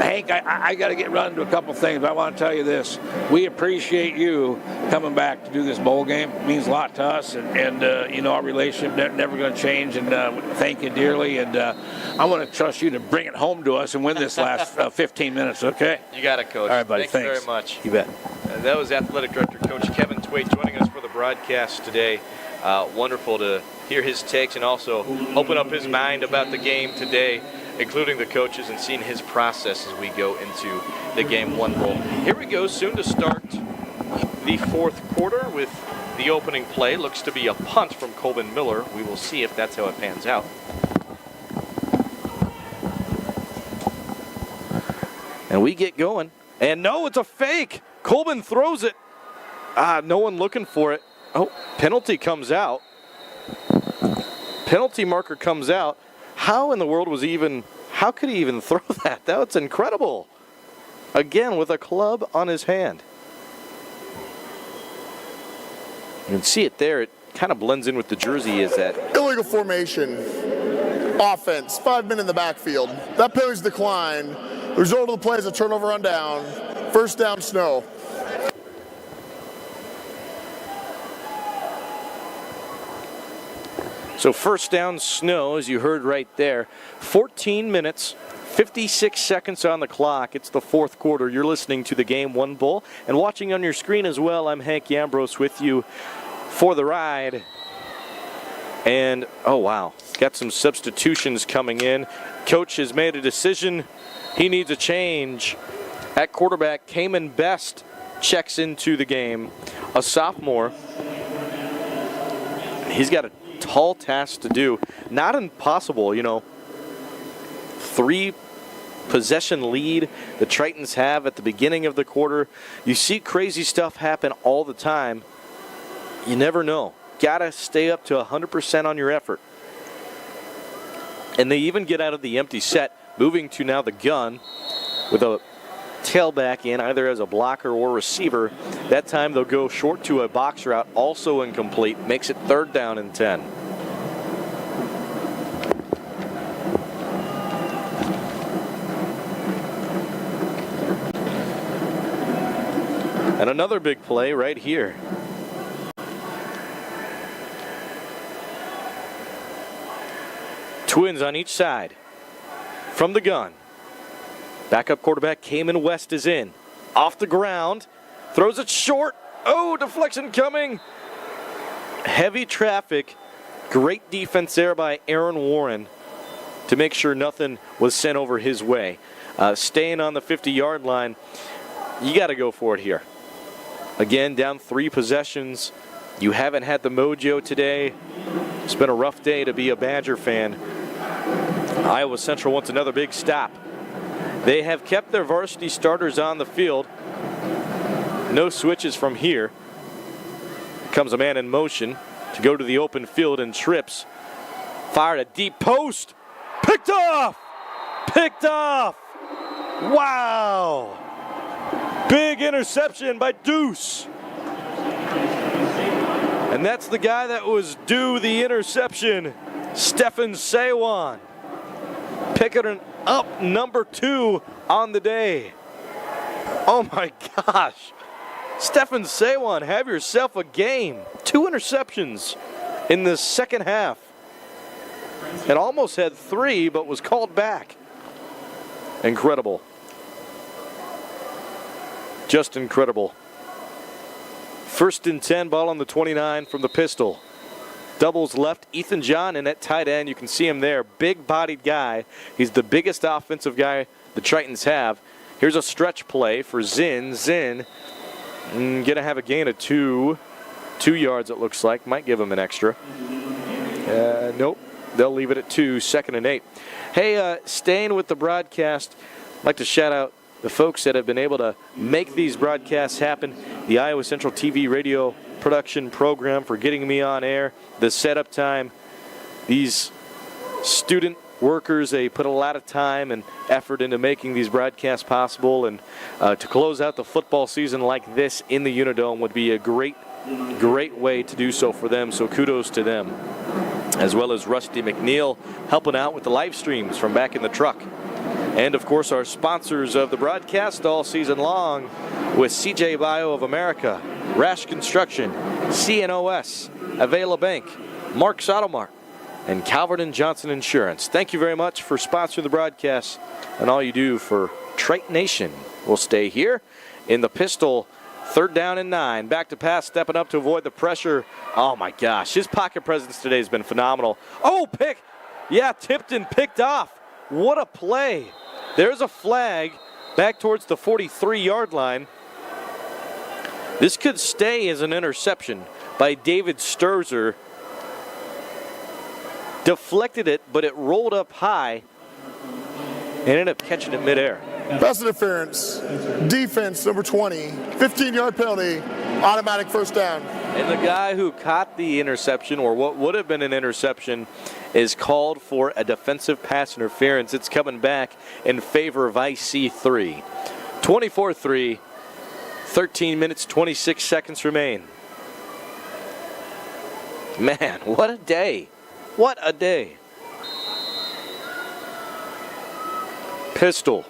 Hank, I got to get running to a couple things, but I want to tell you this. We appreciate you coming back to do this bowl game. It means a lot to us, and our relationship never going to change, and thank you dearly. And I want to trust you to bring it home to us and win this last 15 minutes, okay? You got it, Coach. All right, buddy. Thanks Thanks very much. You bet. That was Athletic Director Coach Kevin Twait joining us for the broadcast today. Wonderful to hear his takes and also open up his mind about the game today, including the coaches and seeing his process as we go into the Game 1 Bowl. Here we go, soon to start the fourth quarter with the opening play. Looks to be a punt from Colvin Miller. We will see if that's how it pans out. And we get going. And no, it's a fake. Colvin throws it. No one looking for it. Oh, penalty comes out. Penalty marker comes out. How in the world how could he even throw that? That's incredible. Again, with a club on his hand. You can see it there. It kind of blends in with the jersey. Is that illegal formation? Offense, 5 men in the backfield. That penalty's declined. The result of the play is a turnover on down. First down, Snow. So first down, Snow, as you heard right there. 14 minutes, 56 seconds on the clock. It's the fourth quarter. You're listening to the Game 1 Bowl. And watching on your screen as well, I'm Hank Yambros with you for the ride. And, oh wow, got some substitutions coming in. Coach has made a decision. He needs a change. At quarterback, Cayman Best checks into the game. A sophomore. He's got a tall task to do. Not impossible, 3 possession lead the Tritons have at the beginning of the quarter. You see crazy stuff happen all the time. You never know. Gotta stay up to 100% on your effort. And they even get out of the empty set, moving to now the gun with a tailback in either as a blocker or receiver. That time they'll go short to a box route, also incomplete. Makes it 3rd down and 10. And another big play right here. Twins on each side. From the gun. Backup quarterback Cayman West is in. Off the ground. Throws it short. Oh, deflection coming. Heavy traffic. Great defense there by Aaron Warren to make sure nothing was sent over his way. Staying on the 50-yard line. You got to go for it here. Again, down 3 possessions. You haven't had the mojo today. It's been a rough day to be a Badger fan. Iowa Central wants another big stop. They have kept their varsity starters on the field. No switches from here. Comes a man in motion to go to the open field and trips. Fired a deep post. Picked off! Picked off! Wow! Big interception by Deuce. And that's the guy that was due the interception, Stefan Sewan. Picking up number 2 on the day. Oh my gosh. Stefan Sewan, have yourself a game. 2 interceptions in the second half. It almost had 3, but was called back. Incredible. Just incredible. 1st and 10, ball on the 29 from the pistol. Doubles left, Ethan John in at tight end. You can see him there, big-bodied guy. He's the biggest offensive guy the Tritons have. Here's a stretch play for Zinn. Zinn gonna have a gain of 2 yards, it looks like. Might give him an extra. Nope, they'll leave it at 2, 2nd and 8. Hey, staying with the broadcast, I'd like to shout out the folks that have been able to make these broadcasts happen. The Iowa Central TV radio production program for getting me on air. The setup time. These student workers, they put a lot of time and effort into making these broadcasts possible. And to close out the football season like this in the Unidome would be a great way to do so for them. So kudos to them. As well as Rusty McNeil helping out with the live streams from back in the truck. And, of course, our sponsors of the broadcast all season long with CJ Bio of America, Rash Construction, CNOS, Avela Bank, Mark's Auto Mart, and Calvert & Johnson Insurance. Thank you very much for sponsoring the broadcast and all you do for Triton Nation. We'll stay here in the pistol. 3rd down and 9. Back to pass, stepping up to avoid the pressure. Oh, my gosh. His pocket presence today has been phenomenal. Oh, pick. Yeah, tipped and picked off. What a play. There's a flag back towards the 43-yard line. This could stay as an interception by David Sturzer. Deflected it, but it rolled up high and ended up catching it midair. Pass interference, defense number 20, 15-yard penalty, automatic 1st down. And the guy who caught the interception, or what would have been an interception, is called for a defensive pass interference. It's coming back in favor of IC3. 24-3, 13 minutes, 26 seconds remain. Man, what a day. What a day. Pistol.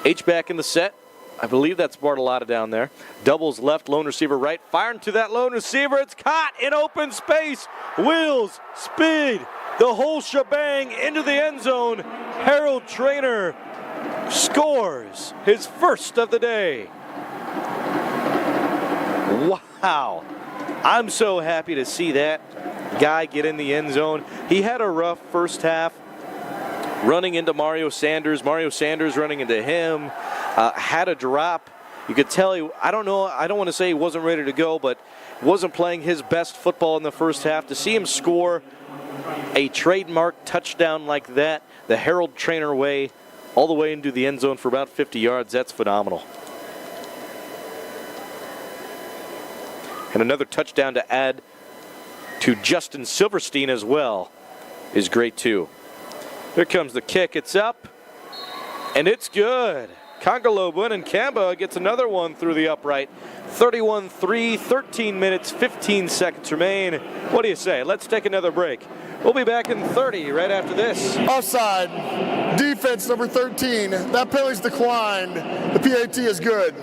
H-back in the set. I believe that's Bartolotta down there. Doubles left, lone receiver right. Firing to that lone receiver. It's caught in open space. Wheels, speed, the whole shebang into the end zone. Harold Trainer scores his first of the day. Wow. I'm so happy to see that guy get in the end zone. He had a rough first half. Running into Mario Sanders running into him, had a drop. You could tell I don't want to say he wasn't ready to go, but wasn't playing his best football in the first half. To see him score a trademark touchdown like that, the Harold Trainer way, all the way into the end zone for about 50 yards, that's phenomenal. And another touchdown to add to Justin Silverstein as well is great too. Here comes the kick. It's up, and it's good. Congolo and Kamba gets another one through the upright. 31-3, 13 minutes, 15 seconds remain. What do you say? Let's take another break. We'll be back in 30 right after this. Offside. Defense number 13. That penalty's declined. The PAT is good.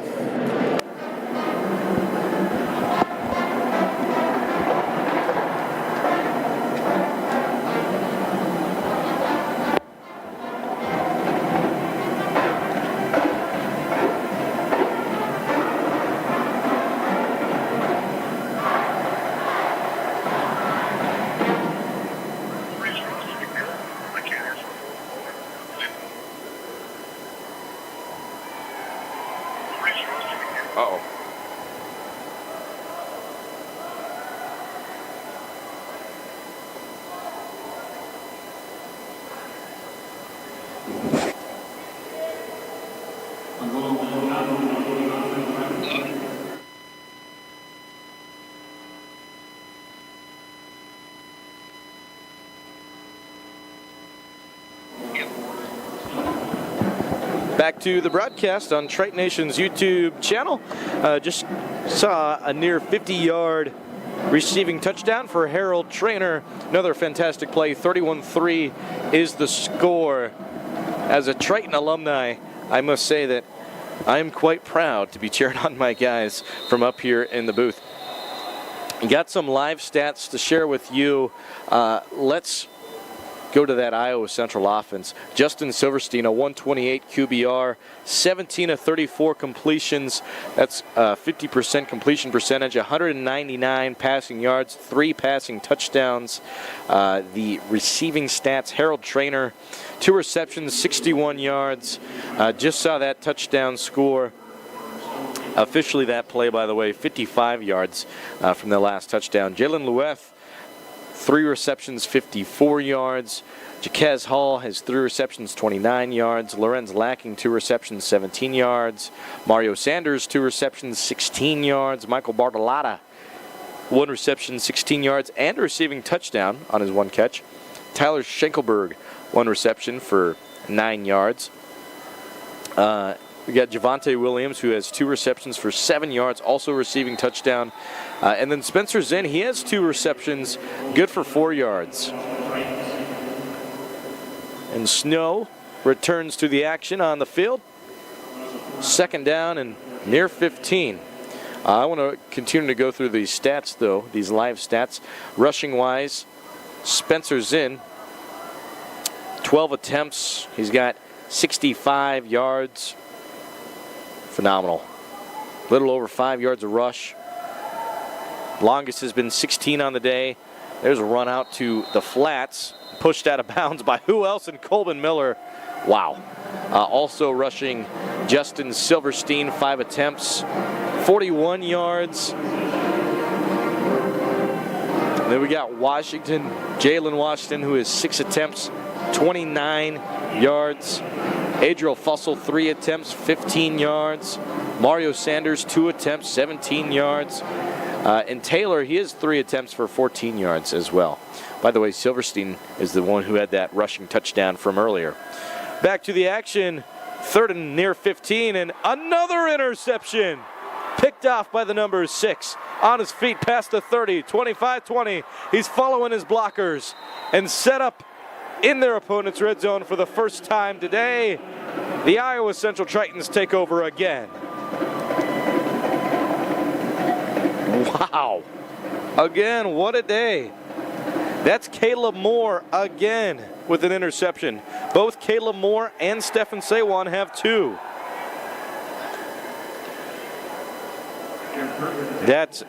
Back to the broadcast on Triton Nation's YouTube channel. Just saw a near 50-yard receiving touchdown for Harold Trainer. Another fantastic play. 31-3 is the score. As a Triton alumni, I must say that I am quite proud to be cheering on my guys from up here in the booth. Got some live stats to share with you. Let's go to that Iowa Central offense. Justin Silverstein, a 128 QBR, 17 of 34 completions. That's 50% completion percentage, 199 passing yards, 3 passing touchdowns. The receiving stats, Harold Trainer, 2 receptions, 61 yards. Just saw that touchdown score. Officially that play, by the way, 55 yards from the last touchdown. Jalen Lueth, 3 receptions, 54 yards. Jaquez Hall has 3 receptions, 29 yards. Lorenz Lacking, 2 receptions, 17 yards. Mario Sanders, 2 receptions, 16 yards. Michael Bartolotta, 1 reception, 16 yards, and a receiving touchdown on his 1 catch. Tyler Schenkelberg, 1 reception for 9 yards. We got Javonte Williams, who has 2 receptions for 7 yards, also receiving touchdown. And then Spencer Zinn, he has 2 receptions, good for 4 yards. And Snow returns to the action on the field. Second down and near 15. I want to continue to go through these stats, though, these live stats. Rushing-wise, Spencer Zinn, 12 attempts. He's got 65 yards. Phenomenal. Little over 5 yards of rush. Longest has been 16 on the day. There's a run out to the flats. Pushed out of bounds by who else? And Colvin Miller. Wow. Also rushing Justin Silverstein, 5 attempts, 41 yards. Then we got Washington, Jalen Washington, who has 6 attempts, 29 yards. Adriel Fussell, 3 attempts, 15 yards. Mario Sanders, 2 attempts, 17 yards. And Taylor, he has 3 attempts for 14 yards as well. By the way, Silverstein is the one who had that rushing touchdown from earlier. Back to the action, third and near 15, and another interception. Picked off by the number 6. On his feet past the 30, 25-20. He's following his blockers and set up in their opponent's red zone for the first time today. The Iowa Central Tritons take over again. Wow. Again, what a day. That's Caleb Moore again with an interception. Both Caleb Moore and Stefan Sawan have 2. That's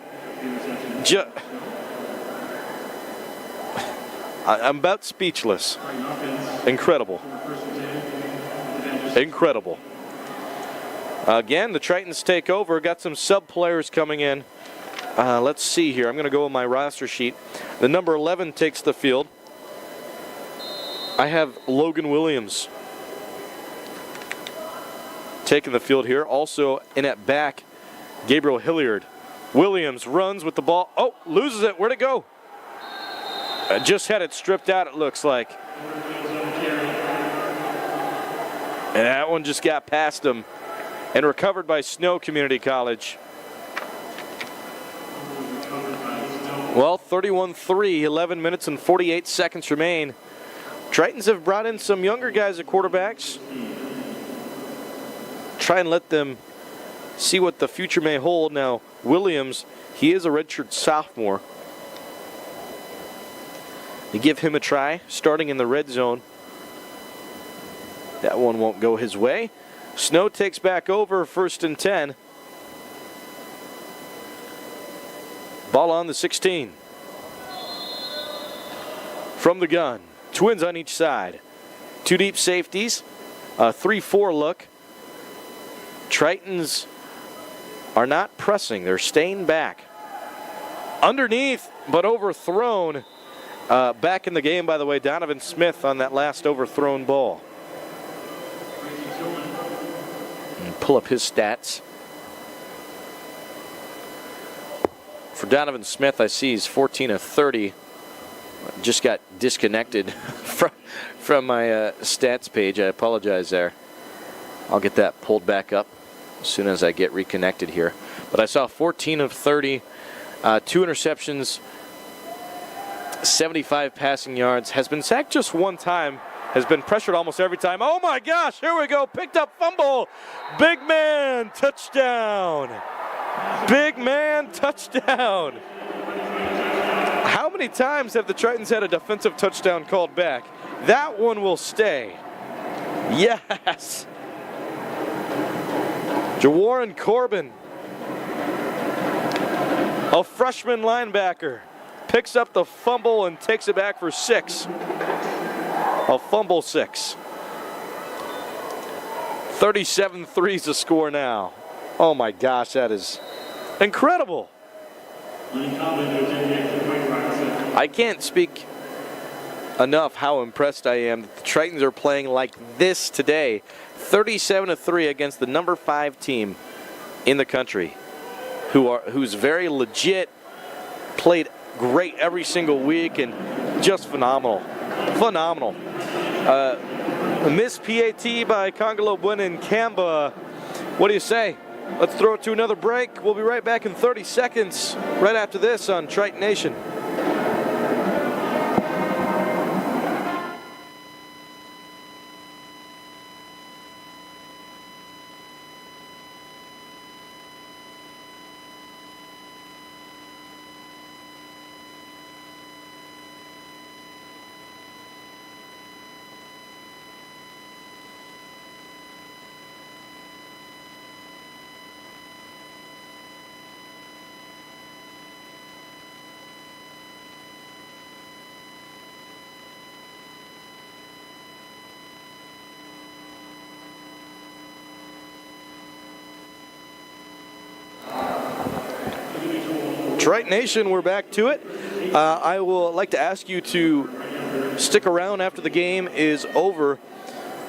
just... I'm about speechless. Incredible. Incredible. Again, the Tritons take over. Got some sub players coming in. Let's see here. I'm going to go with my roster sheet. The number 11 takes the field. I have Logan Williams taking the field here. Also in at back, Gabriel Hilliard. Williams runs with the ball. Oh, loses it. Where'd it go? Just had it stripped out, it looks like. And that one just got past him and recovered by Snow Community College. Well, 31-3, 11 minutes and 48 seconds remain. Tritons have brought in some younger guys at quarterbacks. Try and let them see what the future may hold. Now, Williams, he is a redshirt sophomore. They give him a try, starting in the red zone. That one won't go his way. Snow takes back over, 1st and 10. Ball on the 16. From the gun. Twins on each side. 2 deep safeties. A 3-4 look. Tritons are not pressing. They're staying back. Underneath, but overthrown. Back in the game, by the way, Donovan Smith on that last overthrown ball. And pull up his stats. For Donovan Smith, I see he's 14 of 30. Just got disconnected from my stats page. I apologize there. I'll get that pulled back up as soon as I get reconnected here. But I saw 14 of 30, 2 interceptions, 75 passing yards, has been sacked just 1 time, has been pressured almost every time. Oh my gosh, here we go, picked up fumble. Big man, touchdown. Big man, touchdown. How many times have the Tritons had a defensive touchdown called back? That one will stay. Yes. Jawarren Corbin, a freshman linebacker, picks up the fumble and takes it back for 6. A fumble 6. 37-3 is the score now. Oh my gosh, that is incredible. I can't speak enough how impressed I am that the Tritons are playing like this today. 37-3 against the number 5 team in the country, who's very legit, played great every single week, and just phenomenal. Phenomenal. Miss PAT by Congolo Bwin and Kamba. What do you say? Let's throw it to another break. We'll be right back in 30 seconds, right after this on Triton Nation. Triton Nation, we're back to it. I will like to ask you to stick around after the game is over.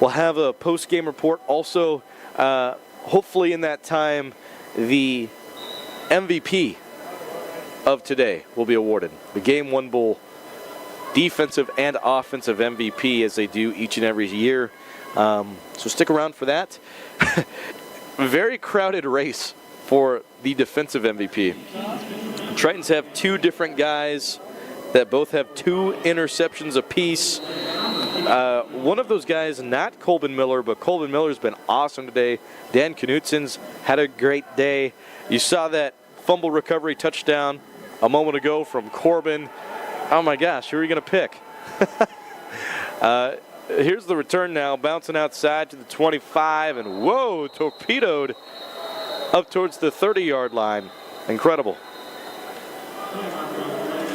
We'll have a post-game report. Also, hopefully in that time, the MVP of today will be awarded. The Game 1 Bowl defensive and offensive MVP, as they do each and every year. So stick around for that. Very crowded race for the defensive MVP. Tritons have two different guys that both have 2 interceptions apiece. One of those guys, not Colvin Miller, but Colvin Miller's been awesome today. Dan Knutsen's had a great day. You saw that fumble recovery touchdown a moment ago from Corbin. Oh my gosh, who are you going to pick? Here's the return now, bouncing outside to the 25, and whoa, torpedoed up towards the 30-yard line. Incredible.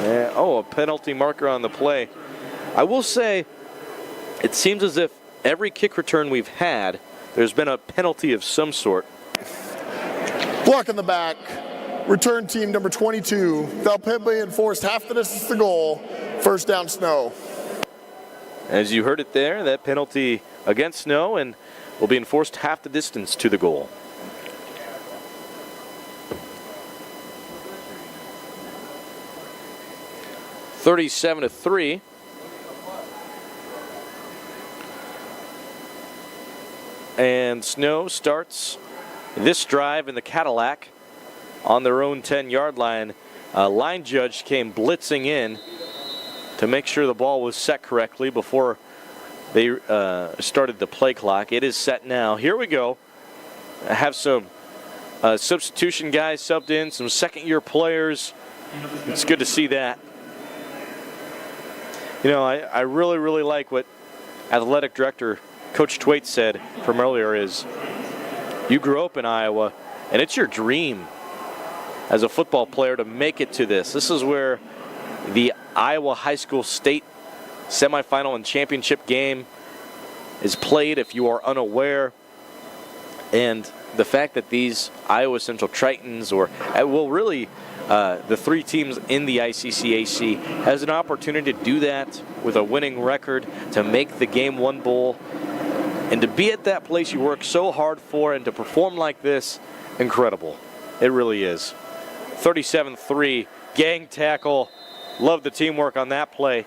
A penalty marker on the play. I will say, it seems as if every kick return we've had, there's been a penalty of some sort. Block in the back. Return team number 22. They'll be enforced half the distance to goal. First down, Snow. As you heard it there, that penalty against Snow and will be enforced half the distance to the goal. (37-3). And Snow starts this drive in the Cadillac on their own 10-yard line. Line judge came blitzing in to make sure the ball was set correctly before they started the play clock. It is set now. Here we go. I have some substitution guys subbed in, some second-year players. It's good to see that. You know, I really, really like what athletic director Coach Twait said from earlier is, you grew up in Iowa, and it's your dream as a football player to make it to this. This is where the Iowa High School State semifinal and championship game is played, if you are unaware. And the fact that these Iowa Central Tritons, or really the 3 teams in the ICCAC, has an opportunity to do that with a winning record, to make the Game 1 Bowl, and to be at that place you work so hard for, and to perform like this, incredible. It really is. 37-3, gang tackle. Love the teamwork on that play.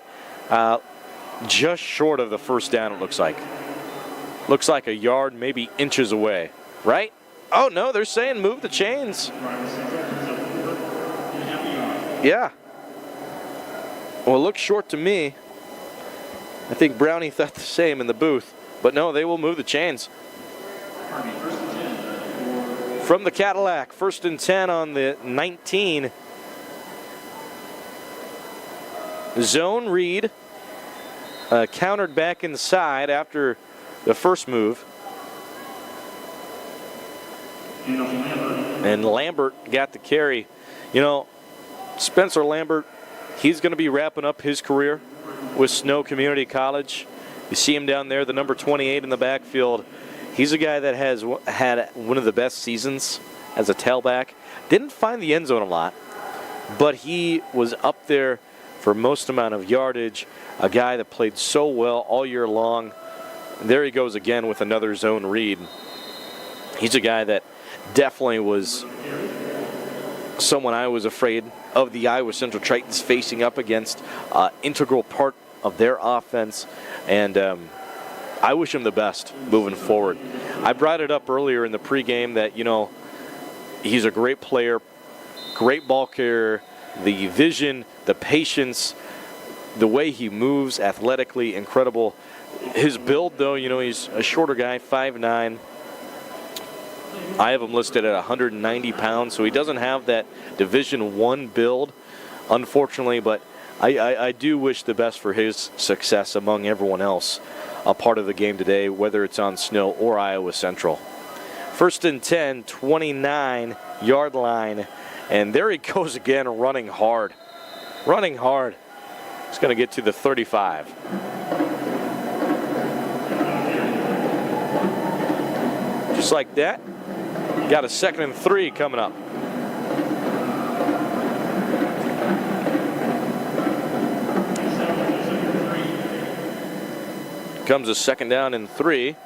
Just short of the first down, it looks like. Looks like a yard, maybe inches away, right? Oh, no, they're saying move the chains. Yeah. Well, it looks short to me. I think Brownie thought the same in the booth. But no, they will move the chains. From the Cadillac, 1st and 10 on the 19. Zone read. Countered back inside after the first move. And Lambert got the carry. You know, Spencer Lambert, he's going to be wrapping up his career with Snow Community College. You see him down there, the number 28 in the backfield. He's a guy that has had one of the best seasons as a tailback. Didn't find the end zone a lot, but he was up there for most amount of yardage. A guy that played so well all year long. And there he goes again with another zone read. He's a guy that definitely was someone I was afraid of the Iowa Central Tritons facing up against. Integral part of their offense, and I wish him the best moving forward. I brought it up earlier in the pregame that, you know, he's a great player, great ball carrier, the vision, the patience, the way he moves athletically, incredible. His build, though, you know, he's a shorter guy, 5'9". I have him listed at 190 pounds, so he doesn't have that Division I build, unfortunately, but I do wish the best for his success among everyone else a part of the game today, whether it's on Snow or Iowa Central. 1st and 10, 29-yard line, and there he goes again, running hard. Running hard. He's going to get to the 35. Just like that, got a 2nd and 3 coming up. Comes a second down and 3.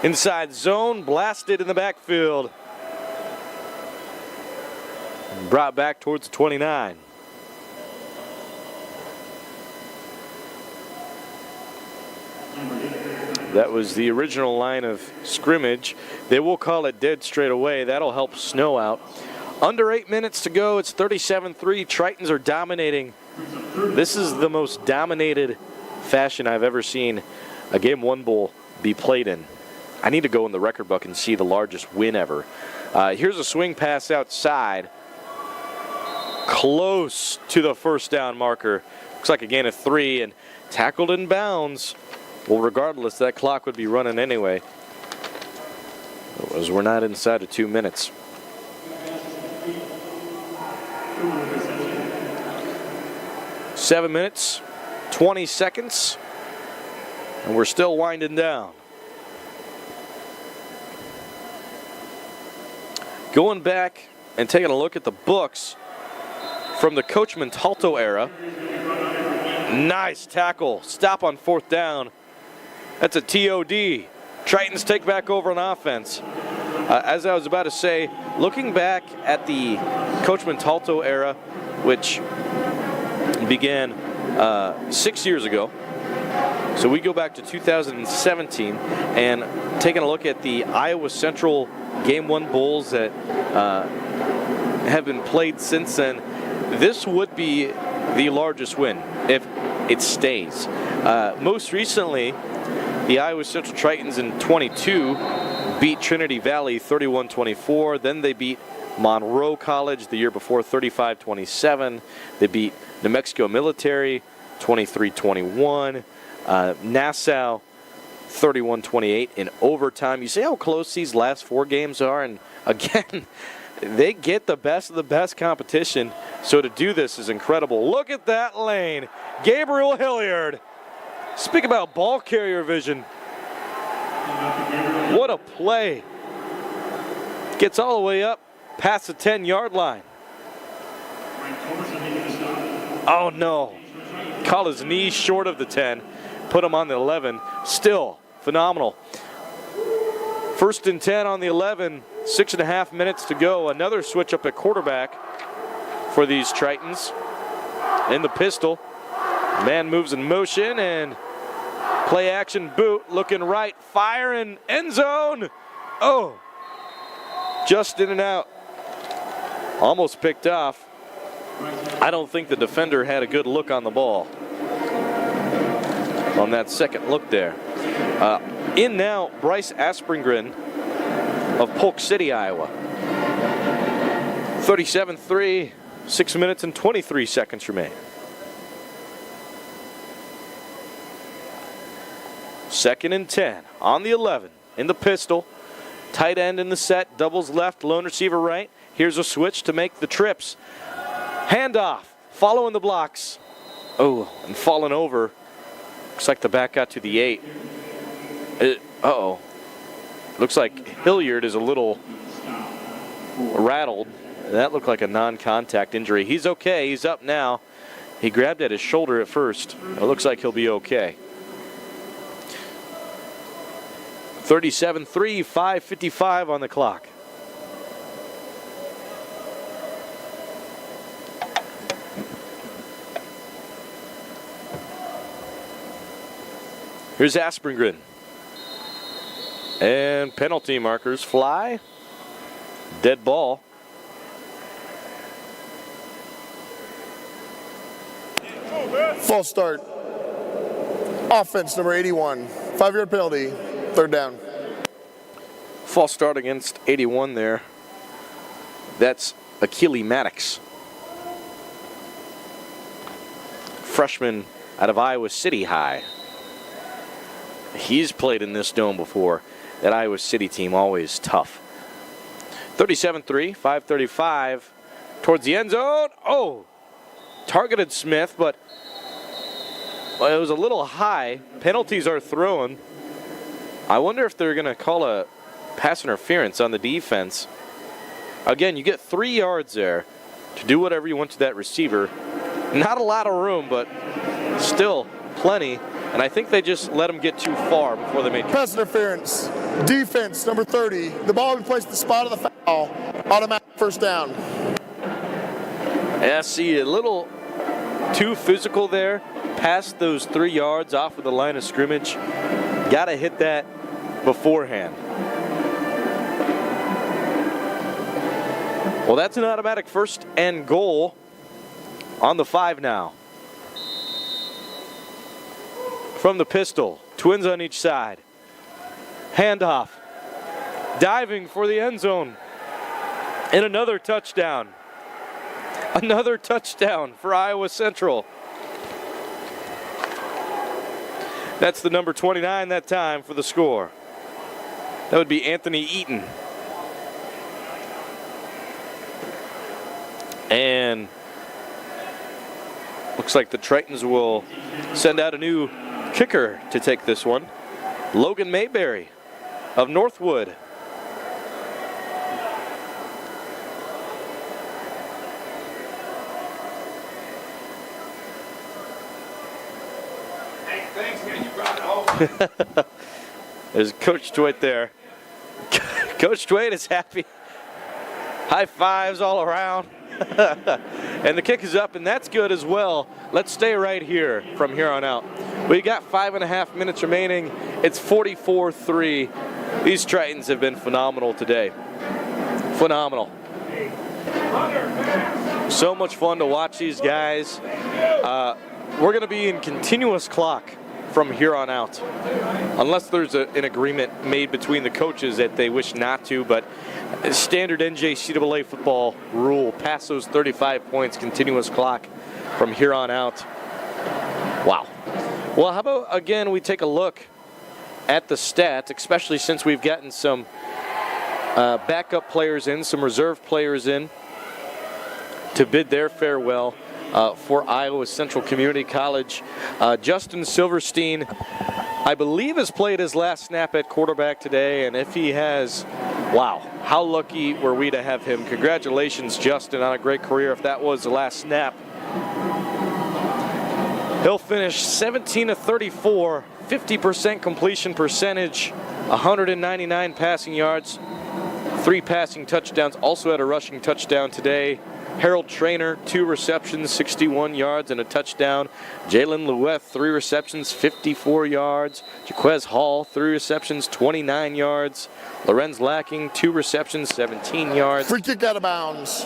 Inside zone, blasted in the backfield. Brought back towards the 29. That was the original line of scrimmage. They will call it dead straight away. That'll help snow out. Under 8 minutes to go. It's 37-3. Tritons are dominating. This is the most dominated fashion I've ever seen a Game 1 Bowl be played in. I need to go in the record book and see the largest win ever. Here's a swing pass outside. Close to the first down marker. Looks like a gain of 3 and tackled in bounds. Well, regardless, that clock would be running anyway, as we're not inside of 2 minutes. Seven minutes, 20 seconds, and we're still winding down. Going back and taking a look at the books from the Coach Montalto era. Nice tackle, stop on 4th down. That's a TOD. Tritons take back over on offense. As I was about to say, looking back at the Coach Montalto era, which began 6 years ago. So we go back to 2017 and taking a look at the Iowa Central Game 1 Bowls that have been played since then. This would be the largest win if it stays. Most recently, the Iowa Central Tritons in 22 beat Trinity Valley 31-24. Then they beat Monroe College the year before 35-27. They beat New Mexico Military 23-21. Nassau 31-28 in overtime. You see how close these last 4 games are? And again, they get the best of the best competition. So to do this is incredible. Look at that lane. Gabriel Hilliard. Speak about ball carrier vision. What a play. Gets all the way up past the 10-yard line. Oh no. Caught his knee short of the 10. Put him on the 11. Still phenomenal. 1st and 10 on the 11. 6.5 minutes to go. Another switch up at quarterback for these Tritons. In the pistol. Man moves in motion and play action boot. Looking right. Firing. End zone. Oh. Just in and out. Almost picked off. I don't think the defender had a good look on the ball on that second look there. In now, Bryce Asprengren of Polk City, Iowa. 37-3, 6 minutes and 23 seconds remain. Second and 10 on the 11 in the pistol. Tight end in the set, doubles left, lone receiver right. Here's a switch to make the trips. Handoff, following the blocks. Oh, and falling over. Looks like the back got to the 8. Uh-oh. Looks like Hilliard is a little rattled. That looked like a non-contact injury. He's okay. He's up now. He grabbed at his shoulder at first. It looks like he'll be okay. 37-3, 5:55 on the clock. Here's Asprengren. And penalty markers fly. Dead ball. False start. Offense number 81. 5-yard penalty. 3rd down. False start against 81 there. That's Achille Maddox. Freshman out of Iowa City High. He's played in this dome before. That Iowa City team always tough. 37-3, 5:35 towards the end zone. Oh, targeted Smith, but well, it was a little high. Penalties are thrown. I wonder if they're going to call a pass interference on the defense. Again, you get 3 yards there to do whatever you want to that receiver. Not a lot of room, but still plenty. and I think they just let them get too far before they made Pass interference. Defense, number 30. The ball will be placed at the spot of the foul. Automatic first down. Yeah, see, a little too physical there. Past those 3 yards off of the line of scrimmage. Got to hit that beforehand. Well, that's an automatic first and goal on the 5 now. From the pistol, Twins on each side. Handoff, diving for the end zone, and another touchdown. Another touchdown for Iowa Central. That's the number 29 that time for the score. That would be Anthony Eaton. And looks like the Tritons will send out a new kicker to take this one. Logan Mayberry of Northwood. Hey, thanks, man. You brought it home. There's Coach Twait there. Coach Twait is happy. High fives all around. And the kick is up, and that's good as well. Let's stay right here from here on out. We got 5.5 minutes remaining. It's 44-3. These Tritons have been phenomenal today. Phenomenal. So much fun to watch these guys. We're going to be in continuous clock from here on out, unless there's an agreement made between the coaches that they wish not to, but standard NJCAA football rule, past those 35 points, continuous clock from here on out. Wow. Well, how about, again, we take a look at the stats, especially since we've gotten some backup players in, some reserve players in to bid their farewell for Iowa Central Community College. Justin Silverstein, I believe, has played his last snap at quarterback today, and if he has, wow, how lucky were we to have him. Congratulations, Justin, on a great career if that was the last snap. He'll finish 17 of 34, 50% completion percentage, 199 passing yards, 3 passing touchdowns, also had a rushing touchdown today. Harold Trainer, 2 receptions, 61 yards and a touchdown. Jalen Loueth, 3 receptions, 54 yards. Jaquez Hall, 3 receptions, 29 yards. Lorenz Lacking, 2 receptions, 17 yards. Free kick out of bounds.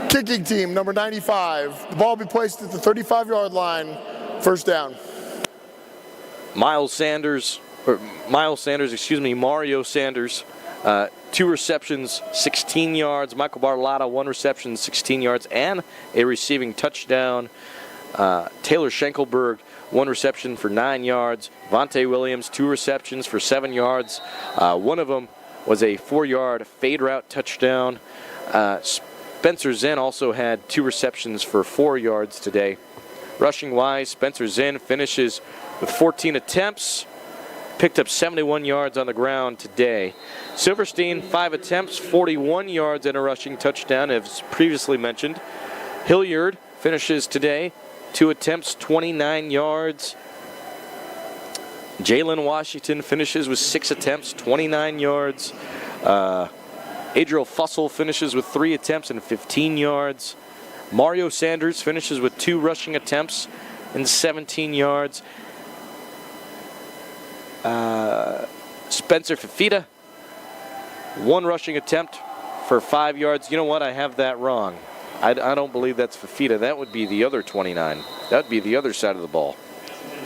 Kicking team, number 95. The ball will be placed at the 35-yard line. First down. Mario Sanders, 2 receptions, 16 yards. Michael Barlotta, 1 reception, 16 yards, and a receiving touchdown. Taylor Schenkelberg, 1 reception for 9 yards. Vontae Williams, 2 receptions for 7 yards. One of them was a 4-yard fade route touchdown. Spencer Zinn also had 2 receptions for 4 yards today. Rushing wise, Spencer Zinn finishes with 14 attempts. Picked up 71 yards on the ground today. Silverstein, 5 attempts, 41 yards and a rushing touchdown, as previously mentioned. Hilliard finishes today, 2 attempts, 29 yards. Jalen Washington finishes with 6 attempts, 29 yards. Adriel Fussell finishes with 3 attempts and 15 yards. Mario Sanders finishes with 2 rushing attempts and 17 yards. Spencer Fafita, 1 rushing attempt for 5 yards. You know what? I have that wrong. I don't believe that's Fafita. That would be the other 29. That would be the other side of the ball.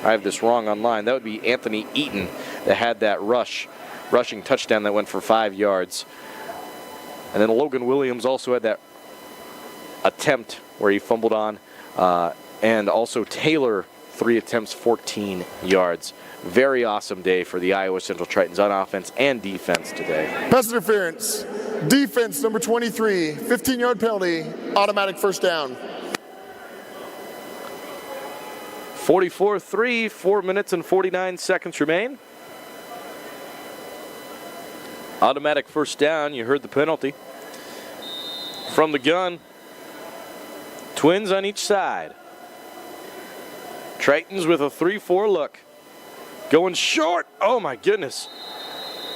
I have this wrong online. That would be Anthony Eaton that had that rushing touchdown that went for 5 yards. And then Logan Williams also had that attempt where he fumbled on. And also Taylor, 3 attempts, 14 yards. Very awesome day for the Iowa Central Tritons on offense and defense today. Pass interference. Defense, number 23. 15-yard penalty. Automatic first down. 44-3, 4 minutes and 49 seconds remain. Automatic first down. You heard the penalty. From the gun, Twins on each side. Tritons with a 3-4 look. Going short. Oh my goodness.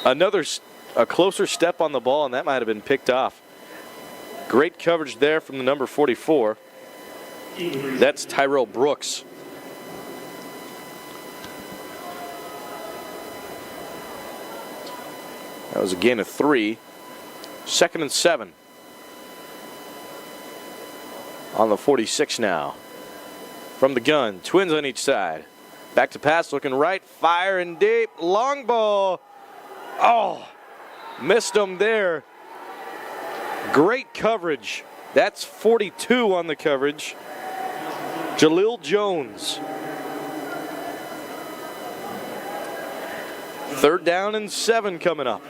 A closer step on the ball, and that might have been picked off. Great coverage there from the number 44. That's Tyrell Brooks. That was a gain of 3. 2nd and 7. On the 46 now. From the gun, Twins on each side. Back to pass, looking right, firing deep, long ball. Oh, missed him there. Great coverage. That's 42 on the coverage. Jaleel Jones. 3rd down and 7 coming up.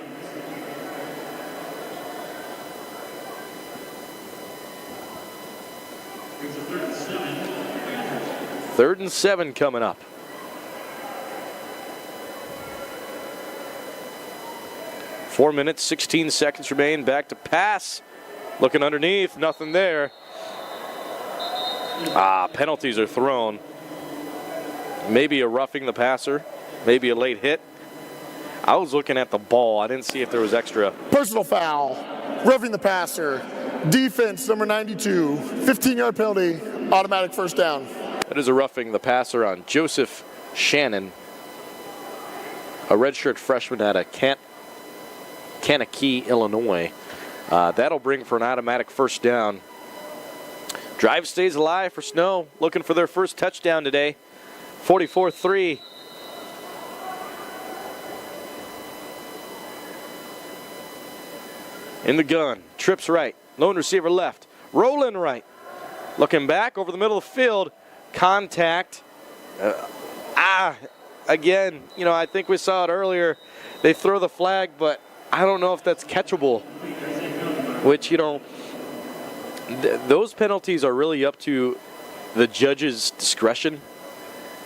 Third and 7 coming up. Four minutes, 16 seconds remain. Back to pass. Looking underneath, nothing there. Penalties are thrown. Maybe a roughing the passer, maybe a late hit. I was looking at the ball. I didn't see if there was extra. Personal foul, roughing the passer. Defense, number 92, 15-yard penalty, automatic first down. That is a roughing the passer on Joseph Shannon, a redshirt freshman out of Kankakee, Illinois. That'll bring for an automatic first down. Drive stays alive for Snow, looking for their first touchdown today. 44-3. In the gun, trips right, lone receiver left, rolling right. Looking back over the middle of the field, contact. Again, I think we saw it earlier. They throw the flag, but I don't know if that's catchable. Which, those penalties are really up to the judge's discretion,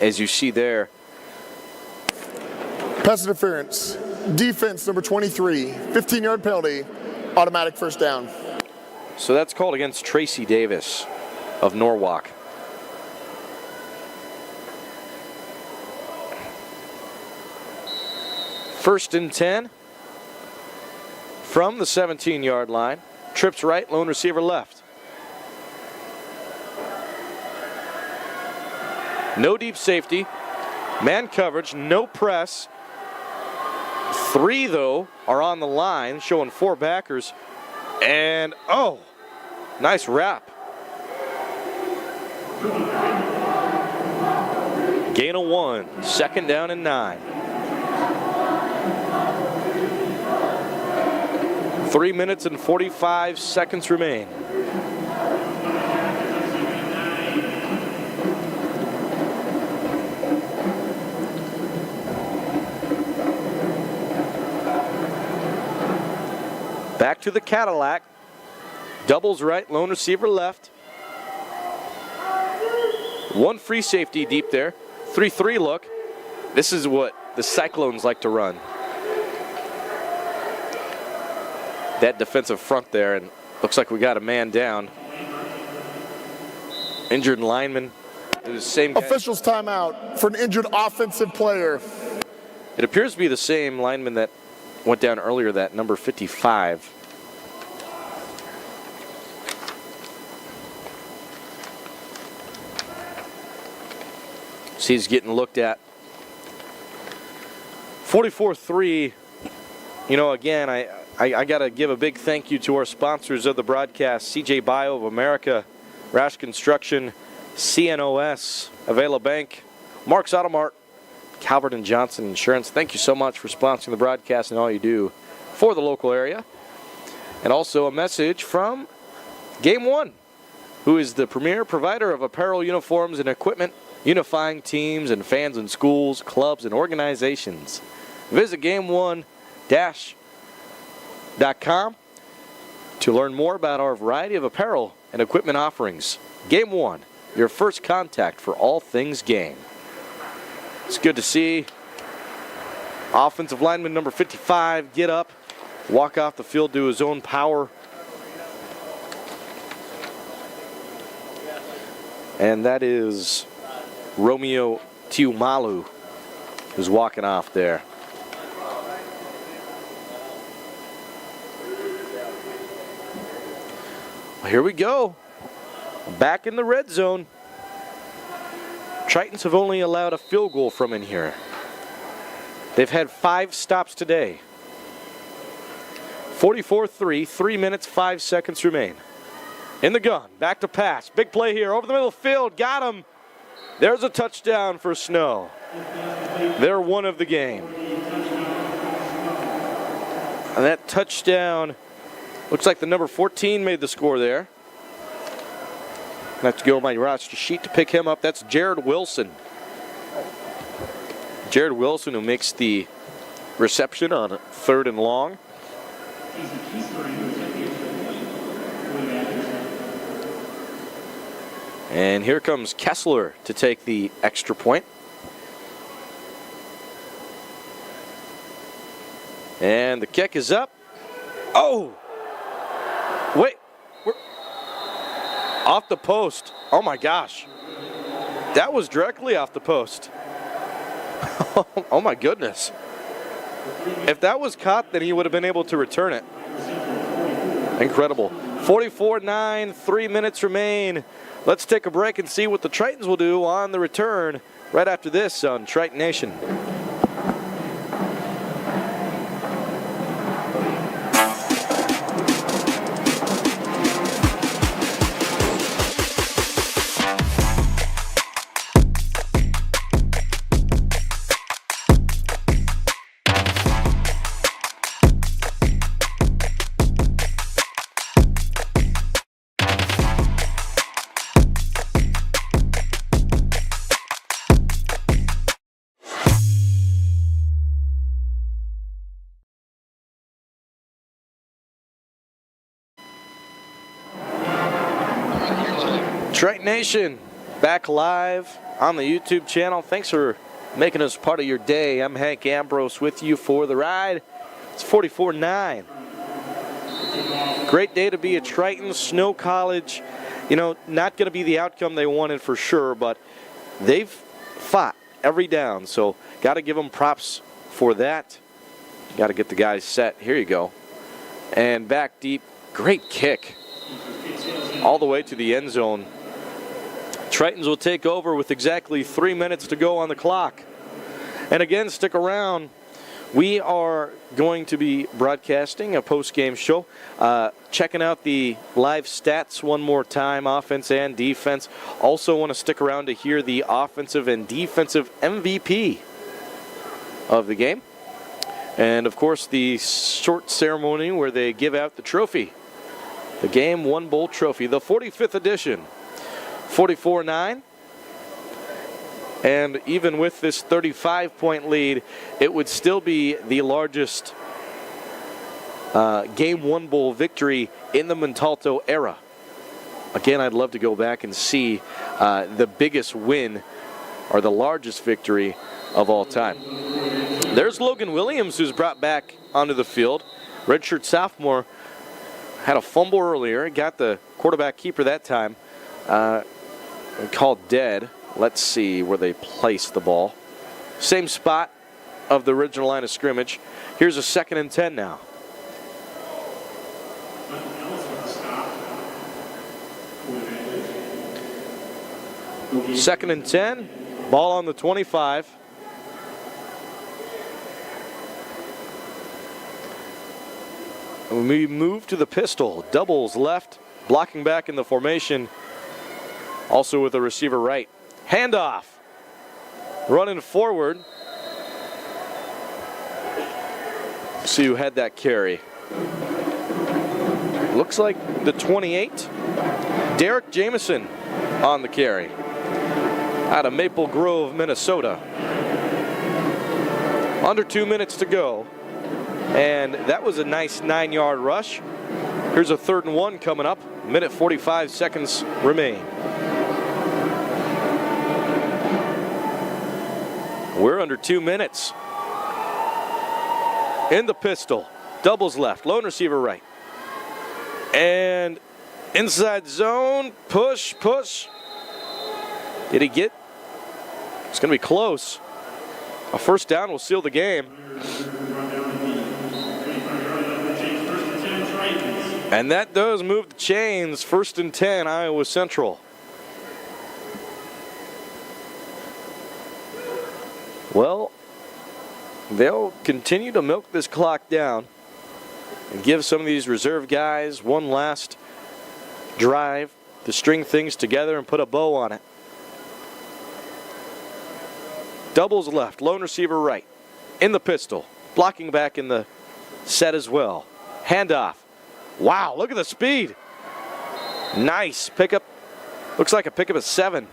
as you see there. Pass interference. Defense, number 23, 15-yard penalty, automatic first down. So that's called against Tracy Davis of Norwalk. First and 10 from the 17-yard line. Trips right, lone receiver left. No deep safety. Man coverage, no press. 3, though, are on the line, showing 4 backers. And, nice wrap. Gain of 1, 2nd down and 9. 3 minutes and 45 seconds remain. Back to the Cadillac. Doubles right, lone receiver left. 1 free safety deep there. 3-3 look. This is what the Cyclones like to run. That defensive front there, and looks like we got a man down. Injured lineman. It was the same guy. Officials timeout for an injured offensive player. It appears to be the same lineman that went down earlier, that number 55. So he's getting looked at. 44-3. Again, I got to give a big thank you to our sponsors of the broadcast, CJ Bio of America, Rash Construction, CNOS, Avela Bank, Mark's Auto Mart, Calvert & Johnson Insurance. Thank you so much for sponsoring the broadcast and all you do for the local area. And also a message from Game One, who is the premier provider of apparel, uniforms, and equipment, unifying teams and fans in schools, clubs, and organizations. Visit GameOne-.com to learn more about our variety of apparel and equipment offerings. Game One, your first contact for all things game. It's good to see offensive lineman number 55 get up, walk off the field to his own power. And that is Romeo Tiumalu. who's walking off there. Here we go. Back in the red zone. Tritons have only allowed a field goal from in here. They've had 5 stops today. 44-3, 3 minutes, 5 seconds remain. In the gun, back to pass. Big play here, over the middle of the field, got him. There's a touchdown for Snow. They're one of the game. And that touchdown, looks like the number 14 made the score there. I have to go on my roster sheet to pick him up. That's Jared Wilson. Jared Wilson, who makes the reception on 3rd and long. And here comes Kessler to take the extra point. And the kick is up. Oh! Wait. We're off the post. Oh my gosh. That was directly off the post. Oh my goodness. If that was caught, then he would have been able to return it. Incredible. 44-9, 3 minutes remain. Let's take a break and see what the Tritons will do on the return right after this on Triton Nation. Triton Nation, back live on the YouTube channel. Thanks for making us part of your day. I'm Hank Ambrose with you for the ride. It's 44-9. Great day to be at Triton. Snow College, you know, not going to be the outcome they wanted for sure, but they've fought every down, so got to give them props for that. Got to get the guys set. Here you go. And back deep. Great kick. All the way to the end zone. Tritons will take over with exactly 3 minutes to go on the clock. And again, stick around. We are going to be broadcasting a post-game show, checking out the live stats one more time, offense and defense. Also want to stick around to hear the offensive and defensive MVP of the game. And, of course, the short ceremony where they give out the trophy. The Game 1 Bowl trophy, the 45th edition. 44-9. And even with this 35-point lead, it would still be the largest Game 1 Bowl victory in the Montalto era. Again, I'd love to go back and see the biggest win or the largest victory of all time. There's Logan Williams, who's brought back onto the field. Redshirt sophomore, had a fumble earlier, got the quarterback keeper that time. Called dead. Let's see where they placed the ball. Same spot of the original line of scrimmage. Here's a 2nd and 10 now. Second and 10. Ball on the 25. And we move to the pistol. Doubles left, blocking back in the formation. Also with the receiver right. Handoff. Running forward. See who had that carry. Looks like the 28. Derek Jameson on the carry. Out of Maple Grove, Minnesota. Under 2 minutes to go. And that was a nice 9-yard rush. Here's a 3rd and 1 coming up. Minute 45 seconds remain. We're under 2 minutes. In the pistol. Doubles left. Lone receiver right. And inside zone. Push, push. Did he get? It's going to be close. A first down will seal the game. And that does move the chains. 1st and 10, Iowa Central. Well, they'll continue to milk this clock down and give some of these reserve guys one last drive to string things together and put a bow on it. Doubles left, lone receiver right, in the pistol, blocking back in the set as well. Handoff. Wow, look at the speed. Nice pickup. Looks like a pickup of 7.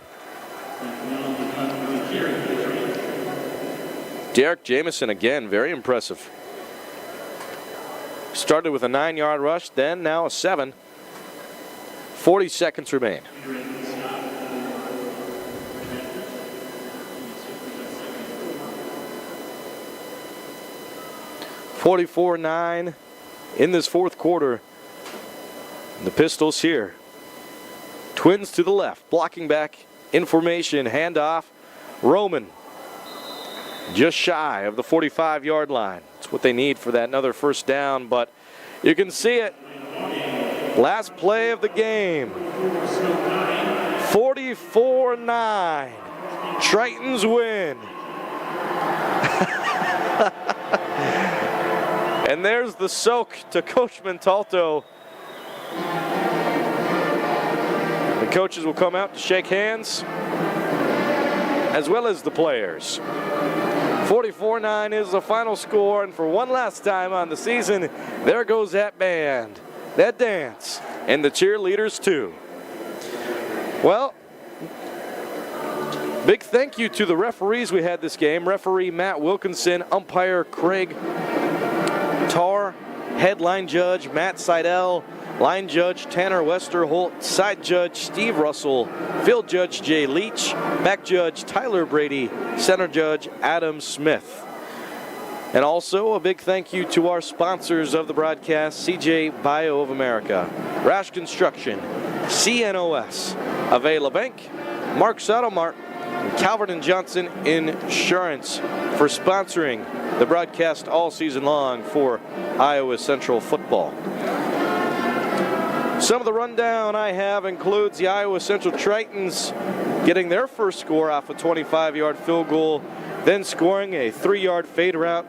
Derek Jamison again, very impressive. Started with a 9-yard rush, then now a 7. 40 seconds remain. .44-9 in this 4th quarter. The Pistols here. Twins to the left, blocking back in formation, handoff. Roman just shy of the 45-yard line. That's what they need for that another first down, but you can see it. Last play of the game. 44-9. Tritons win. And there's the soak to Coach Montalto. The coaches will come out to shake hands, as well as the players. 44-9 is the final score, and for one last time on the season, there goes that band, that dance, and the cheerleaders too. Well, big thank you to the referees we had this game. Referee Matt Wilkinson, umpire Craig Tarr, head line judge Matt Seidel, line judge Tanner Westerholt, side judge Steve Russell, field judge Jay Leach, back judge Tyler Brady, center judge Adam Smith. And also a big thank you to our sponsors of the broadcast, CJ Bio of America, Rash Construction, CNOS, Avela Bank, Mark's Auto Mart, and Calvert & Johnson Insurance for sponsoring the broadcast all season long for Iowa Central football. Some of the rundown I have includes the Iowa Central Tritons getting their first score off a 25-yard field goal, then scoring a 3-yard fade route.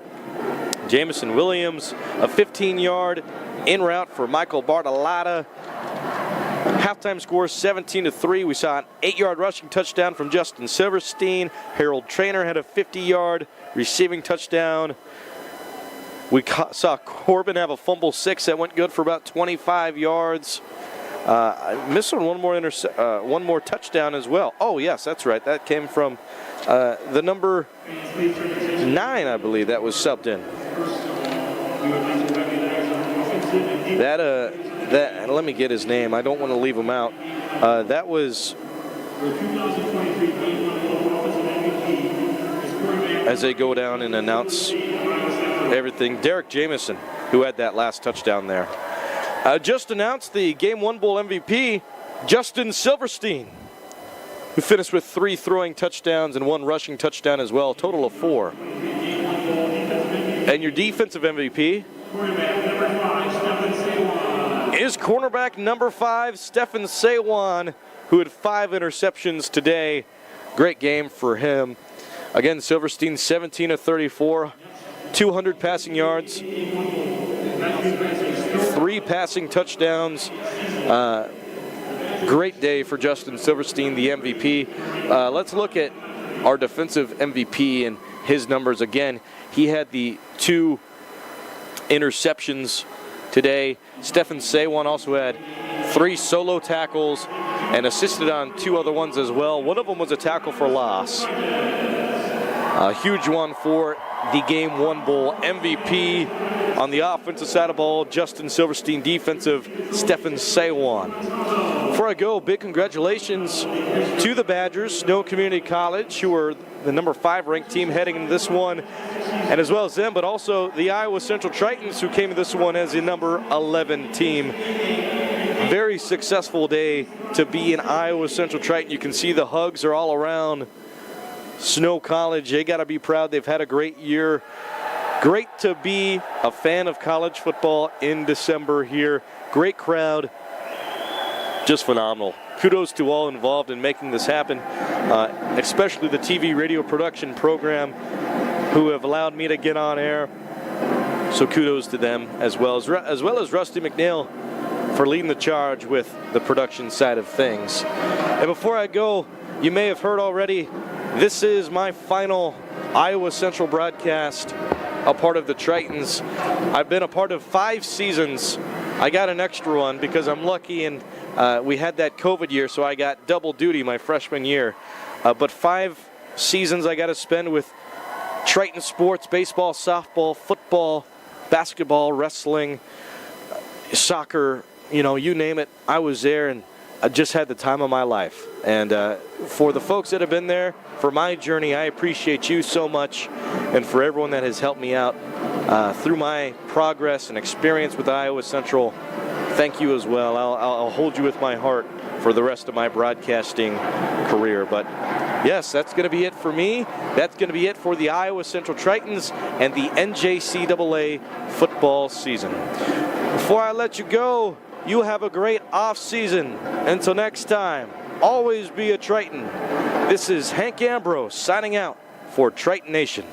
Jamison Williams, a 15-yard in route for Michael Bartolotta. Halftime score 17-3. We saw an 8-yard rushing touchdown from Justin Silverstein. Harold Trainer had a 50-yard receiving touchdown. We saw Corbin have a fumble 6 that went good for about 25 yards. I missed one more touchdown as well. Oh, yes, that's right. That came from the number 9, I believe, that was subbed in. That let me get his name. I don't want to leave him out. That was, as they go down and announce everything, Derek Jamison, who had that last touchdown there. Just announced the Game 1 Bowl MVP, Justin Silverstein, who finished with 3 throwing touchdowns and 1 rushing touchdown as well, a total of 4. And your defensive MVP is cornerback number 5, Stephen Sawan, who had 5 interceptions today. Great game for him. Again, Silverstein 17 of 34, 200 passing yards, 3 passing touchdowns. Great day for Justin Silverstein, the MVP. Let's look at our defensive MVP and his numbers again. He had the 2 interceptions today. Stephen Sawan also had 3 solo tackles and assisted on 2 other ones as well. One of them was a tackle for loss. A huge one for the Game 1 Bowl MVP. On the offensive side of the ball, Justin Silverstein. Defensive, Stephen Sawan. Before I go, big congratulations to the Badgers, Snow Community College, who are the number 5 ranked team heading into this one, and as well as them, but also the Iowa Central Tritons, who came to this one as the number 11 team. Very successful day to be an Iowa Central Triton. You can see the hugs are all around Snow College. They got to be proud. They've had a great year. Great to be a fan of college football in December here. Great crowd. Just phenomenal. Kudos to all involved in making this happen, especially the TV radio production program who have allowed me to get on air. So kudos to them as well as Rusty McNeil for leading the charge with the production side of things. And before I go, you may have heard already, this is my final Iowa Central broadcast, a part of the Tritons. I've been a part of 5 seasons. I got an extra one because I'm lucky and we had that COVID year, so I got double duty my freshman year. But 5 seasons I got to spend with Triton sports, baseball, softball, football, basketball, wrestling, soccer, you name it. I was there and I just had the time of my life. And for the folks that have been there, for my journey, I appreciate you so much. And for everyone that has helped me out through my progress and experience with Iowa Central, thank you as well. I'll hold you with my heart for the rest of my broadcasting career. But yes, that's going to be it for me. That's going to be it for the Iowa Central Tritons and the NJCAA football season. Before I let you go, you have a great off season. Until next time, always be a Triton. This is Hank Ambrose signing out for Triton Nation.